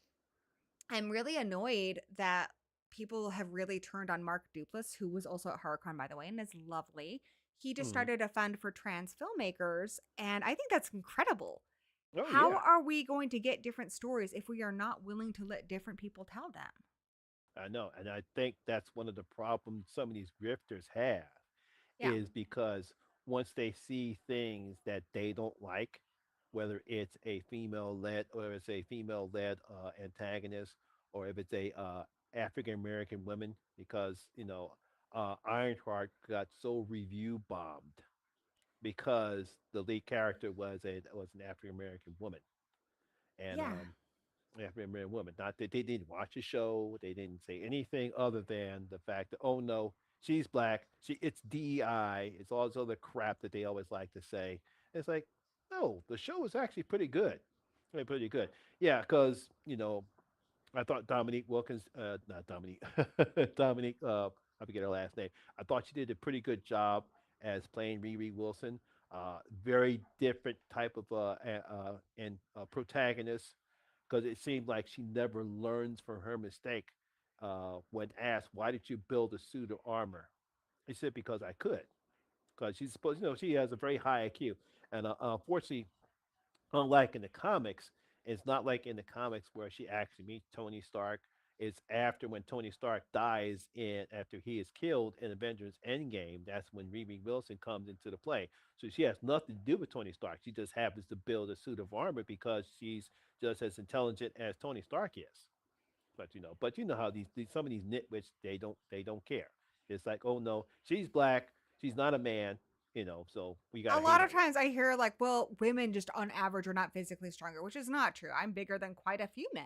Speaker 1: I'm really annoyed that people have really turned on Mark Duplass, who was also at HorrorCon, by the way, and is lovely. He just
Speaker 2: Mm-hmm.
Speaker 1: started a fund for trans filmmakers, and I think that's incredible.
Speaker 2: Oh
Speaker 1: How
Speaker 2: yeah.
Speaker 1: are we going to get different stories if we are not willing to let different people tell them?
Speaker 2: I know, and I think that's one of the problems some of these grifters have
Speaker 1: Yeah.
Speaker 2: is because once they see things that they don't like, whether it's a female led or it's a female led antagonist, or if it's a African American woman, because Ironheart got so review bombed because the lead character was an African American woman, and
Speaker 1: Yeah.
Speaker 2: African American woman. Not that they didn't watch the show, they didn't say anything other than the fact that oh no, she's black. It's DEI. It's all this other crap that they always like to say. It's like no, the show is actually pretty good. They're pretty good. Yeah, because I thought Dominique Wilkins, not Dominique, Dominique, I forget her last name. I thought she did a pretty good job as playing Riri Wilson. Very different type of and protagonist, because it seemed like she never learns from her mistake. When asked, "Why did you build a suit of armor?" He said, "Because I could." Because she's supposed, she has a very high IQ, and unfortunately, unlike in the comics, it's not like in the comics where she actually meets Tony Stark. It's after when Tony Stark dies in after he is killed in Avengers Endgame. That's when Riri Wilson comes into the play. So she has nothing to do with Tony Stark. She just happens to build a suit of armor because she's just as intelligent as Tony Stark is. But you know how these some of these nitwits they don't care. It's like, oh no, she's black, she's not a man, so we
Speaker 1: A
Speaker 2: gotta hate
Speaker 1: lot
Speaker 2: on
Speaker 1: of times I hear like, well, women just on average are not physically stronger, which is not true. I'm bigger than quite a few men.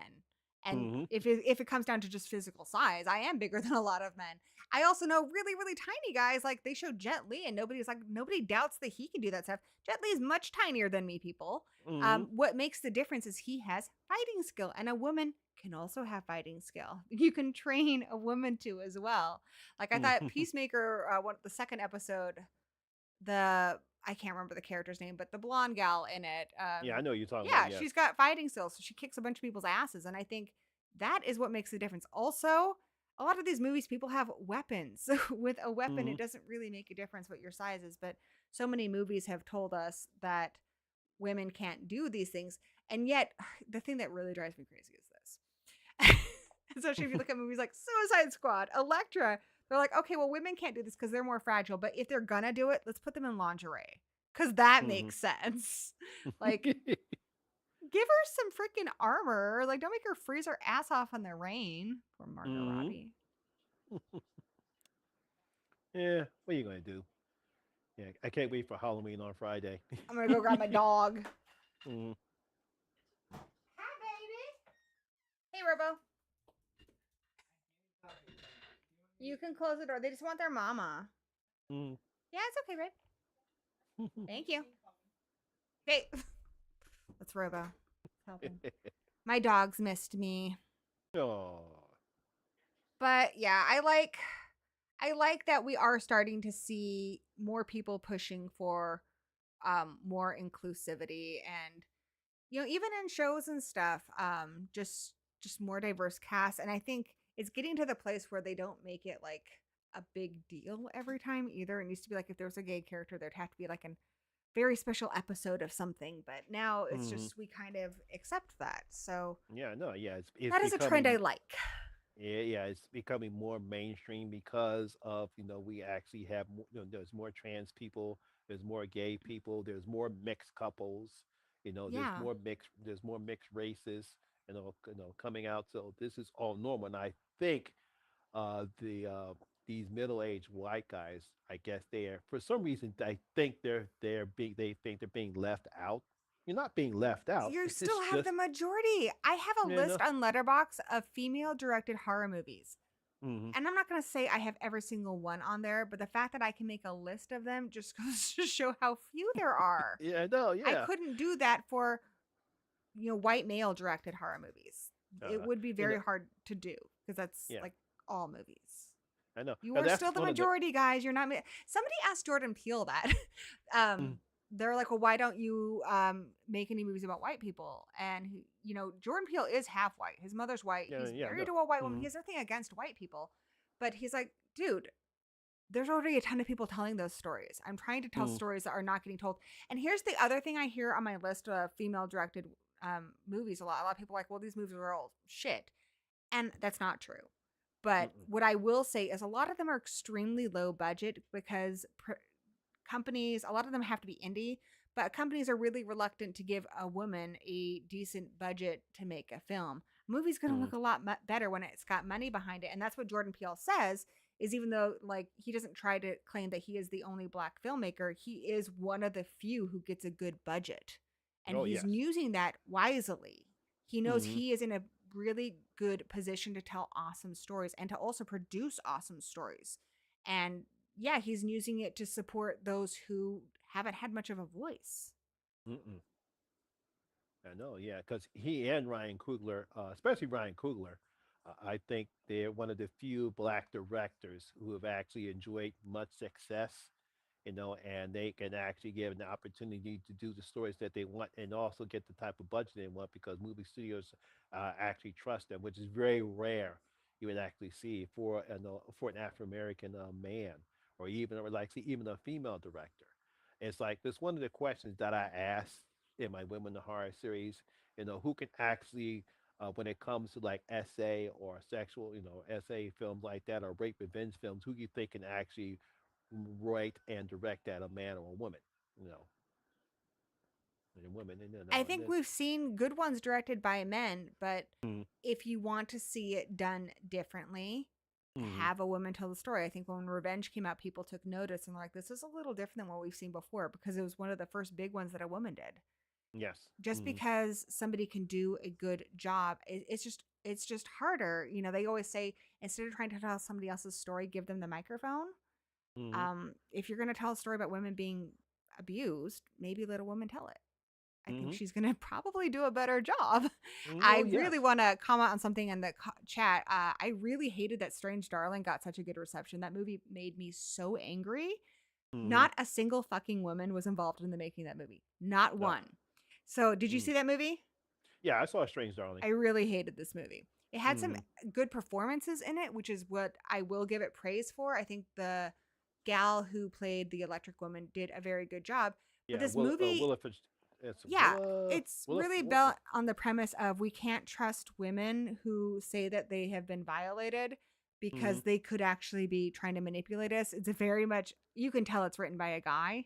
Speaker 2: her.
Speaker 1: And if it comes down to just physical size, I am bigger than a lot of men. I also know really, really tiny guys. Like they showed Jet Li, and nobody doubts that he can do that stuff. Jet Li is much tinier than me, people.
Speaker 2: Hmm.
Speaker 1: What makes the difference is he has fighting skill, and a woman can also have fighting skill. You can train a woman to as well. Like I thought
Speaker 2: Hmm.
Speaker 1: Peacemaker, the second episode, I can't remember the character's name, but the blonde gal in it,
Speaker 2: Yeah, I know what you're talking about.
Speaker 1: yeah,
Speaker 2: Yes.
Speaker 1: she's got fighting skills, so she kicks a bunch of people's asses, and I think that is what makes the difference. Also, a lot of these movies, people have weapons. With a weapon,
Speaker 2: Hmm.
Speaker 1: it doesn't really make a difference what your size is, but so many movies have told us that women can't do these things, and yet the thing that really drives me crazy is this. Especially if you look at movies like Suicide Squad, Elektra, they're like, okay, well, women can't do this because they're more fragile, but if they're gonna do it, let's put them in lingerie because that
Speaker 2: Hmm.
Speaker 1: makes sense. Like, give her some freaking armor. Like, don't make her freeze her ass off in the rain. Poor Margot
Speaker 2: Hmm.
Speaker 1: Robbie.
Speaker 2: Yeah. What are you gonna do? Yeah, I can't wait for Halloween on Friday.
Speaker 1: I'm gonna go grab my dog.
Speaker 2: Hmm.
Speaker 1: Hi, baby. Hey, Robo. You can close the door. They just want their mama.
Speaker 2: Hmm.
Speaker 1: Yeah, it's okay, babe. Thank you. Hey, that's Robo. Helping. My dogs missed me.
Speaker 2: Oh.
Speaker 1: But yeah, I like that we are starting to see more people pushing for more inclusivity, and even in shows and stuff, just more diverse casts. And I think it's getting to the place where they don't make it like a big deal every time either. It used to be like if there was a gay character, there'd have to be like a very special episode of something, but now it's
Speaker 2: Hmm.
Speaker 1: just we kind of accept that. So
Speaker 2: Yeah. No. Yeah. It's
Speaker 1: that is a trend I
Speaker 2: becoming.
Speaker 1: like.
Speaker 2: Yeah. Yeah. It's becoming more mainstream because of we actually have there's more trans people, there's more gay people, there's more mixed couples.
Speaker 1: Yeah.
Speaker 2: There's more mixed races. Coming out. So this is all normal, and I think these middle-aged white guys, I guess they are for some reason I think they think they're being left out. You're not being left out.
Speaker 1: You
Speaker 2: It's
Speaker 1: still
Speaker 2: just
Speaker 1: have the majority. I have a
Speaker 2: you
Speaker 1: list
Speaker 2: know.
Speaker 1: on Letterbox of female directed horror movies.
Speaker 2: Hmm.
Speaker 1: And I'm not going to say I have every single one on there, but the fact that I can make a list of them just goes to show how few there are.
Speaker 2: Yeah, no,
Speaker 1: I
Speaker 2: yeah.
Speaker 1: couldn't do that for, white male directed horror movies. It
Speaker 2: Uh,
Speaker 1: would be
Speaker 2: you know,
Speaker 1: very hard to do because that's
Speaker 2: yeah,
Speaker 1: like all movies.
Speaker 2: I know.
Speaker 1: You
Speaker 2: And
Speaker 1: are
Speaker 2: that's
Speaker 1: still the
Speaker 2: one of the.
Speaker 1: majority, guys. You're not. Somebody asked Jordan Peele that. um,
Speaker 2: Mm,
Speaker 1: they're like, well, why don't you make any movies about white people? And Jordan Peele is half white. His mother's white.
Speaker 2: yeah,
Speaker 1: He's
Speaker 2: yeah,
Speaker 1: married
Speaker 2: no.
Speaker 1: to a white woman.
Speaker 2: Mm,
Speaker 1: He has nothing against white people, but he's like, dude, there's already a ton of people telling those stories. I'm trying to tell
Speaker 2: mm,
Speaker 1: stories that are not getting told. And here's the other thing I hear on my list of female directed movies a lot. A lot of people are like, well, these movies are all shit. And that's not true. But
Speaker 2: mm,
Speaker 1: what I will say is a lot of them are extremely low budget because companies, a lot of them have to be indie, but companies are really reluctant to give a woman a decent budget to make a film. A movie's going to
Speaker 2: mm.
Speaker 1: look a lot better when it's got money behind it. And that's what Jordan Peele says is even though like he doesn't try to claim that he is the only black filmmaker, he is one of the few who gets a good budget. And
Speaker 2: Oh
Speaker 1: he's
Speaker 2: yes.
Speaker 1: using that wisely. He knows
Speaker 2: Mm,
Speaker 1: he is in a really good position to tell awesome stories and to also produce awesome stories. And yeah, he's using it to support those who haven't had much of a voice.
Speaker 2: mm. I know, yeah, because he and Ryan Coogler, especially Ryan Coogler, I think they're one of the few black directors who have actually enjoyed much success, and they can actually give an opportunity to do the stories that they want and also get the type of budget they want because movie studios actually trust them, which is very rare. You would actually see for an African American man, or like see, even a female director. It's like this one of the questions that I ask in my Women in the Horror series. Who can actually, when it comes to like essay or sexual, essay films like that or rape revenge films, who do you think can actually write and direct that, a man or a woman? You know, and a woman, and
Speaker 1: I think we've seen good ones directed by men, but if you want to see it done differently,
Speaker 2: mm-hmm.
Speaker 1: have a woman tell the story. I think when Revenge came out, people took notice and were like, this is a little different than what we've seen before because it was one of the first big ones that a woman did.
Speaker 2: Yes.
Speaker 1: Just
Speaker 2: Mm-hmm.
Speaker 1: because somebody can do a good job, it's just harder. They always say instead of trying to tell somebody else's story, give them the microphone.
Speaker 2: Mm-hmm.
Speaker 1: If you're going to tell a story about women being abused, maybe let a woman tell it. I think
Speaker 2: Mm-hmm.
Speaker 1: she's going to probably do a better job. I
Speaker 2: Oh
Speaker 1: really
Speaker 2: yes.
Speaker 1: want to comment on something in the chat. I really hated that Strange Darling got such a good reception. That movie made me so angry.
Speaker 2: Mm-hmm.
Speaker 1: Not a single fucking woman was involved in the making of that movie. Not
Speaker 2: No.
Speaker 1: one. So, did you
Speaker 2: Mm.
Speaker 1: see that movie?
Speaker 2: Yeah, I saw Strange Darling.
Speaker 1: I really hated this movie. It had some
Speaker 2: Mm-hmm.
Speaker 1: good performances in it, which is what I will give it praise for. I think the gal who played the electric woman did a very good job. But
Speaker 2: Yeah,
Speaker 1: this movie,
Speaker 2: It's
Speaker 1: yeah, it's really
Speaker 2: Willa.
Speaker 1: built on the premise of we can't trust women who say that they have been violated
Speaker 2: Mm-hmm.
Speaker 1: because they could actually be trying to manipulate us. It's a very much, you can tell it's written by a guy.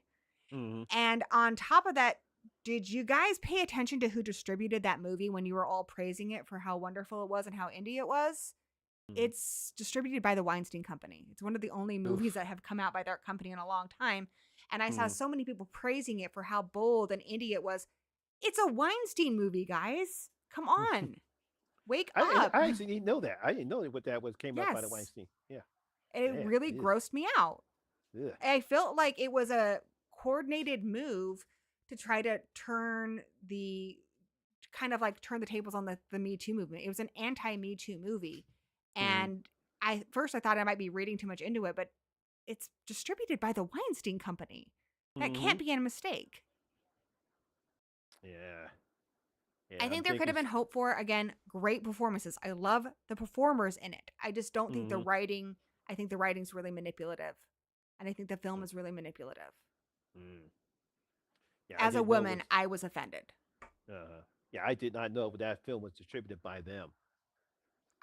Speaker 2: Mm-hmm.
Speaker 1: And on top of that, did you guys pay attention to who distributed that movie when you were all praising it for how wonderful it was and how indie it was?
Speaker 2: Mm-hmm.
Speaker 1: It's distributed by the Weinstein Company. It's one of the only movies
Speaker 2: Oof.
Speaker 1: that have come out by their company in a long time. And I saw
Speaker 2: Mm-hmm.
Speaker 1: so many people praising it for how bold and indie it was. It's a Weinstein movie, guys. Come on. Wake up.
Speaker 2: I actually didn't know that. I didn't know what that was came out by the
Speaker 1: Yes.
Speaker 2: Weinstein. Yeah.
Speaker 1: And it
Speaker 2: Man.
Speaker 1: really
Speaker 2: Ugh.
Speaker 1: grossed me out.
Speaker 2: Ugh.
Speaker 1: I felt like it was a coordinated move to try to turn the kind of like turn the tables on the Me Too movement. It was an anti Me Too movie.
Speaker 2: Mm-hmm.
Speaker 1: And I thought I might be reading too much into it, but it's distributed by the Weinstein Company. That
Speaker 2: Mm-hmm.
Speaker 1: can't be a mistake.
Speaker 2: Yeah.
Speaker 1: I
Speaker 2: Yeah. I'm
Speaker 1: think there could
Speaker 2: thinking.
Speaker 1: have been hope for, again, great performances. I love the performers in it. I just don't think the
Speaker 2: Mm-hmm.
Speaker 1: writing, I think the writing's really manipulative. And I think the film is really manipulative.
Speaker 2: Mm-hmm. Yeah. I
Speaker 1: As a
Speaker 2: didn't know it was.
Speaker 1: woman, I was offended.
Speaker 2: Yeah. I did not know that film was distributed by them.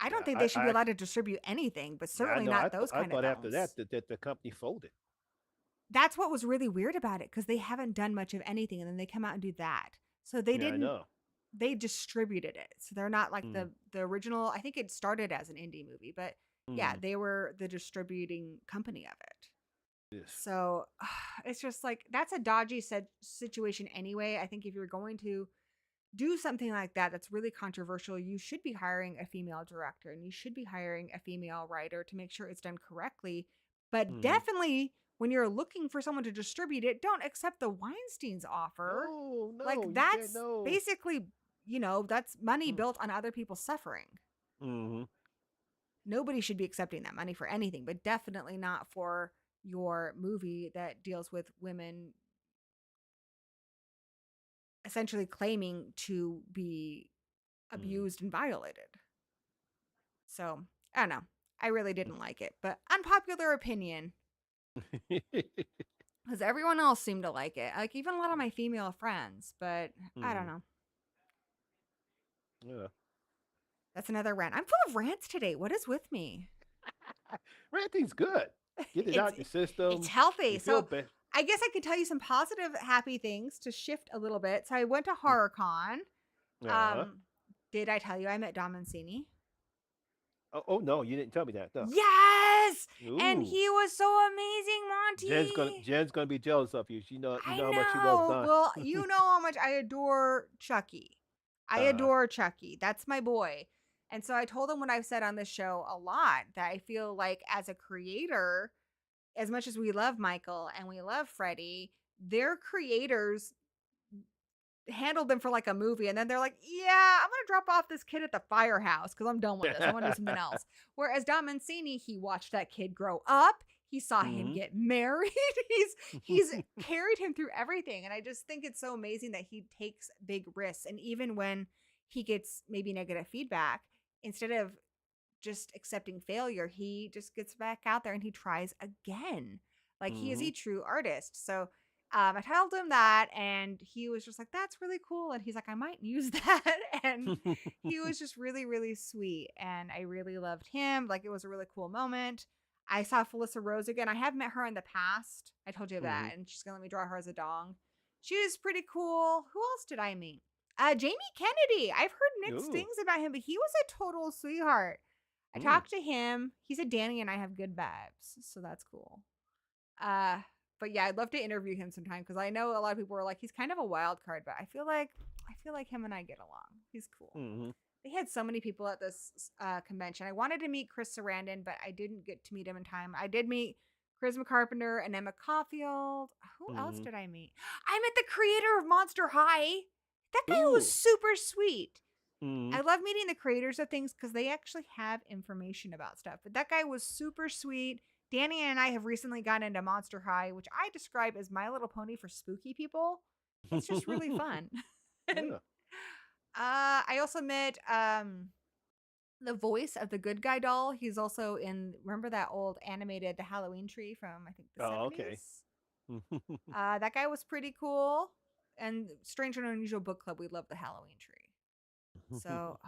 Speaker 1: I don't
Speaker 2: Yeah.
Speaker 1: think they should be allowed to distribute anything, but
Speaker 2: Yeah. I
Speaker 1: certainly
Speaker 2: know.
Speaker 1: not those
Speaker 2: I
Speaker 1: kind of
Speaker 2: thought after
Speaker 1: films.
Speaker 2: that the company folded.
Speaker 1: That's what was really weird about it because they haven't done much of anything and then they come out and do that. So they
Speaker 2: Yeah. I
Speaker 1: didn't
Speaker 2: know.
Speaker 1: they distributed it. So they're not like
Speaker 2: Mm-hmm.
Speaker 1: the original. I think it started as an indie movie, but yeah,
Speaker 2: Mm-hmm.
Speaker 1: they were the distributing company of it.
Speaker 2: Yes.
Speaker 1: So it's just like that's a dodgy situation anyway. I think if you're going to do something like that that's really controversial, you should be hiring a female director and you should be hiring a female writer to make sure it's done correctly. But
Speaker 2: Mm-hmm.
Speaker 1: definitely when you're looking for someone to distribute it, don't accept the Weinstein's offer.
Speaker 2: No.
Speaker 1: Like
Speaker 2: No. You can't.
Speaker 1: that's
Speaker 2: No.
Speaker 1: basically, that's money built on other people's suffering.
Speaker 2: Mm-hmm.
Speaker 1: Nobody should be accepting that money for anything, but definitely not for your movie that deals with women essentially claiming to be abused and violated. So, I don't know. I really didn't like it, but unpopular opinion
Speaker 2: Mm-hmm.
Speaker 1: because everyone else seemed to like it. Like even a lot of my female friends, but I don't
Speaker 2: Mm-hmm.
Speaker 1: know.
Speaker 2: Yeah.
Speaker 1: That's another rant. I'm full of rants today. What is with me?
Speaker 2: Ranting's good. Get it
Speaker 1: it's
Speaker 2: out your
Speaker 1: it's
Speaker 2: system.
Speaker 1: healthy.
Speaker 2: You feel
Speaker 1: So
Speaker 2: better.
Speaker 1: I guess I could tell you some positive, happy things to shift a little bit. So I went to HorrorCon.
Speaker 2: Uh-huh.
Speaker 1: Um, did I tell you I met Dom Mancini?
Speaker 2: Oh no, you didn't tell me that. No.
Speaker 1: Yes, and
Speaker 2: Ooh.
Speaker 1: he was so amazing, Monty.
Speaker 2: Jen's gonna be jealous of you. You
Speaker 1: I
Speaker 2: know how much she loves
Speaker 1: know.
Speaker 2: Don.
Speaker 1: Well, you know how much I adore Chucky. I
Speaker 2: Uh-huh.
Speaker 1: adore Chucky. That's my boy. And so I told him what I've said on this show a lot that I feel like as a creator, as much as we love Michael and we love Freddie, they're creators handled them for like a movie, and then they're like, yeah, I'm gonna drop off this kid at the firehouse because I'm done with this. I want to do something else. Whereas Don Mancini, he watched that kid grow up. He saw him
Speaker 2: Mhm.
Speaker 1: get married. He's carried him through everything. And I just think it's so amazing that he takes big risks. And even when he gets maybe negative feedback, instead of just accepting failure, he just gets back out there and he tries again. Like he is a
Speaker 2: Mhm.
Speaker 1: true artist. So I told him that, and he was just like, "That's really cool." And he's like, "I might use that." And he was just really, really sweet, and I really loved him. Like it was a really cool moment. I saw Felissa Rose again. I have met her in the past. I told you that,
Speaker 2: Mhm.
Speaker 1: and she's gonna let me draw her as a dong. She was pretty cool. Who else did I meet? Jamie Kennedy. I've heard mixed
Speaker 2: Ooh.
Speaker 1: things about him, but he was a total sweetheart. I
Speaker 2: Mm.
Speaker 1: talked to him. He said Danny and I have good vibes, so that's cool. Uh, but yeah, I'd love to interview him sometime because I know a lot of people are like he's kind of a wild card, but I feel like him and I get along. He's cool.
Speaker 2: Mhm.
Speaker 1: They had so many people at this convention. I wanted to meet Chris Sarandon, but I didn't get to meet him in time. I did meet Charisma Carpenter and Emma Caulfield. Who else
Speaker 2: Mhm.
Speaker 1: did I meet? I met the creator of Monster High. That guy was
Speaker 2: Ooh.
Speaker 1: super sweet.
Speaker 2: Mhm.
Speaker 1: I love meeting the creators of things because they actually have information about stuff. But that guy was super sweet. Danny and I have recently gotten into Monster High, which I describe as My Little Pony for spooky people. It's just really fun. And
Speaker 2: Yeah.
Speaker 1: I also met the voice of the good guy doll. He's also in, remember that old animated The Halloween Tree from I think the
Speaker 2: Oh, okay.
Speaker 1: 70s? That guy was pretty cool. And Strange and Unusual Book Club, we love the Halloween Tree. So,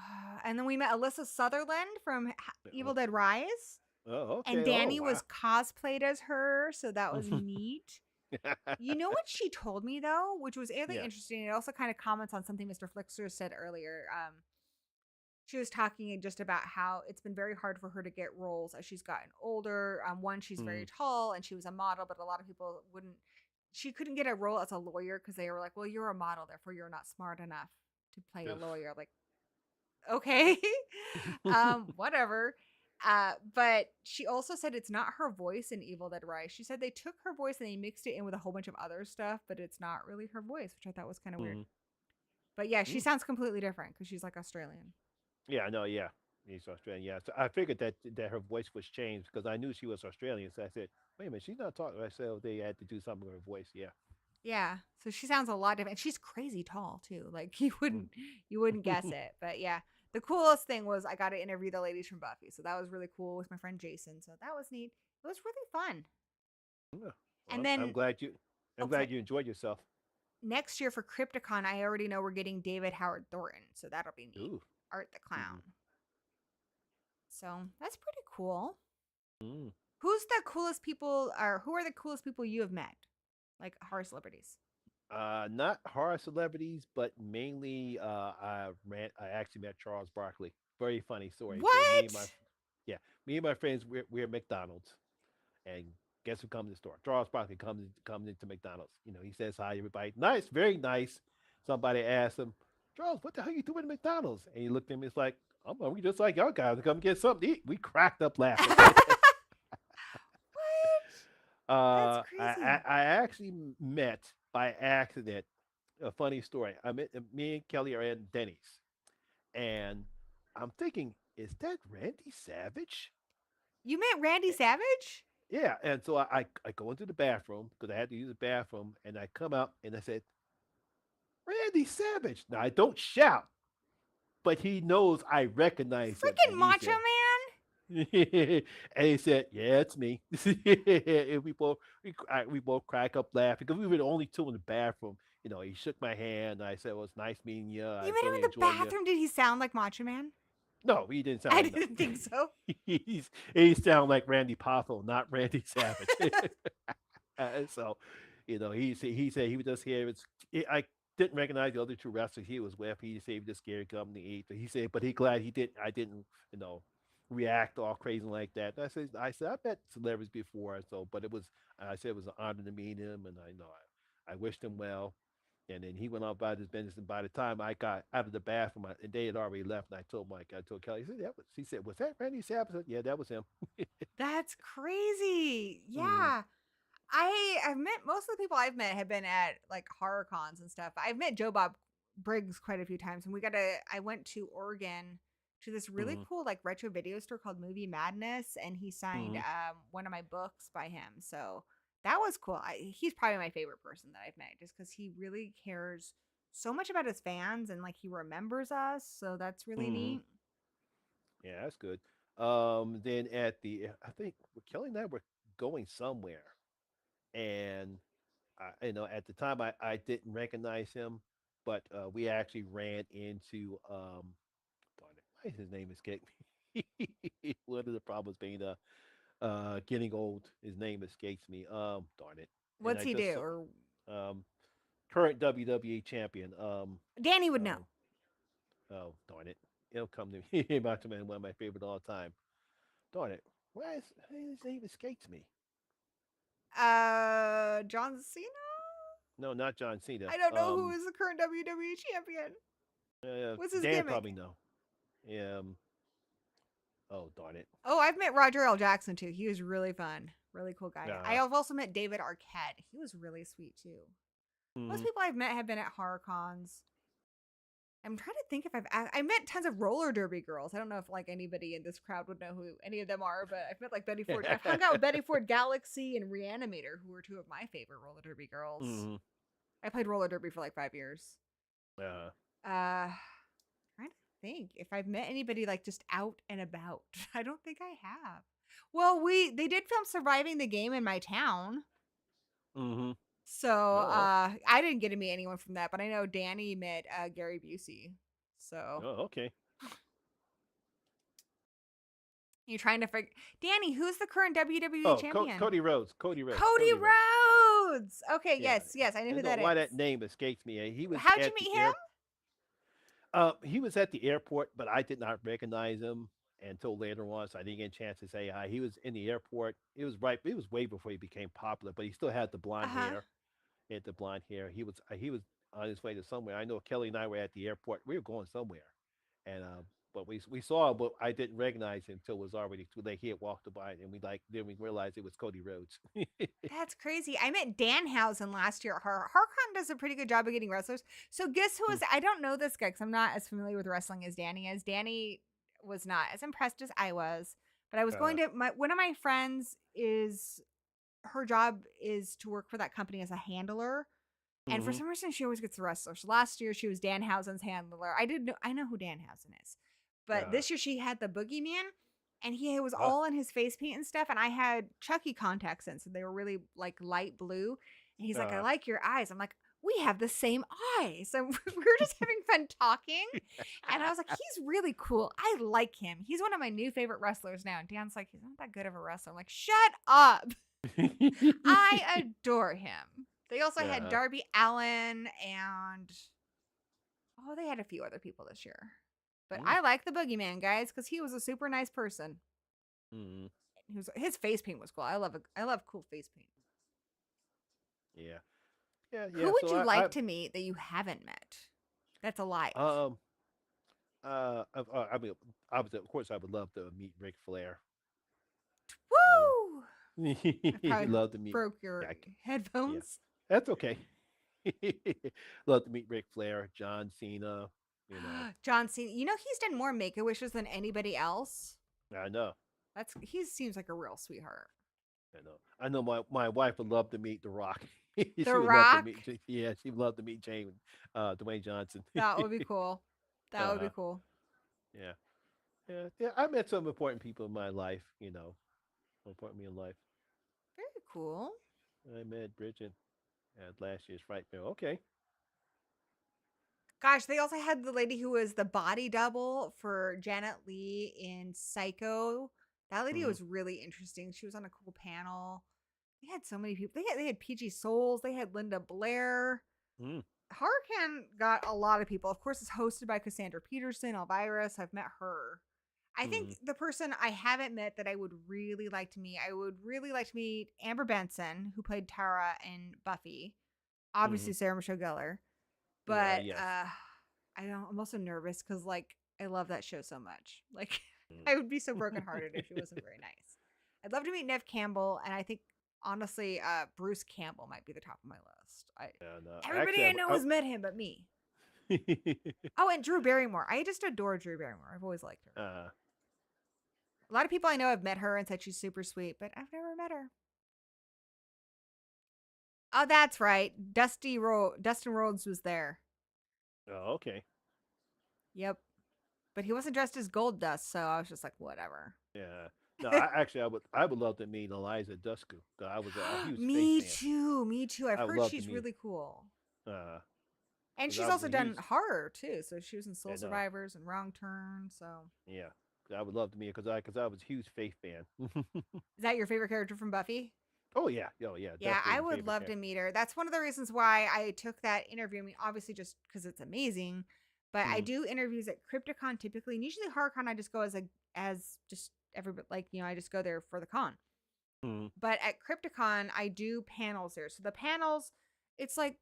Speaker 1: and then we met Alyssa Sutherland from Evil Dead Rise,
Speaker 2: Oh,
Speaker 1: and
Speaker 2: okay. Oh,
Speaker 1: Danny
Speaker 2: wow.
Speaker 1: was cosplayed as her, so that was neat. You know what she told me though, which was really
Speaker 2: Yeah.
Speaker 1: interesting. It also kind of comments on something Mr. Flixer said earlier. She was talking just about how it's been very hard for her to get roles as she's gotten older. One, she's very
Speaker 2: Mm.
Speaker 1: tall and she was a model, but a lot of people wouldn't. She couldn't get a role as a lawyer because they were like, "Well, you're a model, therefore you're not smart enough to play a
Speaker 2: Ugh.
Speaker 1: lawyer." Like, okay. Whatever. But she also said it's not her voice in Evil Dead Rise. She said they took her voice and they mixed it in with a whole bunch of other stuff, but it's not really her voice, which I thought was kind of weird.
Speaker 2: Mhm.
Speaker 1: But yeah, she
Speaker 2: Mm.
Speaker 1: sounds completely different because she's like Australian.
Speaker 2: Yeah, no, yeah. He's Australian. Yeah. So I figured that her voice was changed because I knew she was Australian. So I said, wait a minute, she's not talking. I said, oh, they had to do something with her voice. Yeah.
Speaker 1: Yeah, so she sounds a lot different. She's crazy tall too. Like
Speaker 2: Mm.
Speaker 1: you wouldn't guess it. But yeah, the coolest thing was I got to interview the ladies from Buffy, so that was really cool with my friend Jason. So that was neat. It was really fun.
Speaker 2: Yeah.
Speaker 1: And
Speaker 2: Well, I'm
Speaker 1: then,
Speaker 2: glad you. I'm
Speaker 1: oh,
Speaker 2: glad
Speaker 1: sorry.
Speaker 2: you enjoyed yourself.
Speaker 1: Next year for Crypticon, I already know we're getting David Howard Thornton, so that'll be neat.
Speaker 2: Ooh.
Speaker 1: Art the
Speaker 2: Mm-hmm.
Speaker 1: Clown. So that's pretty cool.
Speaker 2: Mm.
Speaker 1: Who's the coolest people, or who are the coolest people you have met? Like horror celebrities.
Speaker 2: Not horror celebrities, but mainly I actually met Charles Barkley. Very funny story. So
Speaker 1: What?
Speaker 2: yeah, me and my friends we're at McDonald's, and guess who comes to the store? Charles Barkley comes into McDonald's. He says hi everybody. Nice, very nice. Somebody asked him, Charles, what the hell you doing at McDonald's? And he looked at me. It's like, I'm hungry just like y'all guys to come get something to eat. We cracked up laughing.
Speaker 1: What? That's
Speaker 2: I
Speaker 1: crazy.
Speaker 2: actually met by accident. A funny story. I met me and Kelly are at Denny's, and I'm thinking, is that Randy Savage?
Speaker 1: You met Randy
Speaker 2: Eh,
Speaker 1: Savage?
Speaker 2: Yeah, and so I go into the bathroom because I had to use the bathroom, and I come out and I said, Randy Savage. Now I don't shout, but he knows I recognize him,
Speaker 1: Freaking
Speaker 2: and he
Speaker 1: Macho
Speaker 2: said,
Speaker 1: Man?
Speaker 2: and he said, "Yeah, it's me." And we both crack up laughing because we were the only two in the bathroom. He shook my hand. I said, "Well, it's nice meeting you. I
Speaker 1: You met him
Speaker 2: really
Speaker 1: in the
Speaker 2: enjoy you."
Speaker 1: bathroom. Did he sound like Macho Man?
Speaker 2: No, he didn't sound
Speaker 1: I
Speaker 2: like no.
Speaker 1: didn't think so.
Speaker 2: He sounded like Randy Poffo, not Randy Savage. So, he said he was just here. I didn't recognize the other two wrestlers he was with. He said he was just scared to come to eat. But he said, but he glad he didn't. I didn't, react all crazy like that. And I said, I met celebrities before. So, but I said it was an honor to meet him, and I wished him well. And then he went on about his business. And by the time I got out of the bathroom, and they had already left, and I told Kelly, he said, was that Randy Savage? I said, yeah, that was him.
Speaker 1: That's crazy.
Speaker 2: Mm,
Speaker 1: Yeah. I've met most of the people I've met have been at like horror cons and stuff. I've met Joe Bob Briggs quite a few times, and I went to Oregon to this really
Speaker 2: Mhm.
Speaker 1: cool like retro video store called Movie Madness, and he signed
Speaker 2: Mhm.
Speaker 1: one of my books by him. So that was cool. He's probably my favorite person that I've met, just because he really cares so much about his fans and like he remembers us. So that's really
Speaker 2: Mhm.
Speaker 1: neat.
Speaker 2: Yeah, that's good. Then at the I think Kelly and I were going somewhere, and at the time I didn't recognize him, but we actually ran into darn it, why is his name escaped me? One of the problems being getting old. His name escapes me. Darn it. And
Speaker 1: What's
Speaker 2: I
Speaker 1: he
Speaker 2: just
Speaker 1: do?
Speaker 2: saw
Speaker 1: Or
Speaker 2: um current WWE champion.
Speaker 1: Danny would know.
Speaker 2: Oh, oh, darn it. It'll come to me. He about to be one of my favorite all time. Darn it. Why his name escapes me?
Speaker 1: John Cena.
Speaker 2: No, not John Cena.
Speaker 1: I don't know who is the current WWE champion. What's his
Speaker 2: Dan
Speaker 1: gimmick?
Speaker 2: probably know. Oh, darn it.
Speaker 1: Oh, I've met Roger L. Jackson too. He was really fun, really cool guy. I
Speaker 2: Uh,
Speaker 1: have also met David Arquette. He was really sweet too. Most
Speaker 2: mhm.
Speaker 1: people I've met have been at horror cons. I'm trying to think if I met tons of roller derby girls. I don't know if like anybody in this crowd would know who any of them are, but I've met like Betty Ford. I've hung out with Betty Ford Galaxy and Reanimator, who are two of my favorite roller derby girls.
Speaker 2: Mhm.
Speaker 1: I played roller derby for like 5 years.
Speaker 2: Uh,
Speaker 1: Trying to think if I've met anybody like just out and about. I don't think I have. Well, they did film Surviving the Game in my town.
Speaker 2: mhm.
Speaker 1: So
Speaker 2: Oh,
Speaker 1: I didn't get to meet anyone from that, but I know Danny met Gary Busey. So
Speaker 2: okay.
Speaker 1: you're trying to figure Danny, who's the current WWE
Speaker 2: Oh,
Speaker 1: champion?
Speaker 2: Cody Rhodes. Cody Rhodes.
Speaker 1: Cody
Speaker 2: Cody Rhodes.
Speaker 1: Rhodes. Okay,
Speaker 2: Yeah.
Speaker 1: yes, I know
Speaker 2: I
Speaker 1: who
Speaker 2: don't know
Speaker 1: that
Speaker 2: why
Speaker 1: is.
Speaker 2: that name escapes me. He was
Speaker 1: How'd you
Speaker 2: at the
Speaker 1: meet him?
Speaker 2: air. He was at the airport, but I did not recognize him until later on, so I didn't get a chance to say hi. He was in the airport. It was right. It was way before he became popular, but he still had the
Speaker 1: Uh
Speaker 2: blonde
Speaker 1: huh.
Speaker 2: hair. He had the blonde hair. He was on his way to somewhere. I know Kelly and I were at the airport. We were going somewhere, and but we saw him, but I didn't recognize him until it was already too late. He had walked by, and then we realized it was Cody Rhodes.
Speaker 1: That's crazy. I met Danhausen last year at HorrorCon does a pretty good job of getting wrestlers. So guess who was? I don't know this guy because I'm not as familiar with wrestling as Danny is. Danny was not as impressed as I was, but I was going
Speaker 2: uh,
Speaker 1: to one of my friends is her job is to work for that company as a handler. And for
Speaker 2: mm-hmm.
Speaker 1: some reason, she always gets the wrestlers. So last year, she was Danhausen's handler. I know who Danhausen is, but
Speaker 2: uh,
Speaker 1: this year she had the Boogeyman, and he was
Speaker 2: uh,
Speaker 1: all in his face paint and stuff. And I had Chucky contacts in, so they were really like light blue. And he's like, "I
Speaker 2: uh,
Speaker 1: like your eyes." I'm like, "We have the same eyes." So we were just having fun talking, and I was like, "He's really cool. I like him. He's one of my new favorite wrestlers now." And Dan's like, "He's not that good of a wrestler." I'm like, "Shut up." I adore him. They also had
Speaker 2: uh,
Speaker 1: Darby Allen and they had a few other people this year. But
Speaker 2: mm,
Speaker 1: I like the Boogeyman guys because he was a super nice person.
Speaker 2: mm,
Speaker 1: His face paint was cool. I love cool face paint.
Speaker 2: yeah, yeah,
Speaker 1: Who
Speaker 2: yeah.
Speaker 1: would
Speaker 2: So
Speaker 1: you like to meet that you haven't met? That's alive.
Speaker 2: um, I mean, obviously, of course, I would love to meet Ric Flair. Um,
Speaker 1: Woo! I probably
Speaker 2: love to meet.
Speaker 1: broke your
Speaker 2: Yeah, yeah,
Speaker 1: headphones.
Speaker 2: that's okay. Love to meet Ric Flair, John Cena. You know,
Speaker 1: John Cena. You know he's done more Make a Wishes than anybody else.
Speaker 2: I know,
Speaker 1: He seems like a real sweetheart.
Speaker 2: I know. My wife would love to meet The Rock.
Speaker 1: The
Speaker 2: She would love to
Speaker 1: Rock.
Speaker 2: meet. Yeah, she would love to meet Dwayne Johnson.
Speaker 1: That would be cool. That would be
Speaker 2: uh,
Speaker 1: cool.
Speaker 2: yeah, yeah, yeah. I met some important people in my life. Important me in life.
Speaker 1: Very cool.
Speaker 2: I met Bridget at last year's Fright Fair. Okay.
Speaker 1: Gosh, they also had the lady who was the body double for Janet Leigh in Psycho. That lady
Speaker 2: Mm-hmm.
Speaker 1: was really interesting. She was on a cool panel. They had so many people. They had PG Souls. They had Linda Blair.
Speaker 2: Mm-hmm.
Speaker 1: HorrorCan got a lot of people. Of course, it's hosted by Cassandra Peterson, Elvirus. I've met her. I think
Speaker 2: Mm-hmm.
Speaker 1: the person I haven't met that I would really like to meet, I would really like to meet Amber Benson, who played Tara in Buffy.
Speaker 2: Mm-hmm.
Speaker 1: Obviously, Sarah Michelle Gellar.
Speaker 2: Yeah.
Speaker 1: But
Speaker 2: Yes.
Speaker 1: I'm also nervous because like I love that show so much. Like
Speaker 2: Mm.
Speaker 1: I would be so brokenhearted if she wasn't very nice. I'd love to meet Nev Campbell, and I think honestly, Bruce Campbell might be the top of my list.
Speaker 2: And
Speaker 1: Everybody
Speaker 2: actually,
Speaker 1: I know has met him, but me. Oh, and Drew Barrymore. I just adore Drew Barrymore. I've always liked her.
Speaker 2: uh,
Speaker 1: A lot of people I know have met her and said she's super sweet, but I've never met her. Oh, that's right. Dustin Rhodes was there.
Speaker 2: oh, okay.
Speaker 1: Yep. But he wasn't dressed as Gold Dust, so I was just like, whatever.
Speaker 2: Yeah. No, I would love to meet Eliza Dushku. I was a huge Faith
Speaker 1: Me
Speaker 2: fan.
Speaker 1: too. Me too. I've
Speaker 2: I would
Speaker 1: heard
Speaker 2: love to
Speaker 1: she's
Speaker 2: meet.
Speaker 1: really cool.
Speaker 2: Uh,
Speaker 1: And
Speaker 2: because
Speaker 1: she's
Speaker 2: I was
Speaker 1: also
Speaker 2: a
Speaker 1: done
Speaker 2: huge.
Speaker 1: horror too. So she was in Soul
Speaker 2: Yeah, no.
Speaker 1: Survivors and Wrong Turn. So
Speaker 2: Yeah. I would love to meet her because I was a huge Faith fan.
Speaker 1: is that your favorite character from Buffy?
Speaker 2: Oh yeah. Oh yeah.
Speaker 1: Yeah,
Speaker 2: Definitely
Speaker 1: I
Speaker 2: my
Speaker 1: would
Speaker 2: favorite
Speaker 1: love to
Speaker 2: character.
Speaker 1: meet her. That's one of the reasons why I took that interview. I mean, obviously just because it's amazing, but I
Speaker 2: Mm,
Speaker 1: do interviews at Crypticon typically, and usually HorrorCon I just go as just everybody like I just go there for the con.
Speaker 2: mm,
Speaker 1: But at Crypticon I do panels there. So the panels, it's like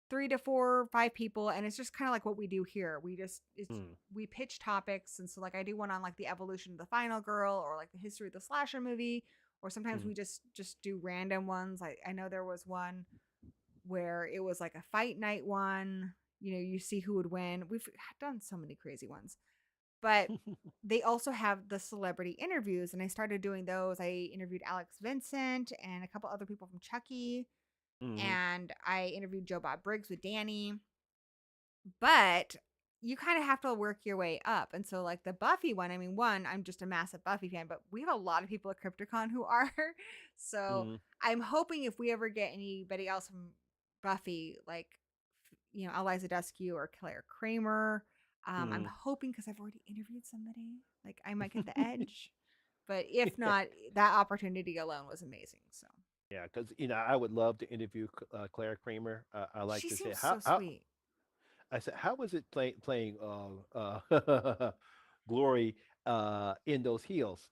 Speaker 1: 3 to 4 or 5 people, and it's just kind of like what we do here.
Speaker 2: mm,
Speaker 1: We pitch topics, and so like I do one on like the evolution of the final girl or like the history of the slasher movie, or sometimes
Speaker 2: mm.
Speaker 1: we just do random ones. I know there was one where it was like a fight night one. You see who would win. We've done so many crazy ones. But they also have the celebrity interviews, and I started doing those. I interviewed Alex Vincent and a couple other people from Chucky,
Speaker 2: Mm,
Speaker 1: and I interviewed Joe Bob Briggs with Danny. But you kind of have to work your way up. And so, like the Buffy one, I mean, one, I'm just a massive Buffy fan, but we have a lot of people at Crypticon who are. So
Speaker 2: mm,
Speaker 1: I'm hoping if we ever get anybody else from Buffy, like, Eliza Duskey or Claire Kramer, I'm
Speaker 2: mm.
Speaker 1: hoping because I've already interviewed somebody, like I might get the edge. But if not, that opportunity alone was amazing. So
Speaker 2: Yeah, because I would love to interview Claire Kramer. I like
Speaker 1: she
Speaker 2: to say
Speaker 1: seems so
Speaker 2: how
Speaker 1: sweet.
Speaker 2: I said how was it playing Glory in those heels?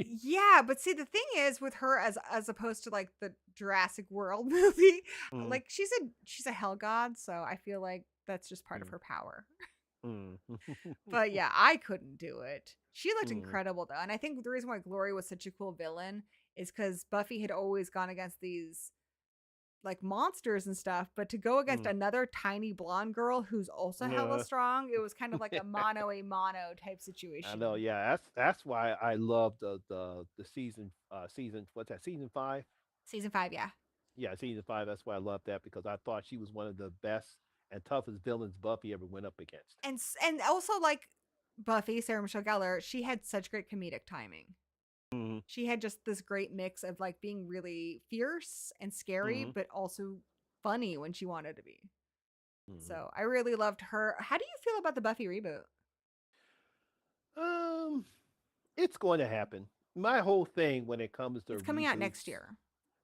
Speaker 1: Yeah, but see, the thing is with her, as opposed to like the Jurassic World movie,
Speaker 2: Mm,
Speaker 1: like she's a hell god, so I feel like that's just part of
Speaker 2: mm,
Speaker 1: her power.
Speaker 2: mm,
Speaker 1: But yeah, I couldn't do it. She looked
Speaker 2: mm,
Speaker 1: incredible though, and I think the reason why Glory was such a cool villain is because Buffy had always gone against these like monsters and stuff, but to go against
Speaker 2: mm.
Speaker 1: another tiny blonde girl who's also hella
Speaker 2: Uh,
Speaker 1: strong, it was kind of like a mono type
Speaker 2: I know.
Speaker 1: situation.
Speaker 2: Yeah, that's why I love the season. What's that? Season 5.
Speaker 1: Season 5, yeah.
Speaker 2: Yeah, season 5. That's why I love that because I thought she was one of the best and toughest villains Buffy ever went up against.
Speaker 1: And also like Buffy, Sarah Michelle Gellar, she had such great comedic timing.
Speaker 2: Mm-hmm.
Speaker 1: She had just this great mix of like being really fierce and scary,
Speaker 2: Mm-hmm.
Speaker 1: but also funny when she wanted to be.
Speaker 2: Mm-hmm.
Speaker 1: So I really loved her. How do you feel about the Buffy reboot?
Speaker 2: Um, it's going to happen. My whole thing when it comes to
Speaker 1: It's coming out next
Speaker 2: reboots,
Speaker 1: year.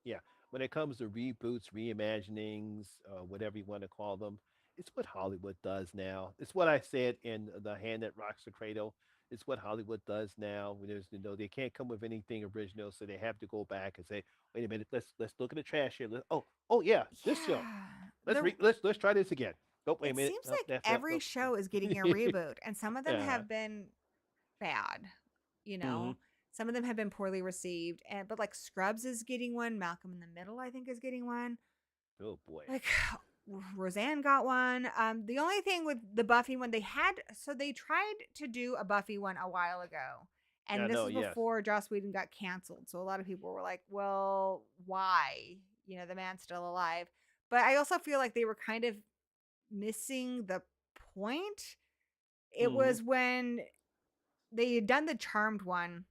Speaker 2: yeah, when it comes to reboots, reimaginings, whatever you want to call them, it's what Hollywood does now. It's what I said in The Hand That Rocks the Cradle. It's what Hollywood does now. When there's, they can't come with anything original, so they have to go back and say, "Wait a minute, let's look at the trash here. Oh yeah, this show.
Speaker 1: Yeah.
Speaker 2: Let's
Speaker 1: The
Speaker 2: let's try this again. Oh wait a
Speaker 1: It
Speaker 2: minute.
Speaker 1: seems
Speaker 2: Oh,
Speaker 1: like
Speaker 2: that's that.
Speaker 1: every
Speaker 2: Nope.
Speaker 1: show is getting a reboot, and some of them
Speaker 2: Yeah.
Speaker 1: have been bad, you
Speaker 2: Hmm.
Speaker 1: know. Some of them have been poorly received, and but like Scrubs is getting one, Malcolm in the Middle I think is getting one.
Speaker 2: Oh boy.
Speaker 1: Like Roseanne got one. The only thing with the Buffy one, they tried to do a Buffy one a while ago,
Speaker 2: Yeah.
Speaker 1: and this
Speaker 2: No.
Speaker 1: was
Speaker 2: Yes.
Speaker 1: before Joss Whedon got canceled. So a lot of people were like, "Well, why? The man's still alive." But I also feel like they were kind of missing the point. It
Speaker 2: Hmm.
Speaker 1: was when they had done the Charmed one,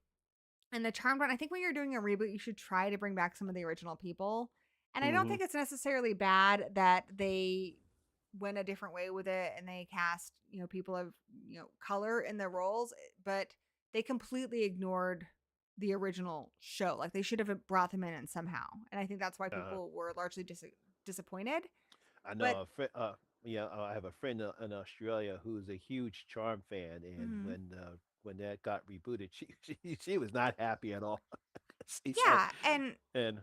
Speaker 1: and the Charmed one, I think when you're doing a reboot, you should try to bring back some of the original people. And I don't
Speaker 2: Hmm.
Speaker 1: think it's necessarily bad that they went a different way with it and they cast, people of, color in their roles, but they completely ignored the original show. Like they should have brought them in somehow. And I think that's why
Speaker 2: Uh,
Speaker 1: people were largely disappointed.
Speaker 2: I know
Speaker 1: But
Speaker 2: a friend. Yeah, I have a friend in Australia who's a huge Charm fan, and
Speaker 1: mhm,
Speaker 2: when that got rebooted, she was not happy at all. She said,
Speaker 1: yeah, and
Speaker 2: and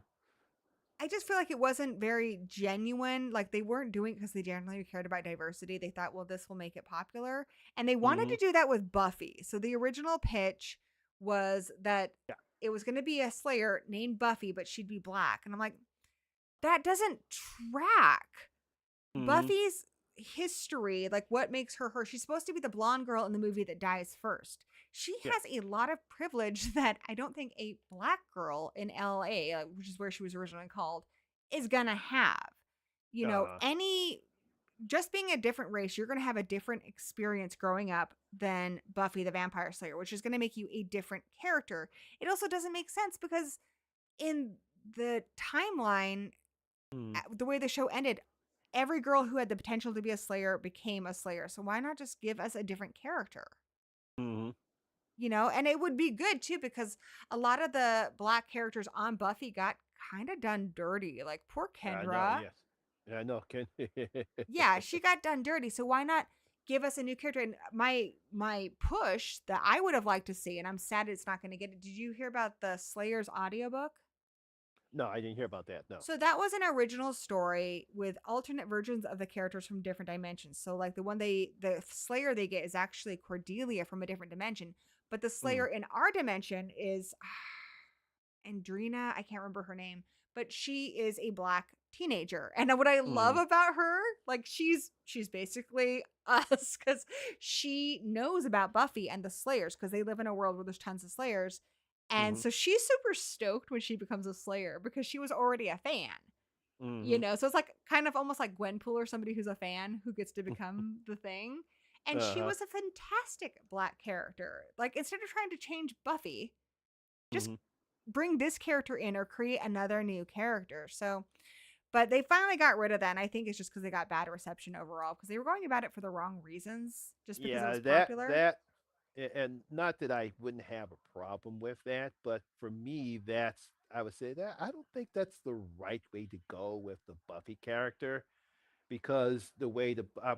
Speaker 1: I just feel like it wasn't very genuine. Like they weren't doing it because they genuinely cared about diversity. They thought, well, this will make it popular. And they wanted
Speaker 2: hmm,
Speaker 1: to do that with Buffy. So the original pitch was that
Speaker 2: yeah,
Speaker 1: it was going to be a Slayer named Buffy, but she'd be black. And I'm like, that doesn't track.
Speaker 2: hmm,
Speaker 1: Buffy's history, like what makes her her. She's supposed to be the blonde girl in the movie that dies first. She
Speaker 2: Yeah.
Speaker 1: has a lot of privilege that I don't think a black girl in LA, which is where she was originally called, is gonna have.
Speaker 2: Uh,
Speaker 1: Any just being a different race, you're gonna have a different experience growing up than Buffy the Vampire Slayer, which is gonna make you a different character. It also doesn't make sense because in the timeline,
Speaker 2: mm,
Speaker 1: the way the show ended, every girl who had the potential to be a slayer became a slayer. So why not just give us a different character?
Speaker 2: mm-hmm.
Speaker 1: And it would be good too because a lot of the black characters on Buffy got kind of done dirty. Like poor
Speaker 2: I know.
Speaker 1: Kendra.
Speaker 2: Yes. Yeah, I know. Ken.
Speaker 1: Yeah, she got done dirty. So why not give us a new character? And my push that I would have liked to see, and I'm sad it's not going to get it. Did you hear about the Slayers audiobook?
Speaker 2: No, I didn't hear about that. No.
Speaker 1: So that was an original story with alternate versions of the characters from different dimensions. So like the Slayer they get is actually Cordelia from a different dimension, but the Slayer
Speaker 2: Mm,
Speaker 1: in our dimension is Andrina. I can't remember her name, but she is a black teenager. And what I love
Speaker 2: mm,
Speaker 1: about her, like she's basically us because she knows about Buffy and the Slayers because they live in a world where there's tons of Slayers. And
Speaker 2: mm,
Speaker 1: so she's super stoked when she becomes a Slayer because she was already a fan.
Speaker 2: mm,
Speaker 1: So it's like kind of almost like Gwenpool or somebody who's a fan who gets to become the thing. And she
Speaker 2: uh-huh.
Speaker 1: was a fantastic black character. Like instead of trying to change Buffy, just
Speaker 2: Mm-hmm.
Speaker 1: bring this character in or create another new character. So, but they finally got rid of that. And I think it's just because they got bad reception overall because they were going about it for the wrong reasons, just because it
Speaker 2: Yeah,
Speaker 1: was popular.
Speaker 2: and not that I wouldn't have a problem with that, but for me, I would say that I don't think that's the right way to go with the Buffy character because the way I'm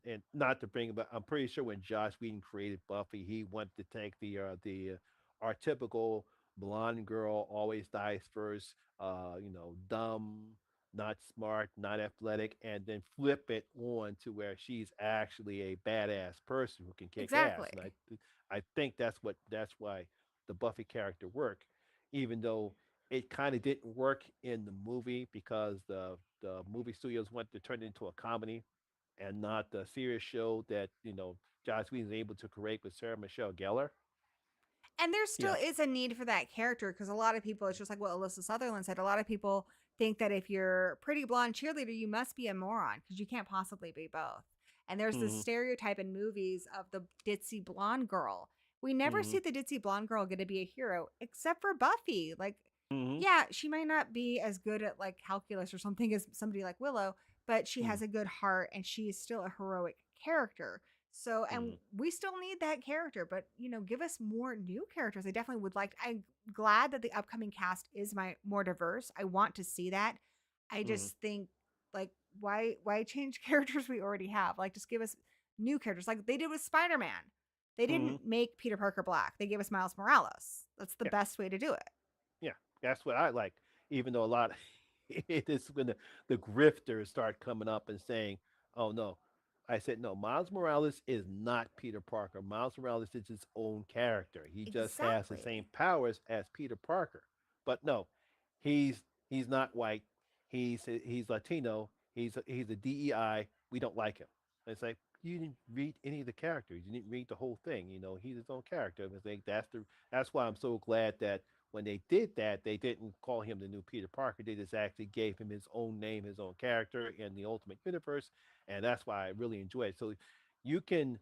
Speaker 2: and not to bring it, but I'm pretty sure when Joss Whedon created Buffy, he wanted to take our typical blonde girl always dies first, dumb, not smart, not athletic, and then flip it on to where she's actually a badass person who can kick ass. And
Speaker 1: Exactly.
Speaker 2: I think that's why the Buffy character worked, even though it kind of didn't work in the movie because the movie studios wanted to turn it into a comedy and not the serious show that Joss Whedon is able to create with Sarah Michelle Gellar.
Speaker 1: And there still
Speaker 2: Yeah.
Speaker 1: is a need for that character because a lot of people, it's just like what Alyssa Sutherland said. A lot of people think that if you're a pretty blonde cheerleader, you must be a moron because you can't possibly be both. And there's this
Speaker 2: Mm-hmm.
Speaker 1: stereotype in movies of the ditzy blonde girl. We never
Speaker 2: Mm-hmm.
Speaker 1: see the ditzy blonde girl get to be a hero except for Buffy. Like,
Speaker 2: Mm-hmm.
Speaker 1: yeah, she might not be as good at like calculus or something as somebody like Willow, but she
Speaker 2: Mm-hmm.
Speaker 1: has a good heart and she is still a heroic character. So, and
Speaker 2: Mm-hmm.
Speaker 1: we still need that character, but give us more new characters. I definitely would like. I'm glad that the upcoming cast is more diverse. I want to see that. I
Speaker 2: Mm-hmm.
Speaker 1: just think like why change characters we already have? Like just give us new characters, like they did with Spider-Man. They
Speaker 2: Mm-hmm.
Speaker 1: didn't make Peter Parker black. They gave us Miles Morales. That's the
Speaker 2: Yeah.
Speaker 1: best way to do it.
Speaker 2: Yeah. That's what I like. Even though a lot, it is when the grifters start coming up and saying, "Oh no," I said, "No, Miles Morales is not Peter Parker. Miles Morales is his own character. He just has the same
Speaker 1: Exactly.
Speaker 2: powers as Peter Parker. But no, he's he's not white. He's Latino. He's a DEI. We don't like him." It's like you didn't read any of the characters. You didn't read the whole thing. He's his own character. It's like that's why I'm so glad that when they did that, they didn't call him the new Peter Parker. They just actually gave him his own name, his own character in the Ultimate Universe, and that's why I really enjoy it. So you can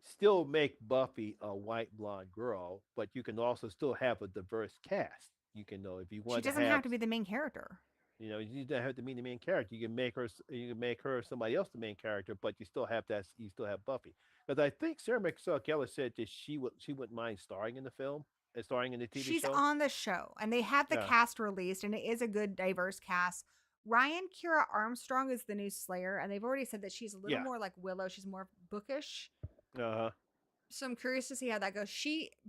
Speaker 2: still make Buffy a white blonde girl, but you can also still have a diverse cast. You can know if you
Speaker 1: She
Speaker 2: want to
Speaker 1: doesn't have
Speaker 2: have,
Speaker 1: to be the main character.
Speaker 2: you don't have to be the main character. You can make her somebody else the main character, but you still have Buffy. Because I think Sarah Michelle Gellar said that she wouldn't mind starring in the film, and starring in the TV
Speaker 1: She's
Speaker 2: show.
Speaker 1: on the show and they have the
Speaker 2: Yeah,
Speaker 1: cast released and it is a good diverse cast. Ryan Kira Armstrong is the new Slayer and they've already said that she's a little
Speaker 2: yeah,
Speaker 1: more like Willow. She's more bookish.
Speaker 2: uh huh.
Speaker 1: So I'm curious to see how that goes.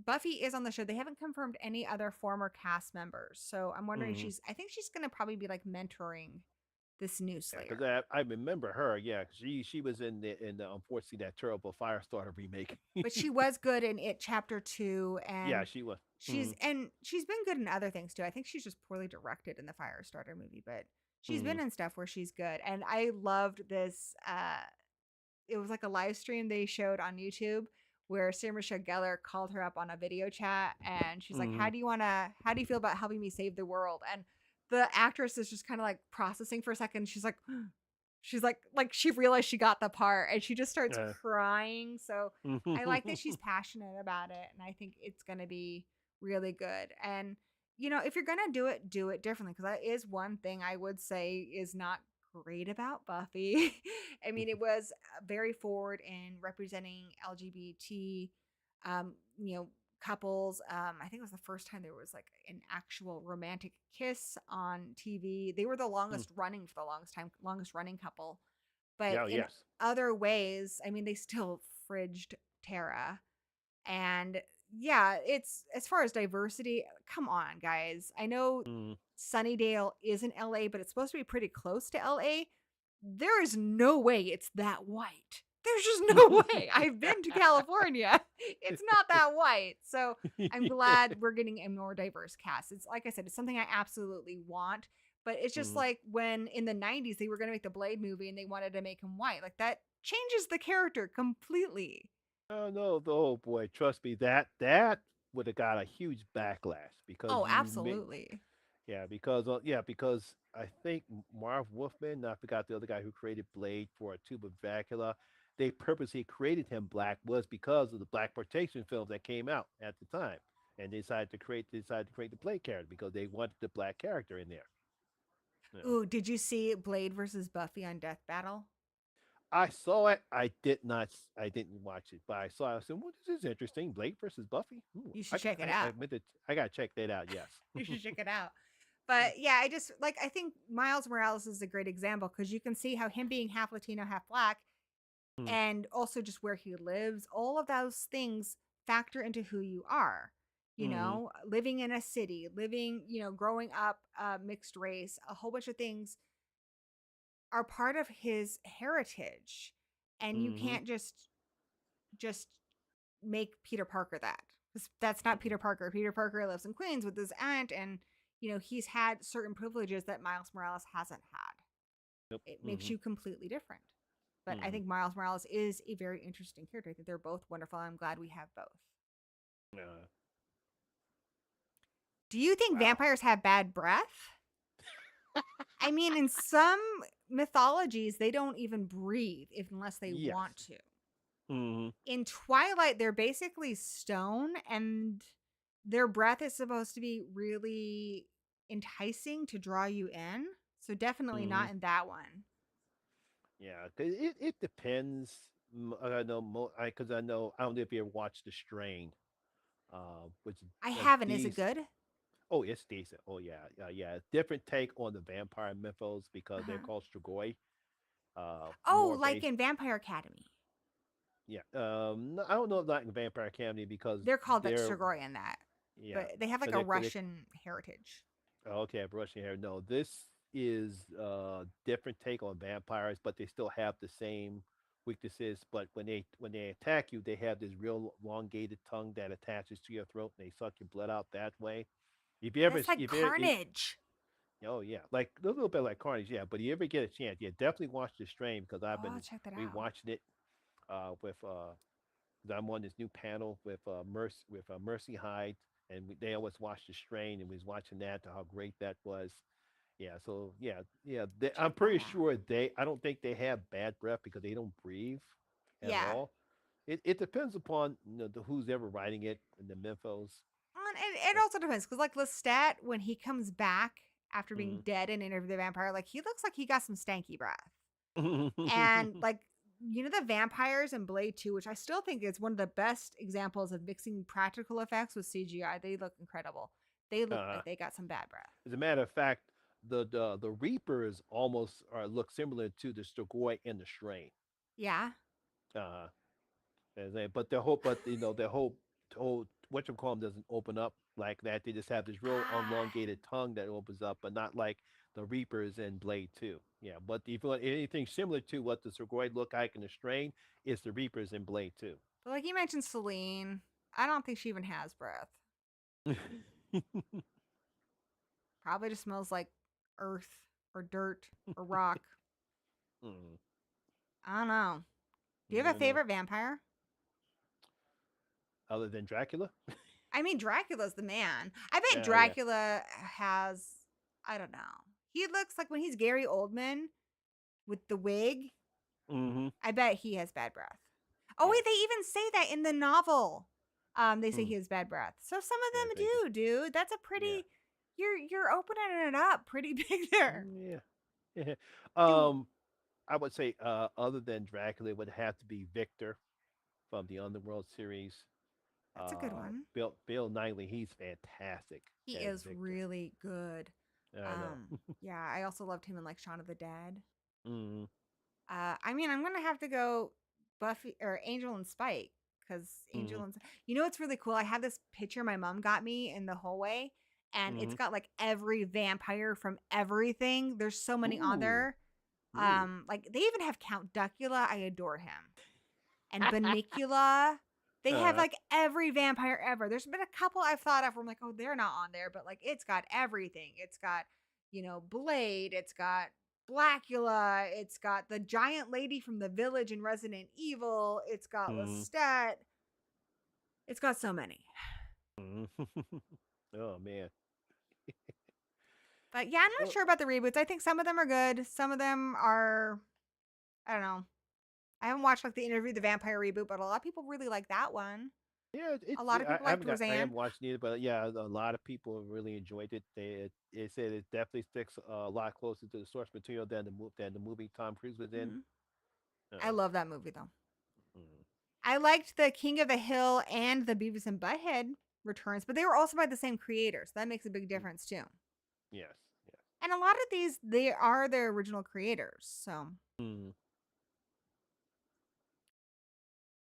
Speaker 1: Buffy is on the show. They haven't confirmed any other former cast members. So I'm wondering
Speaker 2: Mm-hmm.
Speaker 1: I think she's going to probably be like mentoring this new
Speaker 2: Yeah,
Speaker 1: Slayer.
Speaker 2: because I remember her. Yeah, 'cause she was in the unfortunately that terrible Firestarter remake.
Speaker 1: But she was good in It Chapter 2
Speaker 2: Yeah,
Speaker 1: and
Speaker 2: she was.
Speaker 1: she's
Speaker 2: Mm-hmm.
Speaker 1: and she's been good in other things too. I think she's just poorly directed in the Firestarter movie, but She's been in stuff where she's good. And I loved this it was like a live stream they showed on YouTube where Sarah Michelle Gellar called her up on a video chat and she's like,
Speaker 2: Mm-hmm.
Speaker 1: how do you feel about helping me save the world? And the actress is just kind of like processing for a second. She's like she realized she got the part and she just starts crying. So I like that she's passionate about it and I think it's going to be really good. And if you're going to do it differently because that is one thing I would say is not great about Buffy. I mean, it was very forward in representing LGBT um, you know, couples. I think it was the first time there was like an actual romantic kiss on TV. They were the longest running for the longest running couple. But
Speaker 2: Yeah.
Speaker 1: in
Speaker 2: Yes.
Speaker 1: other ways, I mean, they still fridged Tara. And yeah, it's as far as diversity, come on, guys. I know
Speaker 2: Mm.
Speaker 1: Sunnydale is in LA, but it's supposed to be pretty close to LA. There is no way it's that white. There's just no way. I've been to California. It's not that white. So I'm glad we're getting a more diverse cast. It's like I said, it's something I absolutely want. But it's just
Speaker 2: Mm.
Speaker 1: like when in the 90s they were going to make the Blade movie and they wanted to make him white. Like that changes the character completely.
Speaker 2: Oh no, oh boy, trust me, that would have got a huge backlash because
Speaker 1: Oh,
Speaker 2: you made
Speaker 1: absolutely.
Speaker 2: because I think Marv Wolfman, I forgot the other guy who created Blade for a Tube of Dracula. They purposely created him black was because of the black exploitation films that came out at the time, and they decided to create the Blade character because they wanted the black character in there. You know.
Speaker 1: Ooh, did you see Blade versus Buffy on Death Battle?
Speaker 2: I saw it. I did not. I didn't watch it, but I saw. It. I said, "What is this interesting? Blade versus Buffy? Ooh,
Speaker 1: You should check it
Speaker 2: I
Speaker 1: out.
Speaker 2: admit that I gotta check that out." Yes.
Speaker 1: You should check it out. But yeah, I just like I think Miles Morales is a great example because you can see how him being half Latino, half black, and also just where he lives, all of those things factor into who you are.
Speaker 2: Mm-hmm.
Speaker 1: Living in a city, living, growing up mixed race, a whole bunch of things are part of his heritage. And you
Speaker 2: Mm-hmm.
Speaker 1: can't just make Peter Parker that. 'Cause that's not Peter Parker. Peter Parker lives in Queens with his aunt and he's had certain privileges that Miles Morales hasn't had.
Speaker 2: Yep.
Speaker 1: It makes
Speaker 2: Mm-hmm.
Speaker 1: you completely different. But I
Speaker 2: Mm-hmm.
Speaker 1: think Miles Morales is a very interesting character. I think they're both wonderful. I'm glad we have both. Do you think
Speaker 2: Wow.
Speaker 1: vampires have bad breath? I mean, in some mythologies, they don't even breathe unless they
Speaker 2: Yes.
Speaker 1: want to.
Speaker 2: Mm-hmm.
Speaker 1: In Twilight, they're basically stone and their breath is supposed to be really enticing to draw you in. So definitely
Speaker 2: Mm-hmm.
Speaker 1: not in that one.
Speaker 2: Yeah. 'Cause it depends. I know because I know I don't know if you ever watched The Strain, which is
Speaker 1: I
Speaker 2: a
Speaker 1: haven't. Is it
Speaker 2: decent.
Speaker 1: good?
Speaker 2: Oh, it's decent. Oh yeah, yeah. Different take on the vampire mythos because they're
Speaker 1: Uh-huh.
Speaker 2: called Strigoi.
Speaker 1: Oh,
Speaker 2: More
Speaker 1: like
Speaker 2: based.
Speaker 1: in Vampire Academy.
Speaker 2: Yeah. No, I don't know if not in Vampire Academy because
Speaker 1: They're called
Speaker 2: they're
Speaker 1: Strigoi in that.
Speaker 2: yeah.
Speaker 1: But they have like
Speaker 2: Cause
Speaker 1: a
Speaker 2: they
Speaker 1: Russian heritage.
Speaker 2: oh, okay, brushing hair. No, this is different take on vampires, but they still have the same weaknesses. But when they attack you, they have this real elongated tongue that attaches to your throat, and they suck your blood out that way. If you ever,
Speaker 1: That's like
Speaker 2: if you, ever-
Speaker 1: Carnage.
Speaker 2: oh yeah, like a little bit like Carnage, yeah. But you ever get a chance, yeah, definitely watch the Strain because I've
Speaker 1: Oh, I'll
Speaker 2: been
Speaker 1: check that out.
Speaker 2: rewatching it with 'cause I'm on this new panel with Mercy Hyde, and they always watch the Strain, and we was watching that to how great that was. Yeah, so yeah, yeah. I'm
Speaker 1: Check that
Speaker 2: pretty
Speaker 1: out.
Speaker 2: sure they. I don't think they have bad breath because they don't breathe at
Speaker 1: Yeah.
Speaker 2: all. It depends upon who's ever writing it and the mythos.
Speaker 1: And it also depends because, like Lestat, when he comes back after being
Speaker 2: Mm.
Speaker 1: dead in Interview with the Vampire, like he looks like he got some stanky breath. And like the vampires in Blade 2, which I still think is one of the best examples of mixing practical effects with CGI. They look incredible. They look
Speaker 2: uh,
Speaker 1: like they got some bad breath.
Speaker 2: as a matter of fact, the Reapers almost look similar to the Strigoi and the Strain.
Speaker 1: Yeah.
Speaker 2: Uh, but the whole, but the whole what you call them doesn't open up like that. They just have this real
Speaker 1: Ah,
Speaker 2: elongated tongue that opens up, but not like the Reapers in Blade 2. Yeah, but if you want anything similar to what the Surgoid look like in the Strain, it's the Reapers in Blade 2.
Speaker 1: but like you mentioned, Celine. I don't think she even has breath. Probably just smells like earth or dirt or rock.
Speaker 2: Mm,
Speaker 1: I don't know. Do you have a
Speaker 2: no, no.
Speaker 1: favorite vampire?
Speaker 2: Other than Dracula?
Speaker 1: I mean, Dracula's the man. I bet
Speaker 2: Yeah, yeah.
Speaker 1: Dracula has, I don't know. He looks like when he's Gary Oldman with the wig,
Speaker 2: Mm-hmm.
Speaker 1: I bet he has bad breath. Oh, wait,
Speaker 2: Yes.
Speaker 1: they even say that in the novel. They say
Speaker 2: Mm.
Speaker 1: he has bad breath. So some of
Speaker 2: Yes,
Speaker 1: them
Speaker 2: I do.
Speaker 1: do, dude. That's a
Speaker 2: Yeah.
Speaker 1: pretty, you're opening it up pretty big there.
Speaker 2: Mm, yeah.
Speaker 1: Dude,
Speaker 2: I would say other than Dracula, it would have to be Victor from the Underworld series.
Speaker 1: that's a good one.
Speaker 2: Bill Knightley, he's fantastic
Speaker 1: He
Speaker 2: as
Speaker 1: is
Speaker 2: Victor.
Speaker 1: really good.
Speaker 2: I know.
Speaker 1: Yeah, I also loved him in like Shaun of the Dead.
Speaker 2: Mm-hmm.
Speaker 1: I mean, I'm gonna have to go Buffy or Angel and Spike because
Speaker 2: Mm-hmm.
Speaker 1: You know what's really cool? I have this picture my mom got me in the hallway, and it's
Speaker 2: Mm-hmm.
Speaker 1: got like every vampire from everything. There's so many on
Speaker 2: Ooh.
Speaker 1: there.
Speaker 2: Ooh.
Speaker 1: Like they even have Count Duckula. I adore him. And Bunnicula. They have
Speaker 2: uh,
Speaker 1: like every vampire ever. There's been a couple I've thought of where I'm like, oh, they're not on there, but like it's got everything. It's got, Blade, it's got Blackula, it's got the giant lady from the village in Resident Evil, it's got
Speaker 2: mm-hmm.
Speaker 1: Lestat. It's got so many.
Speaker 2: Oh man.
Speaker 1: But yeah, I'm not
Speaker 2: Well,
Speaker 1: sure about the reboots. I think some of them are good. Some of them are, I don't know. I haven't watched like the Interview the Vampire reboot, but a lot of people really like that one.
Speaker 2: yeah,
Speaker 1: A lot of people liked
Speaker 2: I
Speaker 1: Roseanne.
Speaker 2: haven't watched it either, but yeah, a lot of people really enjoyed it. They said it definitely sticks a lot closer to the source material than the movie Tom Cruise was in.
Speaker 1: Mhm. I
Speaker 2: Uh,
Speaker 1: love that movie though.
Speaker 2: mm,
Speaker 1: I liked the King of the Hill and the Beavis and Butthead returns, but they were also by the same creators. That makes a big
Speaker 2: mm,
Speaker 1: difference too.
Speaker 2: yes, yes.
Speaker 1: And a lot of these, they are their original creators. So
Speaker 2: Mm,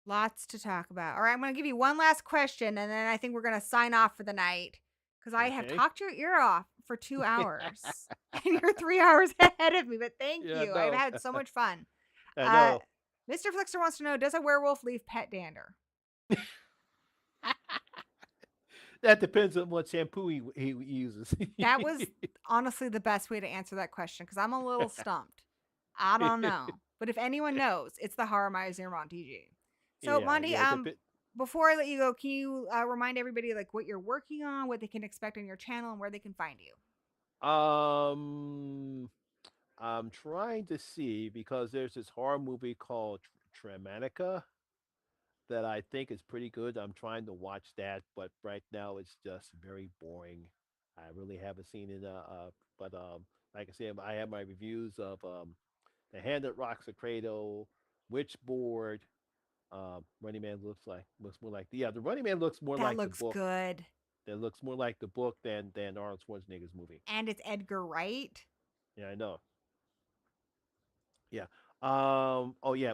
Speaker 1: lots to talk about. All right, I'm going to give you one last question and then I think we're going to sign off for the night because I have
Speaker 2: okay.
Speaker 1: talked your ear off for 2 hours and you're 3 hours ahead of me. But thank
Speaker 2: Yeah,
Speaker 1: you. I've
Speaker 2: no,
Speaker 1: had so much fun.
Speaker 2: I
Speaker 1: Uh,
Speaker 2: know.
Speaker 1: Mr. Flixer wants to know, does a werewolf leave pet dander?
Speaker 2: That depends on what shampoo he uses.
Speaker 1: That was honestly the best way to answer that question because I'm a little stumped. I don't know. But if anyone knows, it's the Horror Miser Monty. So,
Speaker 2: Yeah,
Speaker 1: Monty,
Speaker 2: yeah.
Speaker 1: before I let you go, can you remind everybody like what you're working on, what they can expect on your channel, and where they can find you?
Speaker 2: Um, I'm trying to see because there's this horror movie called Traumatica that I think is pretty good. I'm trying to watch that, but right now it's just very boring. I really haven't seen it. But like I said, I have my reviews of The Hand That Rocks the Cradle, Witchboard. Running Man looks more like the Running Man looks more
Speaker 1: That
Speaker 2: like the
Speaker 1: looks
Speaker 2: book.
Speaker 1: good.
Speaker 2: That looks more like the book than Arnold Schwarzenegger's movie.
Speaker 1: And it's Edgar Wright.
Speaker 2: Yeah, I know. Yeah. Oh yeah.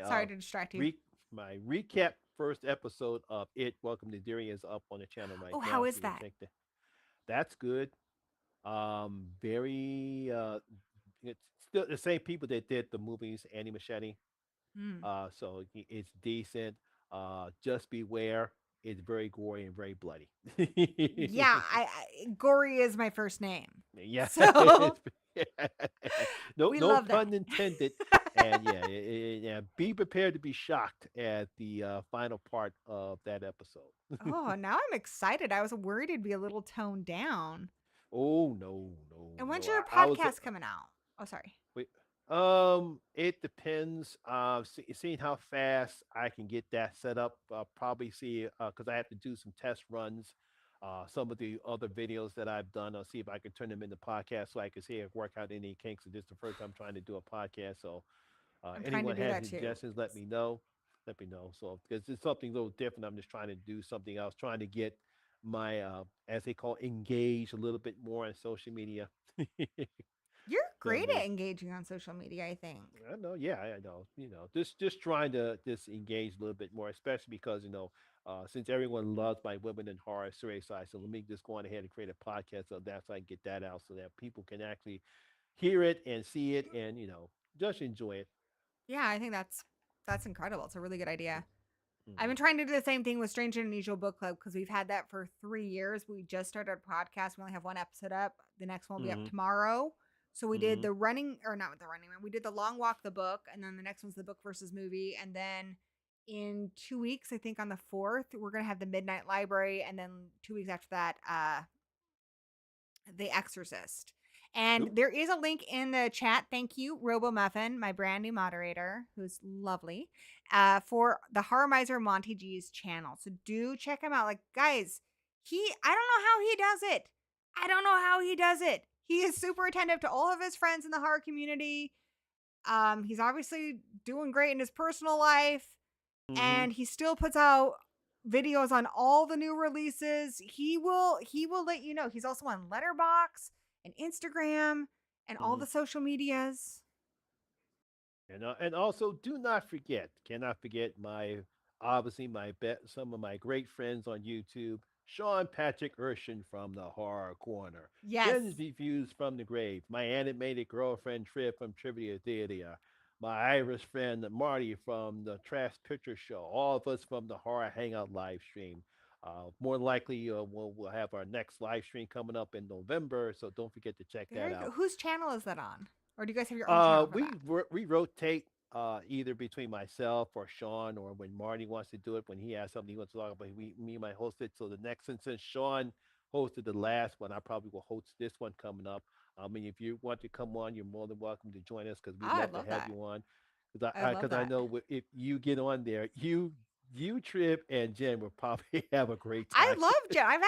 Speaker 1: Sorry to distract you.
Speaker 2: Re my recap first episode of It. Welcome to Deering is up on the channel right
Speaker 1: Oh, how
Speaker 2: now,
Speaker 1: is
Speaker 2: so you can
Speaker 1: that?
Speaker 2: check that. That's good. Very. It's still the same people that did the movies Annie Machete.
Speaker 1: Hmm.
Speaker 2: So it's decent. Just beware. It's very gory and very bloody.
Speaker 1: Yeah, Gory is my first name.
Speaker 2: Yeah,
Speaker 1: So
Speaker 2: no
Speaker 1: we
Speaker 2: no
Speaker 1: love that.
Speaker 2: pun intended. And yeah, yeah, be prepared to be shocked at the final part of that episode.
Speaker 1: Oh, now I'm excited. I was worried it'd be a little toned down.
Speaker 2: Oh no, no,
Speaker 1: And when's
Speaker 2: no!
Speaker 1: your
Speaker 2: I was
Speaker 1: podcast coming out? Oh, sorry.
Speaker 2: wait. It depends. Seeing how fast I can get that set up. Probably see because I have to do some test runs. Some of the other videos that I've done, I'll see if I can turn them into podcasts so I can see if work out any kinks. This is the first time trying to do a podcast, so
Speaker 1: I'm trying to
Speaker 2: anyone
Speaker 1: do
Speaker 2: has
Speaker 1: that too.
Speaker 2: suggestions, let me know. Let me know. So because it's something a little different, I'm just trying to do something else, trying to get my as they call engage a little bit more on social media.
Speaker 1: You're
Speaker 2: So
Speaker 1: great at engaging on social media, I think.
Speaker 2: I know, yeah, I know. Just trying to just engage a little bit more, especially because since everyone loves my women in horror series, so I said let me just go on ahead and create a podcast so that's so I can get that out so that people can actually hear it and see it and just enjoy it.
Speaker 1: Yeah, I think that's incredible. It's a really good idea. I've
Speaker 2: Hmm.
Speaker 1: been trying to do the same thing with Strange and Unusual Book Club because we've had that for 3 years. We just started a podcast. We only have one episode up. The next one will be up
Speaker 2: Hmm.
Speaker 1: tomorrow. So we did
Speaker 2: Mhm.
Speaker 1: the running, or not the running man. We did the long walk, the book, and then the next one's the book versus movie, and then in 2 weeks, I think on the 4th, we're gonna have the Midnight Library, and then 2 weeks after that, The Exorcist. And
Speaker 2: Ooh.
Speaker 1: there is a link in the chat. Thank you, Robo Muffin, my brand new moderator, who's lovely, for the Horror Miser Monty G's channel. So do check him out. Like, guys, I don't know how he does it. I don't know how he does it. He is super attentive to all of his friends in the horror community. He's obviously doing great in his personal life,
Speaker 2: Mhm.
Speaker 1: and he still puts out videos on all the new releases. He will let you know. He's also on Letterbox and Instagram and all
Speaker 2: Mhm.
Speaker 1: the social medias.
Speaker 2: And also, do not forget, cannot forget my obviously some of my great friends on YouTube, Sean Patrick Urshan from the Horror Corner,
Speaker 1: Yes.
Speaker 2: Jen's Reviews from the Grave, my animated girlfriend Triv from Trivia Theater, my Irish friend Marty from the Trash Picture Show, all of us from the Horror Hangout live stream. More than likely, we'll have our next live stream coming up in November, so don't forget to check that
Speaker 1: Very good.
Speaker 2: out.
Speaker 1: Whose channel is that on? Or do you guys have your own channel for that?
Speaker 2: We rotate either between myself or Sean, or when Marty wants to do it, when he has something he wants to talk about, me and my host it. So the next, since Sean hosted the last one, I probably will host this one coming up. I mean, if you want to come on, you're more than welcome to join us because we'd
Speaker 1: Oh, I
Speaker 2: love to
Speaker 1: love
Speaker 2: have
Speaker 1: that.
Speaker 2: you on.
Speaker 1: I love
Speaker 2: Because I
Speaker 1: that.
Speaker 2: know if you get on there, you Trip and Jen will probably have a great
Speaker 1: I
Speaker 2: time.
Speaker 1: love Jen. I've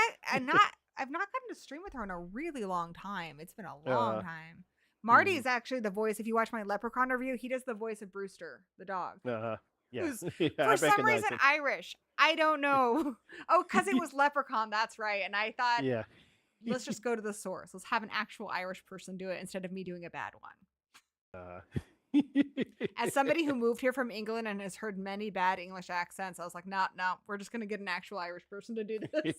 Speaker 1: not gotten to stream with her in a really long time. It's been a long
Speaker 2: uh,
Speaker 1: time. Marty
Speaker 2: mhm,
Speaker 1: is actually the voice. If you watch my Leprechaun review, he does the voice of Brewster, the dog,
Speaker 2: uh-huh. Yeah,
Speaker 1: who's
Speaker 2: yeah, I
Speaker 1: for some
Speaker 2: recognize
Speaker 1: reason
Speaker 2: him.
Speaker 1: Irish. I don't know. Oh, because it was Leprechaun. That's right. And I thought,
Speaker 2: Yeah.
Speaker 1: let's just go to the source. Let's have an actual Irish person do it instead of me doing a bad one.
Speaker 2: uh,
Speaker 1: As somebody who moved here from England and has heard many bad English accents, I was like, no, no, we're just gonna get an actual Irish person to do this.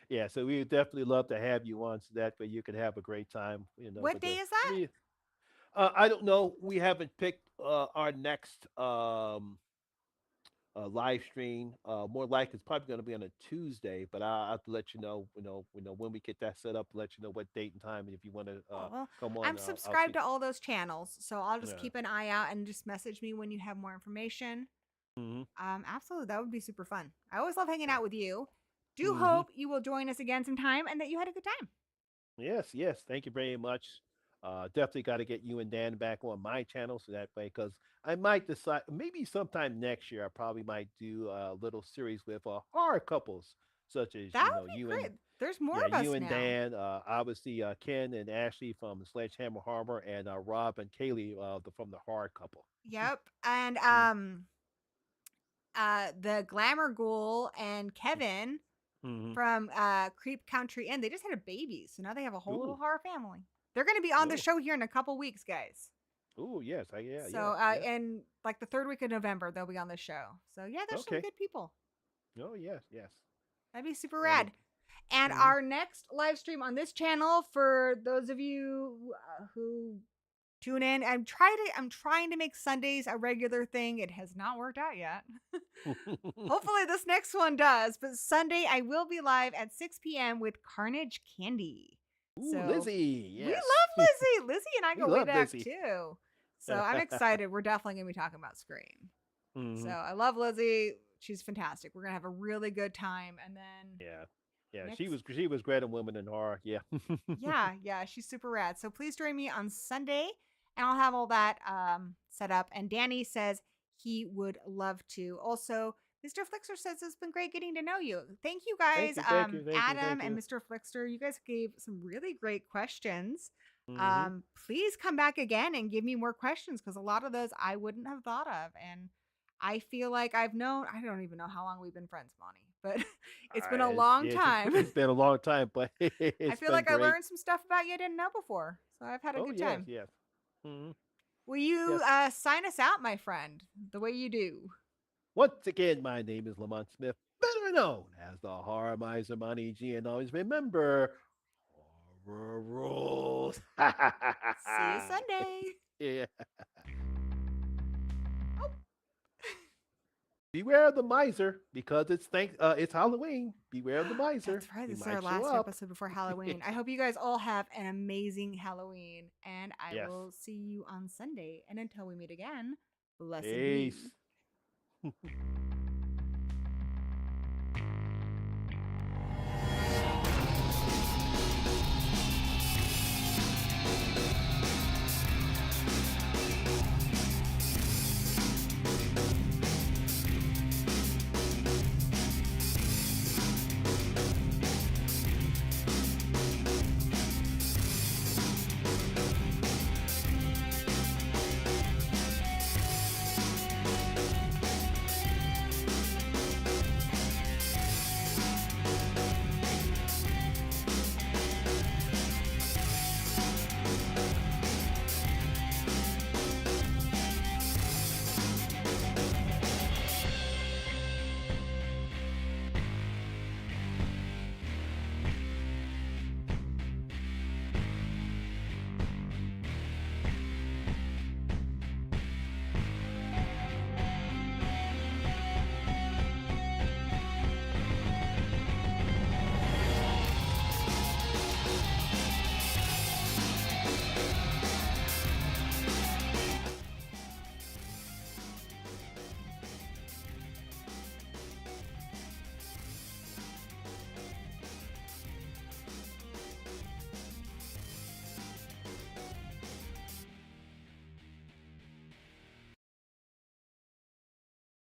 Speaker 2: Yeah, so we would definitely love to have you on so that way you could have a great time,
Speaker 1: What
Speaker 2: with
Speaker 1: day
Speaker 2: the
Speaker 1: is that?
Speaker 2: I don't know. We haven't picked our next live stream. More likely it's probably going to be on a Tuesday, but I'll have to let you know, when we get that set up, let you know what date and time, and if you want to
Speaker 1: Oh, well,
Speaker 2: come on,
Speaker 1: I'm
Speaker 2: I'll
Speaker 1: subscribed
Speaker 2: see.
Speaker 1: to all those channels, so I'll just
Speaker 2: Yeah.
Speaker 1: keep an eye out and just message me when you have more information.
Speaker 2: Hmm.
Speaker 1: Absolutely, that would be super fun. I always love hanging
Speaker 2: Yeah.
Speaker 1: out with you. Do
Speaker 2: Hmm.
Speaker 1: hope you will join us again sometime and that you had a good time.
Speaker 2: Yes, yes. Thank you very much. Definitely got to get you and Dan back on my channel so that way, because I might decide maybe sometime next year I probably might do a little series with horror couples, such as
Speaker 1: That would be great. There's more of
Speaker 2: you
Speaker 1: us
Speaker 2: and
Speaker 1: now.
Speaker 2: Dan, obviously Ken and Ashley from Sledgehammer Harbor, and Rob and Kaylee from the horror couple.
Speaker 1: Yep, and the Glamour Ghoul and Kevin
Speaker 2: Mm-hmm.
Speaker 1: from Creep Country Inn. They just had a baby, so now they have a whole little
Speaker 2: Ooh,
Speaker 1: horror family. They're going to be on the
Speaker 2: oh,
Speaker 1: show here in a couple weeks, guys.
Speaker 2: ooh, yes, yeah,
Speaker 1: So,
Speaker 2: yes, yes.
Speaker 1: in like the third week of November, they'll be on the show. So, yeah, there's some
Speaker 2: Okay.
Speaker 1: good people.
Speaker 2: Oh, yes, yes.
Speaker 1: That'd be super
Speaker 2: And
Speaker 1: rad. And
Speaker 2: mm-hmm.
Speaker 1: our next live stream on this channel, for those of you who tune in, I'm trying to make Sundays a regular thing. It has not worked out yet. Hopefully, this next one does. But Sunday, I will be live at 6 p.m. with Carnage Candy.
Speaker 2: Ooh,
Speaker 1: So
Speaker 2: Lizzie,
Speaker 1: we
Speaker 2: yes.
Speaker 1: love Lizzie. Lizzie and I
Speaker 2: We
Speaker 1: go way
Speaker 2: love
Speaker 1: back
Speaker 2: Lizzie.
Speaker 1: too. So I'm excited. We're definitely going to be talking about Scream. So
Speaker 2: Hmm.
Speaker 1: I love Lizzie. She's fantastic. We're going to have a really good time. And then
Speaker 2: Yeah, yeah.
Speaker 1: next,
Speaker 2: She was great in Women in Horror. Yeah.
Speaker 1: yeah, yeah, she's super rad. So please join me on Sunday, and I'll have all that set up. And Danny says he would love to. Also, Mr. Flixer says it's been great getting to know you. Thank you
Speaker 2: Thank
Speaker 1: guys,
Speaker 2: you, thank you, thank you,
Speaker 1: Adam
Speaker 2: thank
Speaker 1: and
Speaker 2: you.
Speaker 1: Mr. Flixer. You guys gave some really great questions.
Speaker 2: Hmm.
Speaker 1: Please come back again and give me more questions, because a lot of those I wouldn't have thought of. And I feel like I don't even know how long we've been friends, Monty, but it's been a long time.
Speaker 2: It's been a long time, but
Speaker 1: I
Speaker 2: it's
Speaker 1: feel
Speaker 2: been
Speaker 1: like I
Speaker 2: great.
Speaker 1: learned some stuff about you I didn't know before. So I've had a
Speaker 2: Oh
Speaker 1: good
Speaker 2: yes,
Speaker 1: time.
Speaker 2: yes. Hmm.
Speaker 1: Will you
Speaker 2: Yes.
Speaker 1: sign us out, my friend, the way you do?
Speaker 2: Once again, my name is Lamont Smith, better known as the Horror Miser Monty G, and always remember horror rules.
Speaker 1: See you Sunday.
Speaker 2: Yeah.
Speaker 1: Oh.
Speaker 2: beware of the miser because it's Halloween. Beware of the miser.
Speaker 1: That's right.
Speaker 2: He
Speaker 1: This is our
Speaker 2: might show
Speaker 1: last
Speaker 2: up.
Speaker 1: episode before Halloween. I hope you guys all have an amazing Halloween, and I
Speaker 2: Yes.
Speaker 1: will see you on Sunday. And until we meet again, blessed
Speaker 2: Peace.
Speaker 1: be.